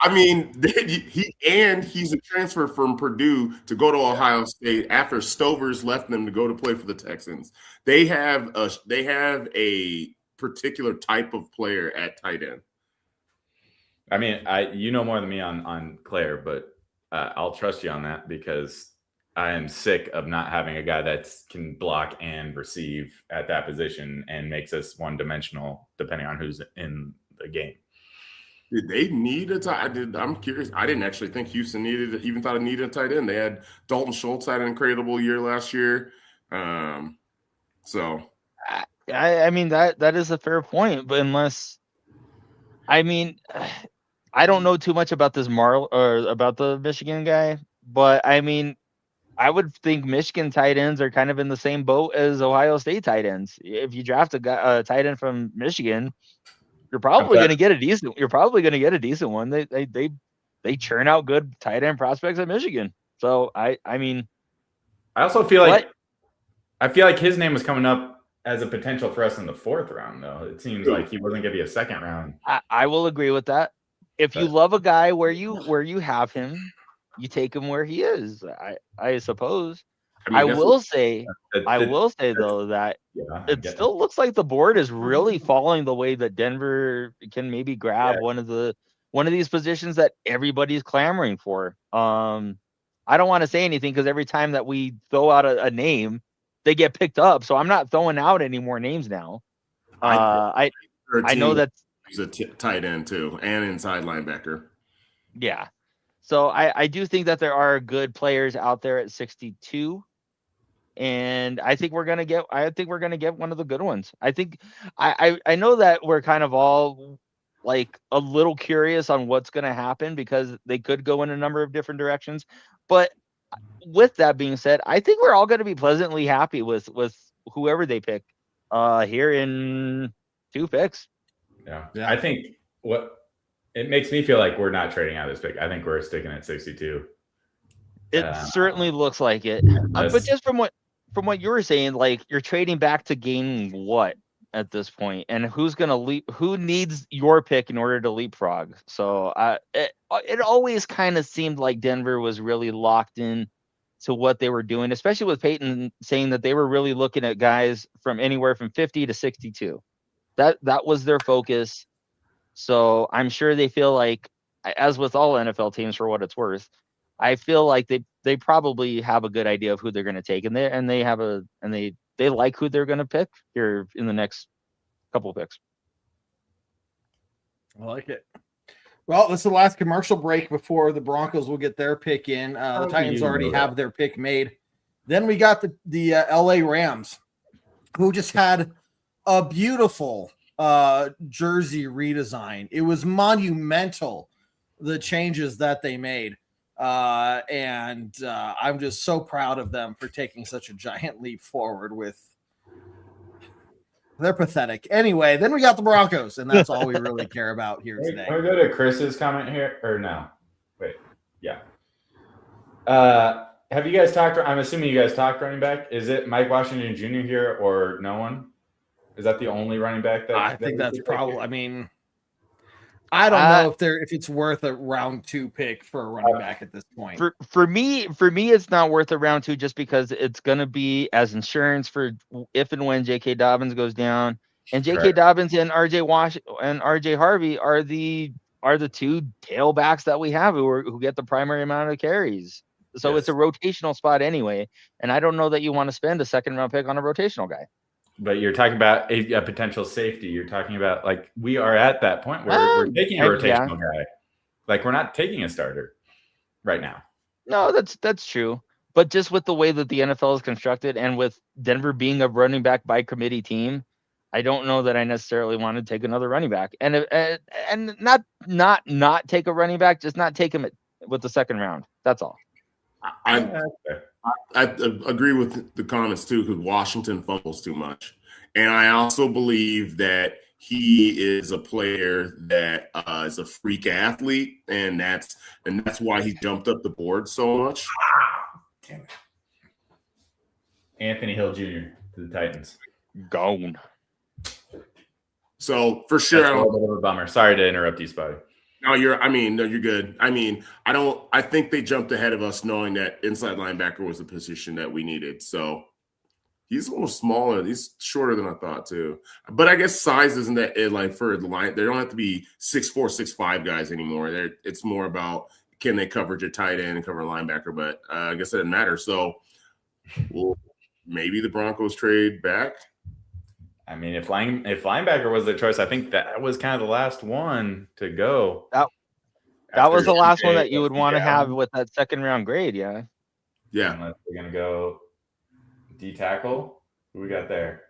I mean, he's a transfer from Purdue to go to Ohio State after Stovers left them to go to play for the Texans. They have a particular type of player at tight end. I mean, you know more than me on Claire, but I'll trust you on that because I am sick of not having a guy that can block and receive at that position and makes us one-dimensional depending on who's in the game. Did they need a tight end? I'm curious. I didn't actually think Houston even thought it needed a tight end. They had Dalton Schultz had an incredible year last year. So I mean that is a fair point, but I mean, I don't know too much about this or about the Michigan guy, but I mean, I would think Michigan tight ends are kind of in the same boat as Ohio State tight ends. If you draft a tight end from Michigan, you're probably going to get a decent. You're probably going to get a decent one. They churn out good tight end prospects at Michigan. So I mean, I also feel like his name was coming up as a potential for us in the 4th round, though. It seems like he wasn't going to be a 2nd round. I will agree with that. If you love a guy where you have him, you take him where he is. I suppose. I will say though that it still looks like the board is really falling the way that Denver can maybe grab one of these positions that everybody's clamoring for. I don't want to say anything because every time that we throw out a name, they get picked up. So I'm not throwing out any more names now. I know that he's a tight end too and inside linebacker. Yeah. So I do think that there are good players out there at 62. And I think we're gonna get one of the good ones. I think I know that we're kind of all like a little curious on what's gonna happen because they could go in a number of different directions. But with that being said, I think we're all gonna be pleasantly happy with whoever they pick here in 2 picks. Yeah. I think it makes me feel like we're not trading out of this pick. I think we're sticking at 62. It certainly looks like it. But just from what you were saying, like you're trading back to gain what at this point, and who's gonna who needs your pick in order to leapfrog? So it always kind of seemed like Denver was really locked in to what they were doing, especially with Peyton saying that they were really looking at guys from anywhere from 50 to 62. That was their focus. So I'm sure they feel like, as with all NFL teams, for what it's worth, I feel like they probably have a good idea of who they're going to take, and they like who they're going to pick here in the next couple of picks. I like it. Well, this is the last commercial break before the Broncos will get their pick in. The Titans already have their pick made. Then we got the LA Rams, who just had a beautiful jersey redesign. It was monumental, the changes that they made. And I'm just so proud of them for taking such a giant leap forward they're pathetic. Anyway, then we got the Broncos, and that's all we really care about here today. Can we go to Chris's comment here? Or no? Wait. Yeah. Have you guys talked? I'm assuming you guys talked running back. Is it Mike Washington Jr. here or no one? Is that the only running back that I think that's probably, I mean, I don't know if it's worth a round 2 pick for a running back at this point. For me, it's not worth a round 2 just because it's going to be as insurance for if and when J.K. Dobbins goes down, and J.K. Dobbins and R.J. Harvey are the 2 tailbacks that we have who get the primary amount of carries. So It's a rotational spot anyway, and I don't know that you want to spend a 2nd round pick on a rotational guy. But you're talking about a potential safety. You're talking about, like, we are at that point where we're taking a rotational guy. Like, we're not taking a starter right now. No, that's true. But just with the way that the NFL is constructed and with Denver being a running back by committee team, I don't know that I necessarily want to take another running back. And not take a running back, just not take him with the 2nd round. That's all. I agree with the comments too, because Washington fumbles too much, and I also believe that he is a player that is a freak athlete, and that's why he jumped up the board so much. Damn it. Anthony Hill Jr. to the Titans. Gone. So for sure, That's I a don't. little bit of a bummer. Sorry to interrupt you, Spotty. No, you're good. I think they jumped ahead of us knowing that inside linebacker was a position that we needed. So he's a little smaller. He's shorter than I thought too. But I guess size isn't that it, like for the line. They don't have to be 6'4", 6'5" guys anymore. It's more about can they coverage a tight end and cover a linebacker. But I guess it doesn't matter. So well, maybe the Broncos trade back. I mean, if linebacker was their choice, I think that was kind of the last one to go. That was the last one that you CJ would want to have Allen. with that second round grade. Yeah. Yeah. Unless we're gonna go D tackle. Who we got there?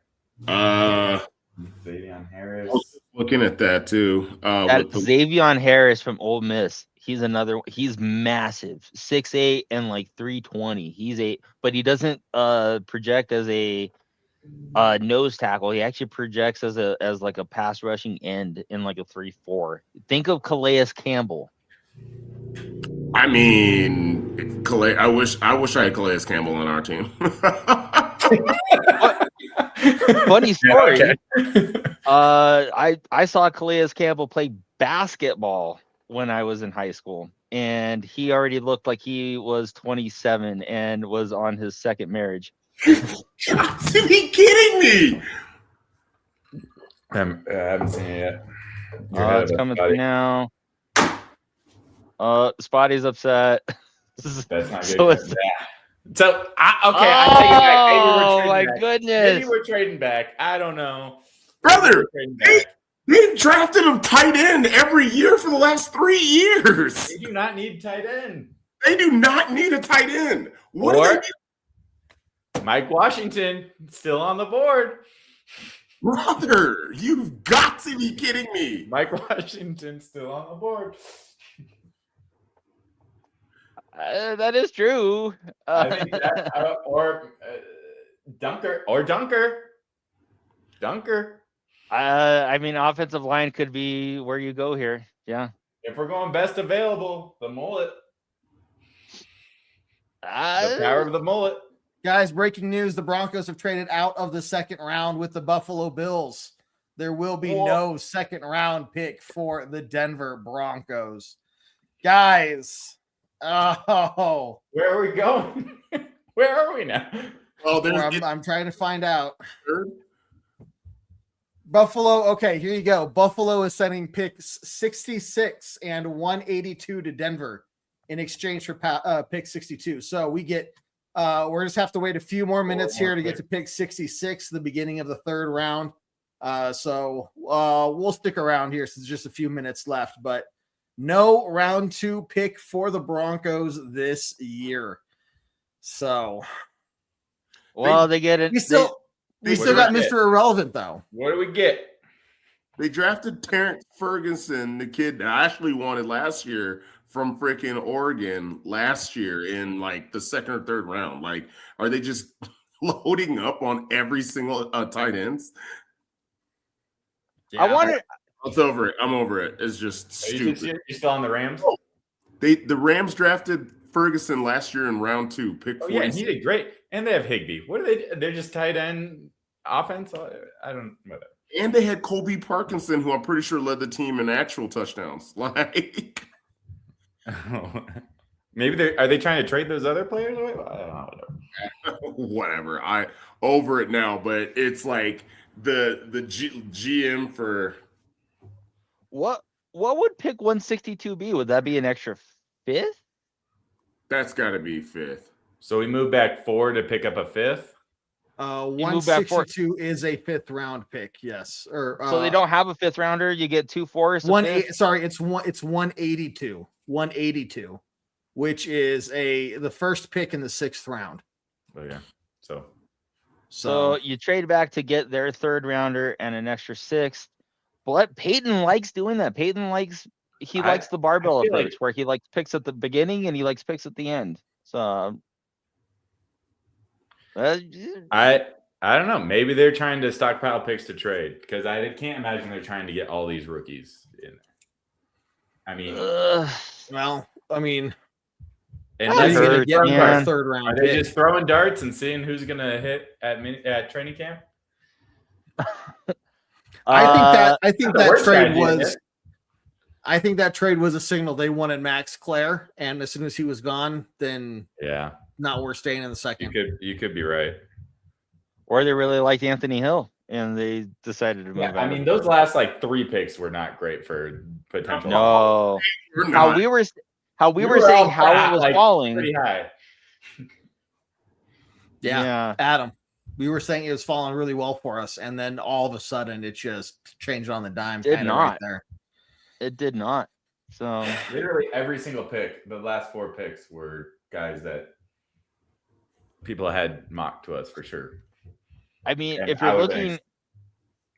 Xavier Harris. Looking at that too. That Xavier Harris from Ole Miss. He's massive, 6'8" and like 320. But he doesn't project as a nose tackle. He actually projects as like a pass rushing end in like a 3-4. Think of Calais Campbell. I mean, I wish I had Calais Campbell on our team. Funny story. Yeah, okay. I saw Calais Campbell play basketball when I was in high school, and he already looked like he was 27 and was on his second marriage. Got to be kidding me! I haven't seen it yet. It's coming through now. Spotty's upset. That's not good. So it's- I take it back. Maybe we're Oh trading my back. goodness! Maybe we're trading back. I don't know. Brother, Trading back. they've drafted a tight end every year for the last 3 years. They do not need tight end. They do not need a tight end. What Or do they need? Mike Washington still on the board. Brother, you've got to be kidding me. Mike Washington still on the board. That is true. I think that, Dunker. I mean, offensive line could be where you go here. Yeah. If we're going best available, the mullet. The Uh, power of the mullet. Guys, breaking news. The Broncos have traded out of the second round with the Buffalo Bills. There will be no second round pick for the Denver Broncos. Guys, oh, Where are we going? Where are we now? Well, I'm trying to find out. Buffalo, okay, here you go. Buffalo is sending picks 66 and 182 to Denver in exchange for pick 62. So we get we're just have to wait a few more minutes here to get to pick 66, the beginning of the third round. So we'll stick around here since there's just a few minutes left, but no round 2 pick for the Broncos this year. So well, they get it. we still got Mr. Irrelevant though. What do we get? They drafted Terrence Ferguson, the kid that I actually wanted last year from freaking Oregon last year in like the second or third round. Like, are they just loading up on every single tight ends? I wanted. It's over it. I'm over it. It's just stupid. You still on the Rams? The Rams drafted Ferguson last year in round 2, pick 46. Yeah, and he did great. And they have Higbee. What are they? They're just tight end offense. I don't know that. And they had Colby Parkinson, who I'm pretty sure led the team in actual touchdowns. Like, maybe are they trying to trade those other players away? I don't know. whatever. I over it now, but it's like the GM for What would pick 162 be? Would that be an extra 5th? that's got to be 5th. So we move back 4 to pick up a 5th. 162 is a 5th round pick. Yes. Or So they don't have a 5th rounder. You get 2 fours. it's 182. 182, which is the first pick in the 6th round. Okay. So you trade back to get their 3rd rounder and an extra 6th. But Peyton likes doing that. Peyton likes the barbell approach where he likes picks at the beginning and he likes picks at the end. So I don't know. Maybe they're trying to stockpile picks to trade because I can't imagine they're trying to get all these rookies in there. I mean, well, I mean, And Are this you gonna hurts, get man. our third round Are they pick? just throwing darts and seeing who's gonna hit at training camp? I think the that worst guy trade did was. it. I think that trade was a signal they wanted Max Clare, and as soon as he was gone, then Yeah, not worth staying in the second. you could be right. Or they really liked Anthony Hill and they decided to move Yeah, I on. mean those last like 3 picks were not great for potential. No, We're how not. we were We were saying all how it was like, falling. pretty high. Yeah, Adam, we were saying it was falling really well for us, and then all of a sudden it just changed on the dime. Did kinda not. right there. It did not. So Literally every single pick, the last 4 picks were guys that people had mocked to us for sure. I mean, And if I you're was looking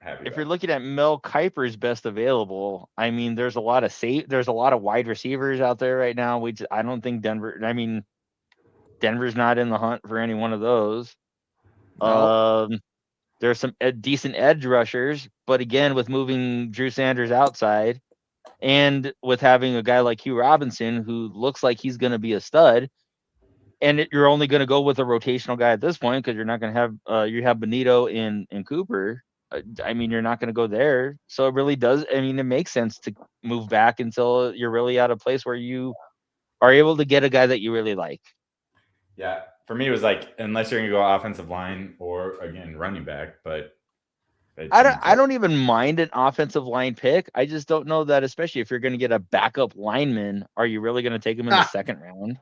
happy if about you're it. looking at 𝐁𝐈𝐕𝐄's best available, I mean, there's a lot of wide receivers out there right now. I don't think Denver's not in the hunt for any one of those. No. There's some decent edge rushers, but again, with moving Drew Sanders outside and with having a guy like Hugh Robinson who looks like he's going to be a stud, and you're only going to go with a rotational guy at this point because you're not going to have you have Benito and Cooper. I mean, you're not going to go there. So it really does. I mean, it makes sense to move back until you're really at a place where you are able to get a guy that you really like. Yeah, for me it was like unless you're gonna go offensive line or again running back, but I don't even mind an offensive line pick. I just don't know that, especially if you're going to get a backup lineman, are you really going to take him in the second round?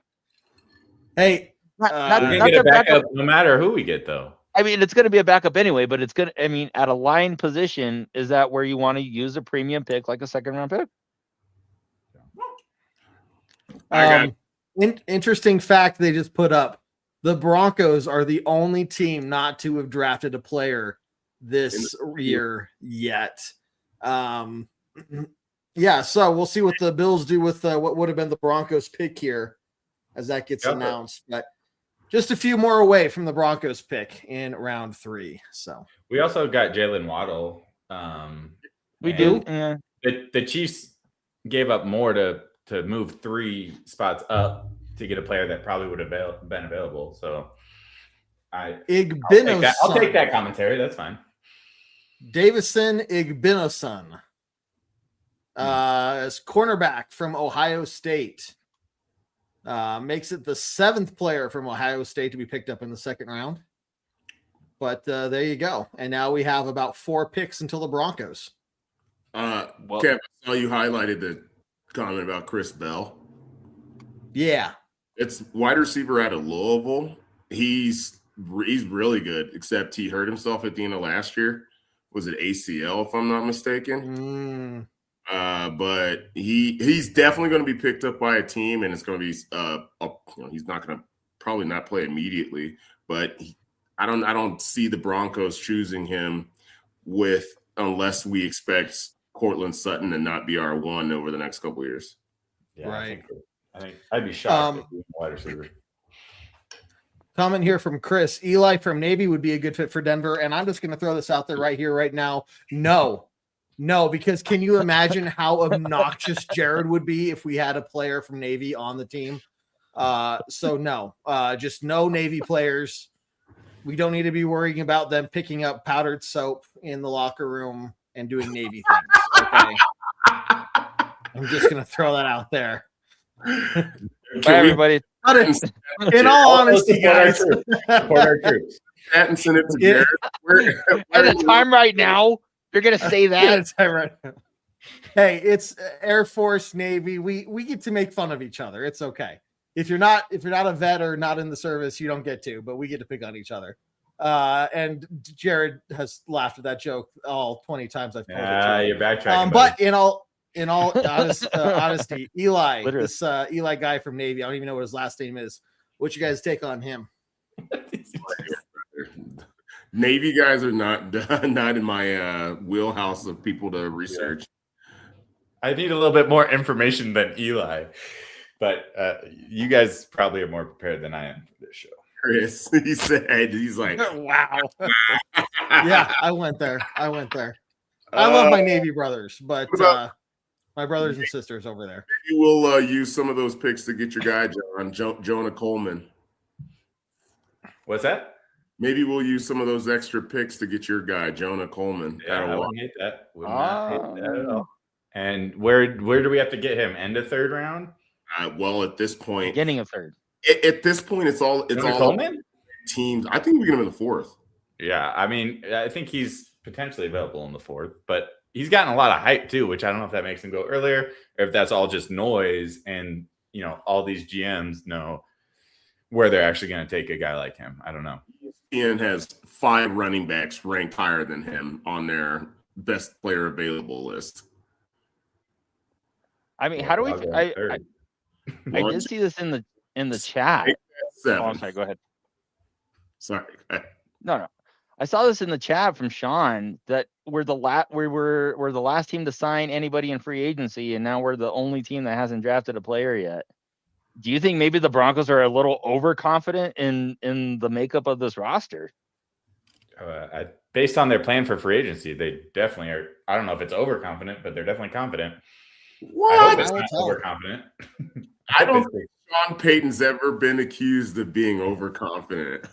Hey, we're not gonna get a backup no matter who we get though. I mean, it's going to be a backup anyway, but it's going to, I mean, at a line position, is that where you want to use a premium pick like a second round pick? Interesting fact they just put up: the Broncos are the only team not to have drafted a player this year yet. Yeah, so we'll see what the Bills do with what would have been the Broncos pick here as that gets announced. But just a few more away from the Broncos pick in round 3. So We also got Jalen Waddle. We do. and The Chiefs gave up more to move 3 spots up to get a player that probably would have been available. So I'll take that commentary. That's fine. Davison Igbinosun, as cornerback from Ohio State, makes it the 7th player from Ohio State to be picked up in the second round. But there you go. And now we have about 4 picks until the Broncos. Kevin, I saw you highlighted the comment about Chris Bell. Yeah. It's wide receiver out of Louisville. He's really good, except he hurt himself at the end of last year. Was it ACL, if I'm not mistaken? But he's definitely going to be picked up by a team, and it's going to be he's not going to probably not play immediately. But I don't see the Broncos choosing him unless we expect Cortland Sutton to not be our one over the next couple of years. Yeah, right. I think I'd be shocked if he was a wide receiver. Comment here from Chris. Eli from Navy would be a good fit for Denver. And I'm just going to throw this out there right here, right now. No, because can you imagine how obnoxious Jared would be if we had a player from Navy on the team? So no, just no Navy players. We don't need to be worrying about them picking up powdered soap in the locker room and doing Navy things. Okay. I'm just going to throw that out there. Bye, everybody. In all honesty, guys, Support our troops. That and send it to Jared. At a time right now, you're gonna say that. Hey, it's Air Force, Navy. We get to make fun of each other. It's okay. If you're not a vet or not in the service, you don't get to, but we get to pick on each other. And Jared has laughed at that joke all 20 times I've told it. You're backtracking. But in all honesty, Eli, Literally. this Eli guy from Navy, I don't even know what his last name is. What's your guys' take on him? Navy guys are not in my wheelhouse of people to research. I need a little bit more information than Eli, but you guys probably are more prepared than I am for this show. Chris, he's like, wow. Yeah, I went there. I love my Navy brothers, but My brothers and sisters over there. You will use some of those picks to get your guy, Jonah Coleman. What's that? Maybe we'll use some of those extra picks to get your guy, Jonah Coleman. Yeah, I wouldn't hate that. Would not hate that at all. And where do we have to get him? End of third round? Well, at this point, Beginning of third. At this point, it's all Coleman? Teams. I think we get him in the fourth. Yeah, I mean, I think he's potentially available in the fourth, but he's gotten a lot of hype too, which I don't know if that makes him go earlier or if that's all just noise. And all these GMs know where they're actually going to take a guy like him. I don't know. ESPN has 5 running backs ranked higher than him on their best player available list. I mean, how do we? I did see this in the chat. Oh, I'm sorry. Go ahead. Sorry. No. I saw this in the chat from Sean that we're the last team to sign anybody in free agency, and now we're the only team that hasn't drafted a player yet. Do you think maybe the Broncos are a little overconfident in the makeup of this roster? Based on their plan for free agency, they definitely are. I don't know if it's overconfident, but they're definitely confident. What? I hope it's not overconfident. I don't think Sean Payton's ever been accused of being overconfident.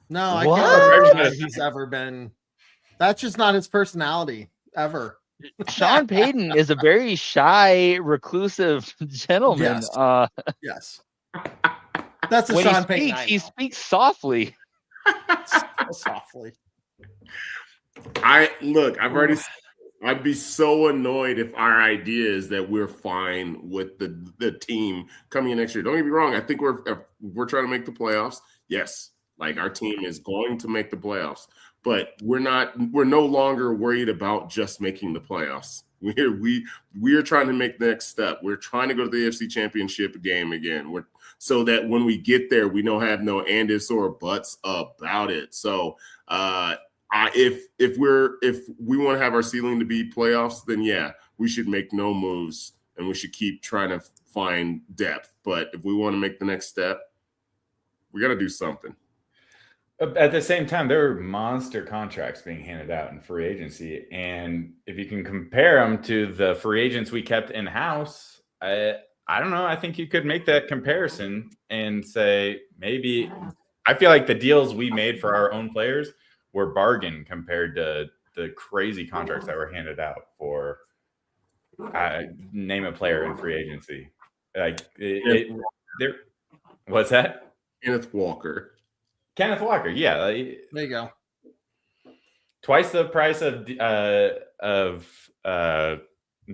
No, I can't imagine he's ever been. That's just not his personality ever. Sean Payton is a very shy, reclusive gentleman. Yes. That's a when Sean Payton. He speaks softly. So softly. I've already said I'd be so annoyed if our idea is that we're fine with the team coming in next year. Don't get me wrong. I think we're trying to make the playoffs. Yes. Like our team is going to make the playoffs, but we're no longer worried about just making the playoffs. We are trying to make the next step. We're trying to go to the AFC Championship game again. So that when we get there, we don't have no and ifs or buts about it. So if we want to have our ceiling to be playoffs, then yeah, we should make no moves and we should keep trying to find depth. But if we want to make the next step, we got to do something. At the same time, there are monster contracts being handed out in free agency. And if you can compare them to the free agents we kept in-house, I don't know. I think you could make that comparison and say maybe I feel like the deals we made for our own players were bargain compared to the crazy contracts that were handed out for name a player in free agency. Like what's that? Kenneth Walker. Yeah. There you go. Twice the price of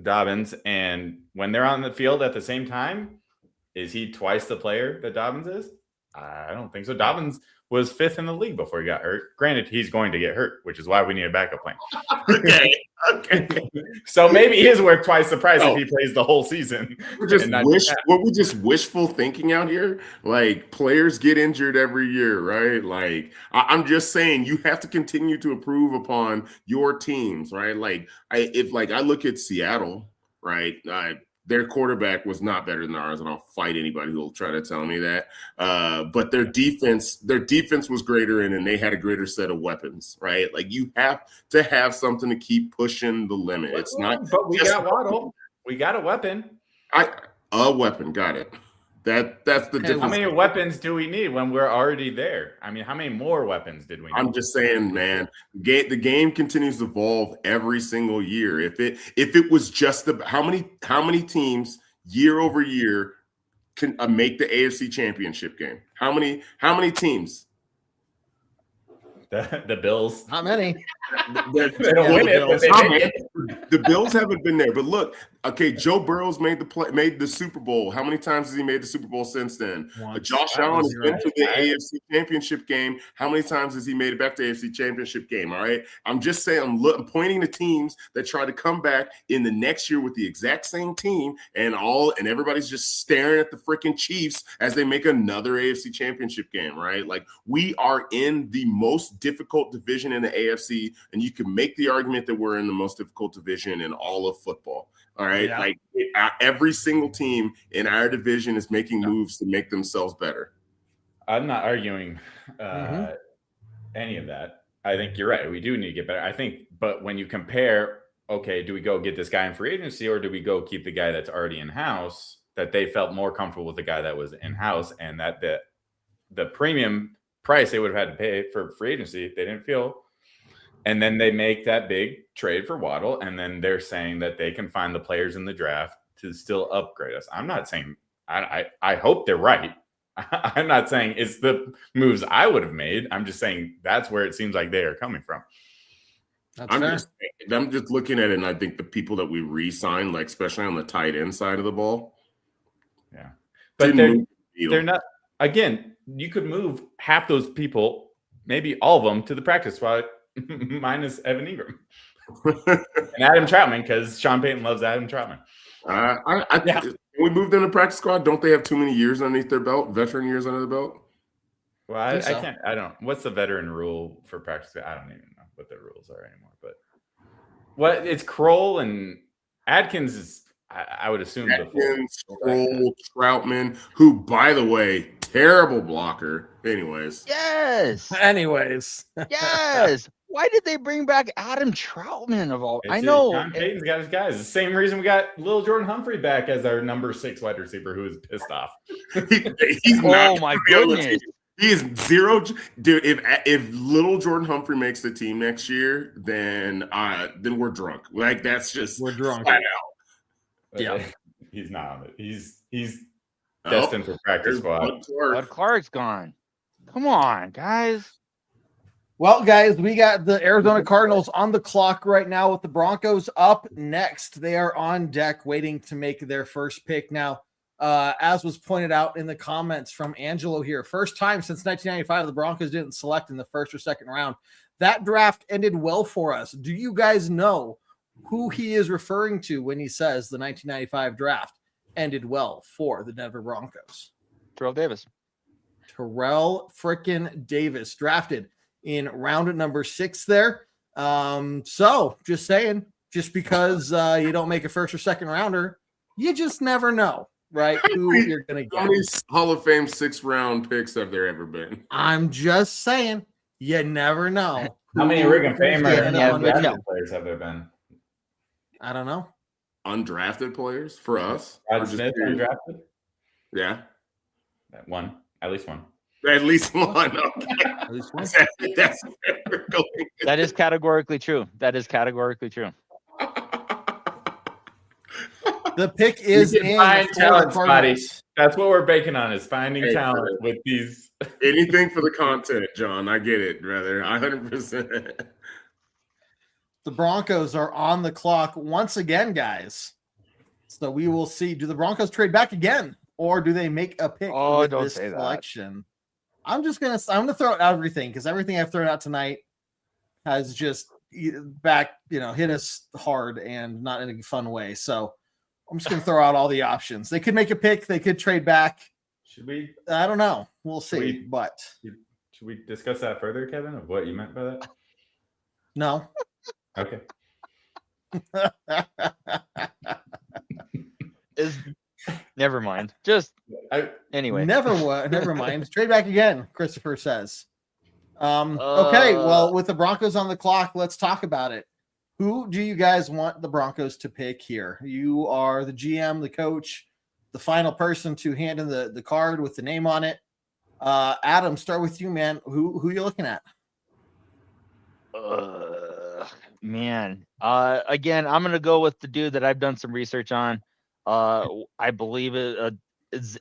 Dobbins, and when they're on the field at the same time, is he twice the player that Dobbins is? I don't think so. Dobbins was 5th in the league before he got hurt. Granted, he's going to get hurt, which is why we need a backup plan. Okay. So maybe he is worth twice the price if he plays the whole season. We're just wishful thinking out here. Like players get injured every year, right? Like I'm just saying you have to continue to improve upon your teams, right? Like I look at Seattle, right? Their quarterback was not better than ours, and I'll fight anybody who will try to tell me that. But their defense was greater, and they had a greater set of weapons, right? Like you have to have something to keep pushing the limit. It's not. But we got Waddle. We got a weapon. A weapon. Got it. That's the difference. How many weapons do we need when we're already there? I mean, how many more weapons did we need? I'm just saying, man, the game continues to evolve every single year. If it was just how many teams year over year can make the AFC Championship game? How many teams? The Bills. Not many. They don't win it, but they make it. The Bills haven't been there, but look, okay, Joe Burrow's made the Super Bowl. How many times has he made the Super Bowl since then? Josh Allen has been to the AFC Championship game. How many times has he made it back to the AFC Championship game? All right, I'm just saying, I'm pointing to teams that try to come back in the next year with the exact same team, and everybody's just staring at the freaking Chiefs as they make another AFC Championship game, right? Like we are in the most difficult division in the AFC, and you can make the argument that we're in the most difficult division in all of football. All right. Yeah. Like every single team in our division is making moves to make themselves better. I'm not arguing any of that. I think you're right. We do need to get better. I think, but when you compare okay, do we go get this guy in free agency, or do we go keep the guy that's already in house? That they felt more comfortable with the guy that was in house, and that the premium price they would have had to pay for free agency, they didn't feel. And then they make that big trade for Waddle, and then they're saying that they can find the players in the draft to still upgrade us. I'm not saying I hope they're right. I'm not saying it's the moves I would have made. I'm just saying that's where it seems like they are coming from. That's fair. I'm just looking at it, and I think the people that we re-signed, like especially on the tight end side of the ball, yeah, but they're not. Again, you could move half those people, maybe all of them, to the practice squad, minus Evan Ingram and Adam Troutman, because Sean Payton loves Adam Troutman. Can we move them to practice squad? Don't they have too many years underneath their belt, veteran years under the belt? Well, I can't. I don't. What's the veteran rule for practice? I don't even know what the rules are anymore. But what it's Kroll and Adkins is. I would assume Adkins, Kroll, Troutman, who, by the way, terrible blocker. Anyways. Yes. Yes. Why did they bring back Adam Troutman of all? I know. Sean Payton's got his guys. The same reason we got Lil Jordan Humphrey back as our number 6 wide receiver, who is pissed off. He's not. Oh my goodness. He is zero, dude. If little Jordan Humphrey makes the team next year, then we're drunk. Like that's just we're drunk. Flat out. Yeah, he's not on it. He's destined for practice squad. Bud Clark's gone. Come on, guys. Well, guys, we got the Arizona Cardinals on the clock right now with the Broncos up next. They are on deck waiting to make their first pick. Now, as was pointed out in the comments from Angelo here, first time since 1995 the Broncos didn't select in the first or second round. That draft ended well for us. Do you guys know who he is referring to when he says the 1995 draft ended well for the Denver Broncos? Terrell Davis. Terrell frickin' Davis, drafted in round number 6 there. So just saying, just because you don't make a first or second rounder, you just never know, right? Who you're going to get. How many Hall of Fame 6th round picks have there ever been? I'm just saying, you never know. How many Ring of Famer players have there been? I don't know. Undrafted players for us? Brad Smith undrafted? Yeah. One. At least one. At least one. Okay. At least one. That's That is categorically true. That is categorically true. The pick is in find talent, buddy. That's what we're banking on, is finding talent with these. Anything for the content, John. I get it, brother. 100%. The Broncos are on the clock once again, guys. So we will see. Do the Broncos trade back again, or do they make a pick with this selection? I'm gonna throw out everything, because everything I've thrown out tonight has just hit us hard and not in a fun way. So I'm just gonna throw out all the options. They could make a pick, they could trade back. Should we? I don't know. We'll see. Should we discuss that further, Kevin, of what you meant by that? No. Okay. Never mind. Anyway. Never mind. Trade back again, Christopher says. Okay, well, with the Broncos on the clock, let's talk about it. Who do you guys want the Broncos to pick here? You are the GM, the coach, the final person to hand in the card with the name on it. Adam, start with you, man. Who are you looking at? Man. Again, I'm going to go with the dude that I've done some research on. I believe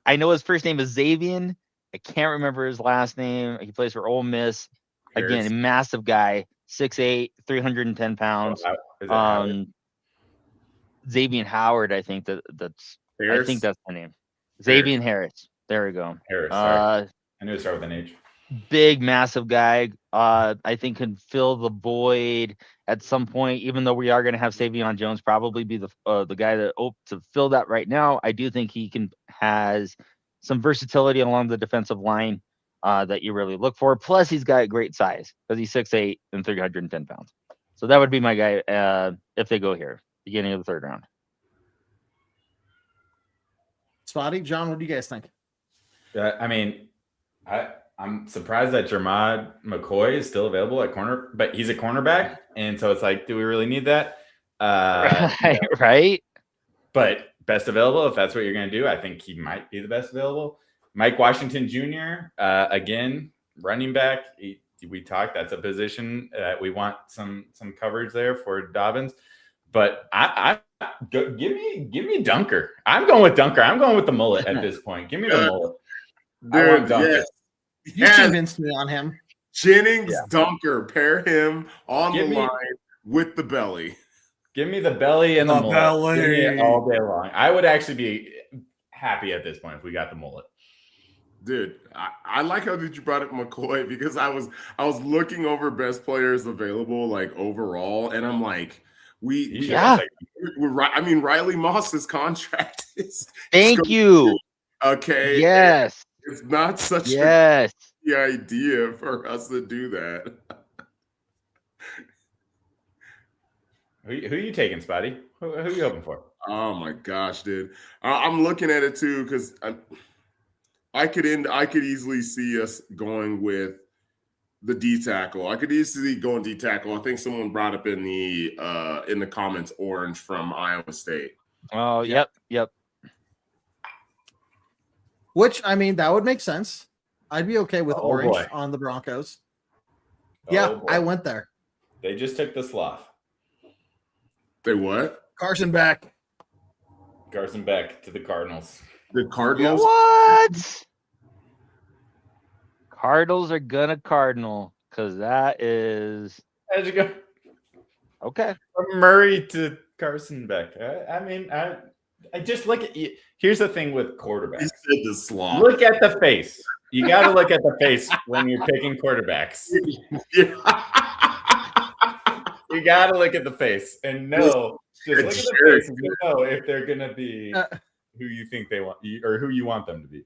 I know his first name is 𝐂𝐤𝐕𝐄. I can't remember his last name. He plays for Ole Miss. Again, a massive guy, 6'8", 310 pounds. 𝐂𝐤𝐕𝐄 Howard, I think that's Harris? I think that's the name. 𝐂𝐤𝐕𝐄 Harris. There we go. Harris. Sorry. I knew it started with an H. Big, massive guy. I think can fill the void at some point, even though we are going to have Savion Jones probably be the guy to fill that right now. I do think he has some versatility along the defensive line that you really look for. Plus, he's got great size because he's 6'8" and 310 pounds. So that would be my guy if they go here, beginning of the 3rd round. Spotty, John, what do you guys think? I mean, I'm surprised that 𝐁𝐫𝐸𝐿 McCoy is still available at corner, but he's a cornerback. And so it's like, do we really need that? Right. But best available, if that's what you're going to do, I think he might be the best available. Mike Washington Jr., again, running back. We talked. That's a position that we want some coverage there for Dobbins. But give me Dunker. I'm going with Dunker. I'm going with the mullet at this point. Give me the mullet. I want Dunker. You convinced me on him. Jennings, Dunker, pair him on the line with the belly. Give me the belly and the mullet. Belly. Give me it all day long. I would actually be happy at this point if we got the mullet. Dude, I like how you brought up McCoy because I was looking over best players available like overall, and I'm like, Riley Moss's contract is. Thank you. Okay. Yes. It's not such yes. the idea for us to do that. Who are you taking, Spotty? Who are you hoping for? Oh my gosh, dude! I'm looking at it too because I could easily see us going with the D tackle. I could easily go in D tackle. I think someone brought up in the comments Orange from Iowa State. Oh, yep. Which, I mean, that would make sense. I'd be okay with Orange on the Broncos. Yeah, I went there. They just took the sloth. They what? Carson Beck to the Cardinals. The Cardinals? What? Cardinals are gonna Cardinal because that is. How'd you go? Okay. From Murray to Carson Beck. I mean, I just look at you. Here's the thing with quarterbacks. He said the sloth. Look at the face. You got to look at the face when you're picking quarterbacks. You got to look at the face and know. Just look at the face and know if they're gonna be who you think they want or who you want them to be.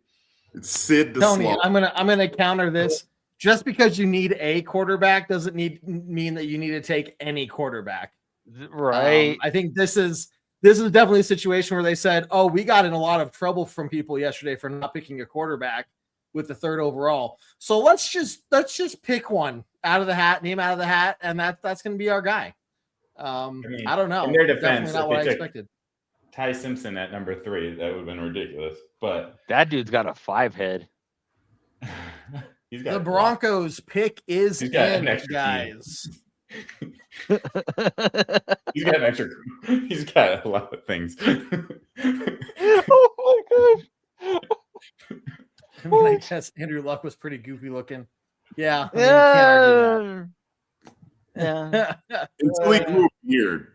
It's Sid the Tony, sloth. I'm gonna counter this. Just because you need a quarterback doesn't mean that you need to take any quarterback. Right. I think this is definitely a situation where they said, "Oh, we got in a lot of trouble from people yesterday for not picking a quarterback with the 3rd overall. So let's just pick one out of the hat, name out of the hat, and that's going to be our guy." I don't know. In their defense, definitely not what I expected. Ty Simpson at number 3, that would have been ridiculous. But that dude's got a 5 head. The Broncos pick is in, guys. He's got an extra. He's got a lot of things. Oh my gosh. I mean, I guess Andrew Luck was pretty goofy looking. Yeah. I mean, you can't argue that. Until he grew a beard.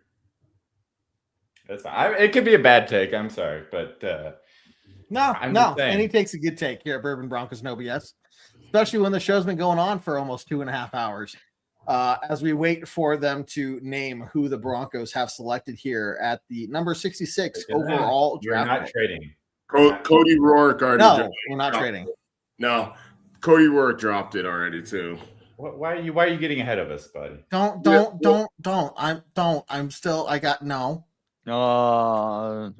That's fine. It could be a bad take. I'm sorry, but no. Any take's a good take here at Bourbon Broncos No BS, especially when the show's been going on for almost 2.5 hours. As we wait for them to name who the Broncos have selected here at the number 66 overall You're draft. not trading. Cody Rourke already. No, we're not trading. No, Cody Rourke dropped it already too. Why are you getting ahead of us, buddy? Don't. I'm still. I got no. I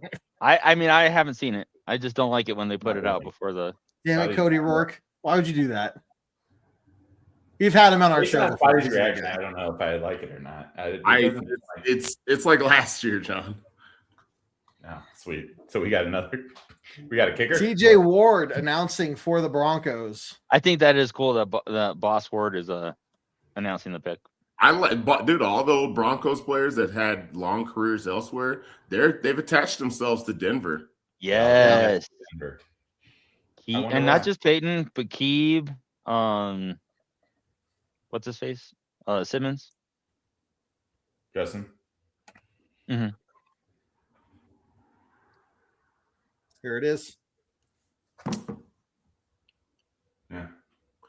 mean, I haven't seen it. I just don't like it when they put it out before the. Damn it, Cody Rourke! Why would you do that? We've had him on our show. Body's reaction. I don't know if I like it or not. It's like last year, John. Oh, sweet. So we got a kicker. TJ Ward announcing for the Broncos. I think that is cool that Boss Ward is announcing the pick. Dude, all the Broncos players that had long careers elsewhere, they've attached themselves to Denver. Yes. Denver. And not just Peyton, but 𝐃𝐫𝐚𝐟𝐭. What's his face? Simmons. Justin. Mm-hmm. Here it is. Yeah.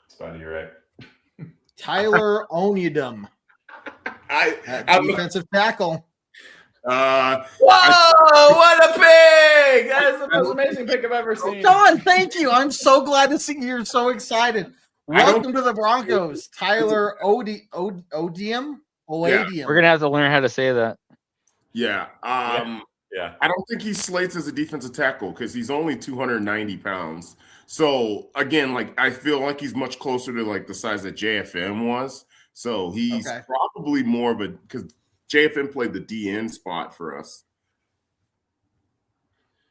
Spotty, you're right. Tyler Onyedum. Defensive tackle. Whoa! What a pick! That is the most amazing pick I've ever seen. Don, thank you. I'm so glad to see you're so excited. Welcome to the Broncos, Tyler Onyedum. We're gonna have to learn how to say that. Yeah. Yeah. I don't think he slates as a defensive tackle because he's only 290 pounds. So again, like I feel like he's much closer to like the size that JFM was. So he's probably more of a because JFM played the DN spot for us.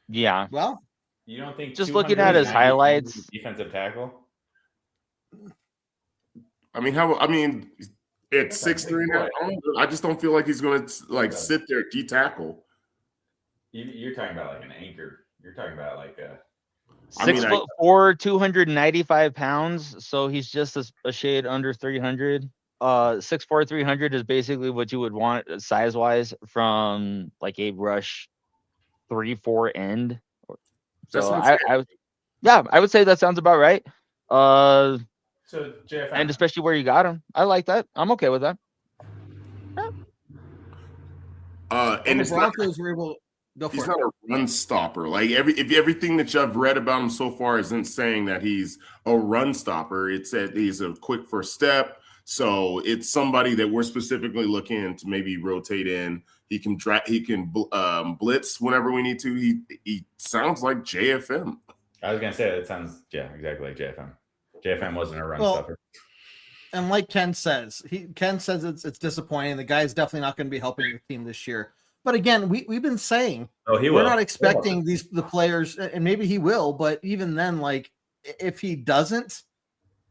Yeah. Well, You don't think Just looking at his 290 highlights. defensive tackle? I mean, it's 6'3" now. I just don't feel like he's going to like sit there D tackle. You're talking about like an anchor. You're talking about like a 6'4", 295 pounds. So he's just a shade under 300. 6'4", 300 is basically what you would want size wise from like a rush 3-4 end. So I would say that sounds about right. so JFM. And especially where you got him, I like that. I'm okay with that. And the Broncos were able to go for he's it. not a run stopper. Like everything that I've read about him so far isn't saying that he's a run stopper. It said he's a quick first step. So it's somebody that we're specifically looking to maybe rotate in. He can blitz whenever we need to. He sounds like JFM. I was gonna say that sounds exactly like JFM. JFM wasn't a run stopper. And like Ken says it's disappointing. The guy's definitely not going to be helping the team this year. But again, we've been saying we're not expecting the players, and maybe he will, but even then, like if he doesn't,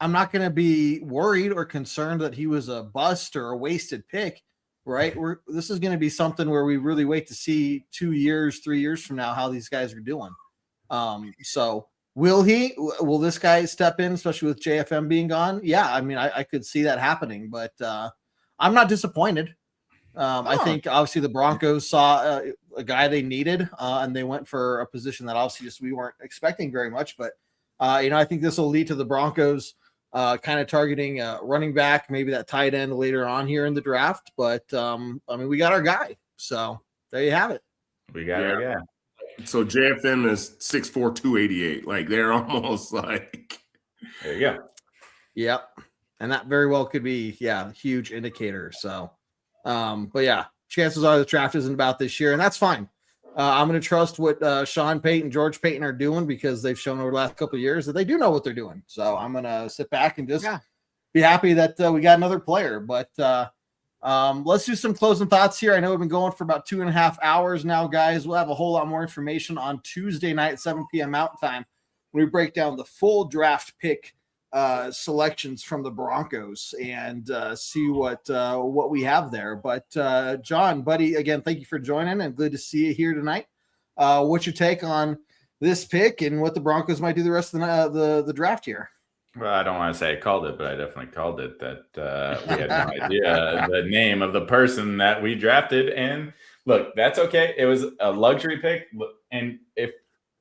I'm not going to be worried or concerned that he was a bust or a wasted pick, right? This is going to be something where we really wait to see 2 years, 3 years from now how these guys are doing. So will this guy step in, especially with JFM being gone? Yeah, I mean, I could see that happening, but I'm not disappointed. I think obviously the Broncos saw a guy they needed, and they went for a position that obviously just we weren't expecting very much. But I think this will lead to the Broncos kind of targeting running back, maybe that tight end later on here in the draft. But I mean, we got our guy, so there you have it. We got our guy. So JFM is 6'4", 288. Like they're almost like. There you go. Yep, and that very well could be a huge indicator. So. But yeah, chances are the draft isn't about this year, and that's fine. I'm going to trust what Sean Payton, George Payton are doing because they've shown over the last couple of years that they do know what they're doing. So I'm going to sit back and just be happy that we got another player. But let's do some closing thoughts here. I know we've been going for about 2.5 hours now, guys. We'll have a whole lot more information on Tuesday night at 7 p.m. Mountain Time when we break down the full draft pick selections from the Broncos and see what we have there. But John, buddy, again, thank you for joining and good to see you here tonight. What's your take on this pick and what the Broncos might do the rest of the draft here? Well, I don't want to say I called it, but I definitely called it that we had no idea the name of the person that we drafted. And look, that's okay. It was a luxury pick. And if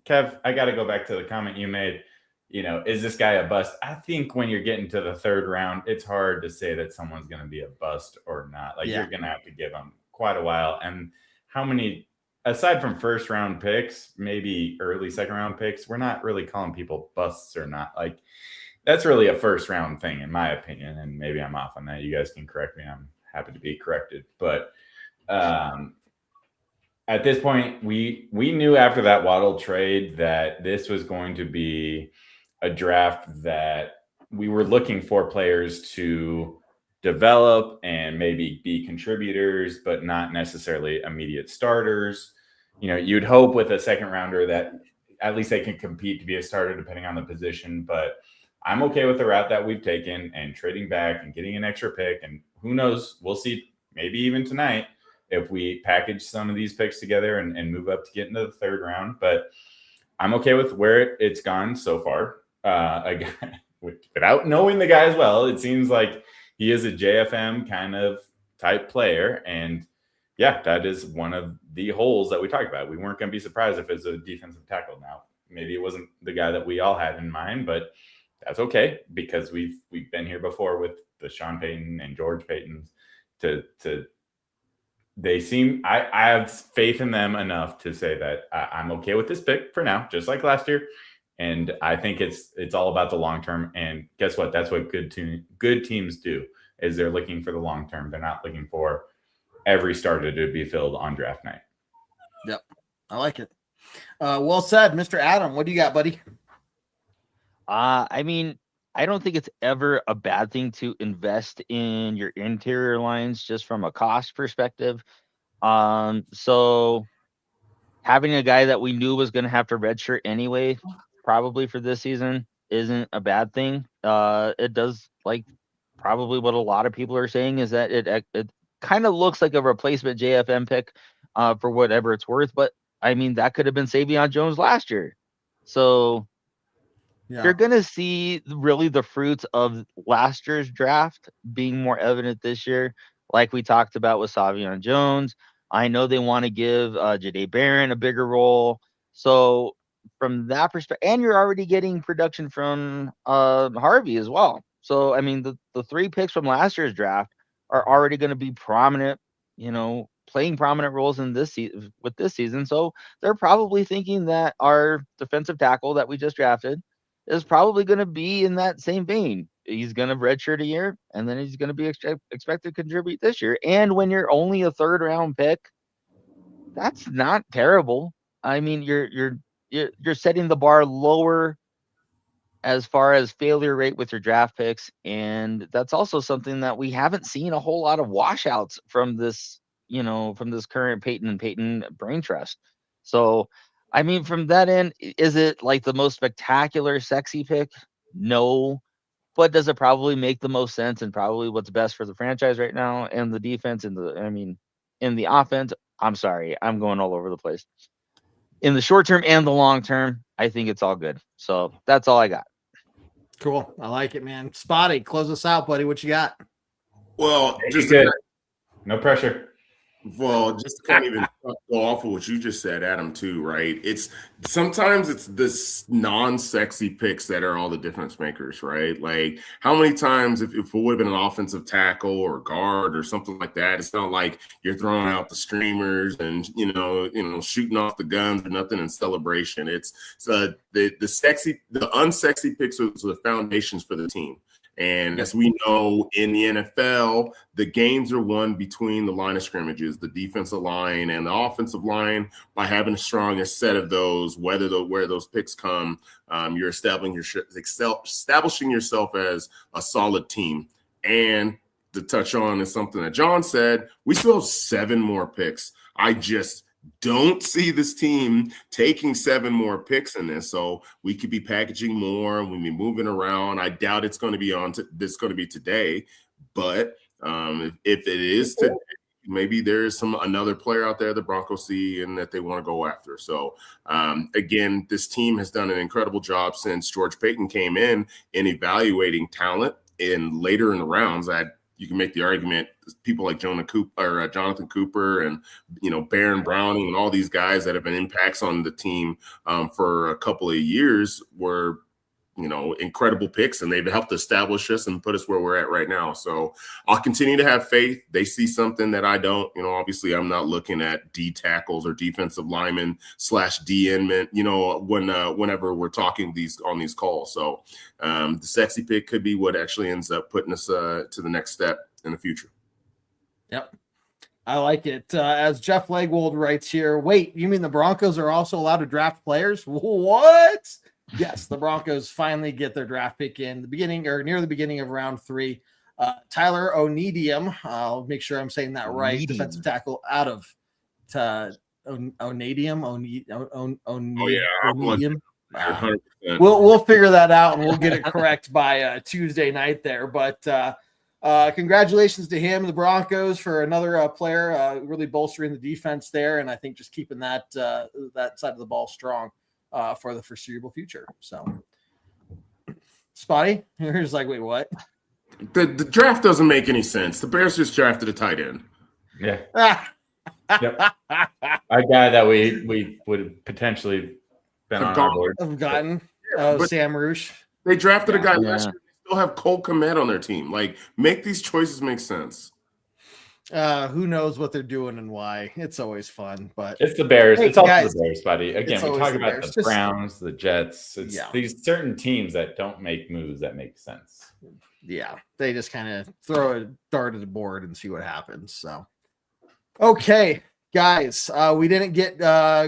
Kev, I got to go back to the comment you made. Is this guy a bust? I think when you're getting to the third round, it's hard to say that someone's going to be a bust or not. Like you're going to have to give them quite a while. And how many, aside from first round picks, maybe early second round picks, we're not really calling people busts or not. Like that's really a first round thing, in my opinion. And maybe I'm off on that. You guys can correct me. I'm happy to be corrected. But at this point, we knew after that Waddle trade that this was going to be a draft that we were looking for players to develop and maybe be contributors, but not necessarily immediate starters. You'd hope with a second rounder that at least they can compete to be a starter depending on the position. But I'm okay with the route that we've taken and trading back and getting an extra pick. And who knows, we'll see maybe even tonight if we package some of these picks together and move up to get into the third round. But I'm okay with where it's gone so far. Again, without knowing the guy as well, it seems like he is a JFM kind of type player. And yeah, that is one of the holes that we talked about. We weren't going to be surprised if it's a defensive tackle. Now, maybe it wasn't the guy that we all had in mind, but that's okay because we've been here before with the Sean Payton and George Paytons they seem, I have faith in them enough to say that I'm okay with this pick for now, just like last year. And I think it's all about the long term. And guess what? That's what good teams do, is they're looking for the long term. They're not looking for every starter to be filled on draft night. Yep. I like it. Well said, Mr. Adam. What do you got, buddy? I mean, I don't think it's ever a bad thing to invest in your interior lines just from a cost perspective. So having a guy that we knew was going to have to redshirt anyway, probably for this season, isn't a bad thing. It does, like, probably what a lot of people are saying is that it kind of looks like a replacement JFM pick for whatever it's worth. But I mean, that could have been Savion Jones last year. So you're going to see really the fruits of last year's draft being more evident this year, like we talked about with Savion Jones. I know they want to give Jahdae Barron a bigger role. So from that perspective, and you're already getting production from Harvey as well. So, I mean, the 3 picks from last year's draft are already going to be prominent, playing prominent roles in this with this season. So they're probably thinking that our defensive tackle that we just drafted is probably going to be in that same vein. He's going to redshirt a year, and then he's going to be expected to contribute this year. And when you're only a 3rd round pick, that's not terrible. I mean, you're setting the bar lower as far as failure rate with your draft picks, and that's also something that we haven't seen a whole lot of washouts from this, from this current Peyton and Peyton brain trust. So, I mean, from that end, is it like the most spectacular, sexy pick? No. But does it probably make the most sense and probably what's best for the franchise right now and the defense and in the offense? I'm sorry, I'm going all over the place. In the short term and the long term, I think it's all good. So that's all I got. Cool. I like it, man. Spotty, close us out, buddy. What you got? Well, just good. No pressure. Well, just to kind of even go off of what you just said, Adam, too, right? Sometimes it's this non-sexy picks that are all the difference makers, right? Like, how many times if it would have been an offensive tackle or guard or something like that, it's not like you're throwing out the streamers and shooting off the guns or nothing in celebration. It's the unsexy picks are the foundations for the team. And as we know in the NFL, the games are won between the line of scrimmages, the defensive line and the offensive line. By having a strongest set of those, where those picks come, you're establishing yourself as a solid team. And to touch on is something that John said, we still have 7 more picks. I just don't see this team taking 7 more picks in this. So we could be packaging more and we'll be moving around. I doubt it's going to be today, but if it is today, maybe there's another player out there the Broncos see and that they want to go after. So again, this team has done an incredible job since George Paton came in evaluating talent and later in the rounds. You can make the argument people like Jonathan Cooper and, Baron Browning and all these guys that have been impacts on the team for a couple of years were, incredible picks, and they've helped establish us and put us where we're at right now. So I'll continue to have faith. They see something that I don't. Obviously I'm not looking at D tackles or defensive linemen /D endmen, whenever we're talking on these calls. So the sexy pick could be what actually ends up putting us to the next step in the future. Yep. I like it. As Jeff Legwold writes here, wait, you mean the Broncos are also allowed to draft players? What? Yes, the Broncos finally get their draft pick in the beginning or near the beginning of round 3. Tyler Onedium, I'll make sure I'm saying that right, defensive tackle out of Onedium. We'll figure that out and we'll get it correct by Tuesday night there. But congratulations to him, the Broncos, for another player really bolstering the defense there, and I think just keeping that side of the ball strong for the foreseeable future. So, Spotty, here's like, wait, what? The draft doesn't make any sense. The Bears just drafted a tight end. Yeah. Yep. A guy that we would potentially been on our board. Have gotten Sam Roosh. They drafted a guy last year. They still have 𝐃𝐫𝐚𝐿 on their team. Like, make these choices make sense. Who knows what they're doing and why? It's always fun, but it's the Bears. Hey, it's also guys, the Bears, buddy. Again, we talk about Bears. the Browns, the Jets. It's these certain teams that don't make moves that make sense. Yeah, they just kind of throw a dart at the board and see what happens. So, okay, guys, we didn't get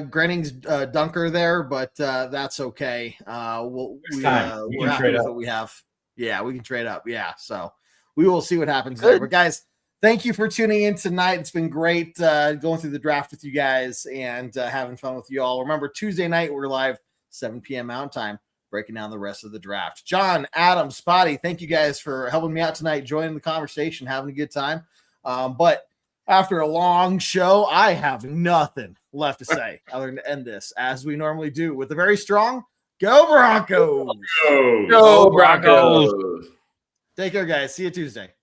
Grenning's dunker there, but that's okay. We're happy with what we have. Yeah, we can trade up. Yeah, so we will see what happens Good. there. But guys, thank you for tuning in tonight. It's been great going through the draft with you guys and having fun with you all. Remember, Tuesday night, we're live 7 p.m. Mountain Time, breaking down the rest of the draft. John, Adam, Spotty, thank you guys for helping me out tonight, joining the conversation, having a good time. But after a long show, I have nothing left to say other than to end this, as we normally do, with a very strong Go Broncos! Go Broncos! Take care, guys. See you Tuesday.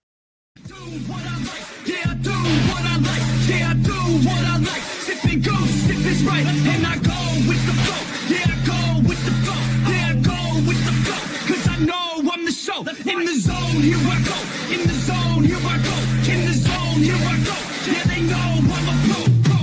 Do what I like, yeah, I do what I like, yeah, I do what I like. Sip and go, sip is right, and I go with the flow, yeah, I go with the flow, yeah, I go with the flow, cause I know I'm the show. In the zone, here I go, in the zone, here I go, in the zone, here I go, yeah, they know I'm a pro.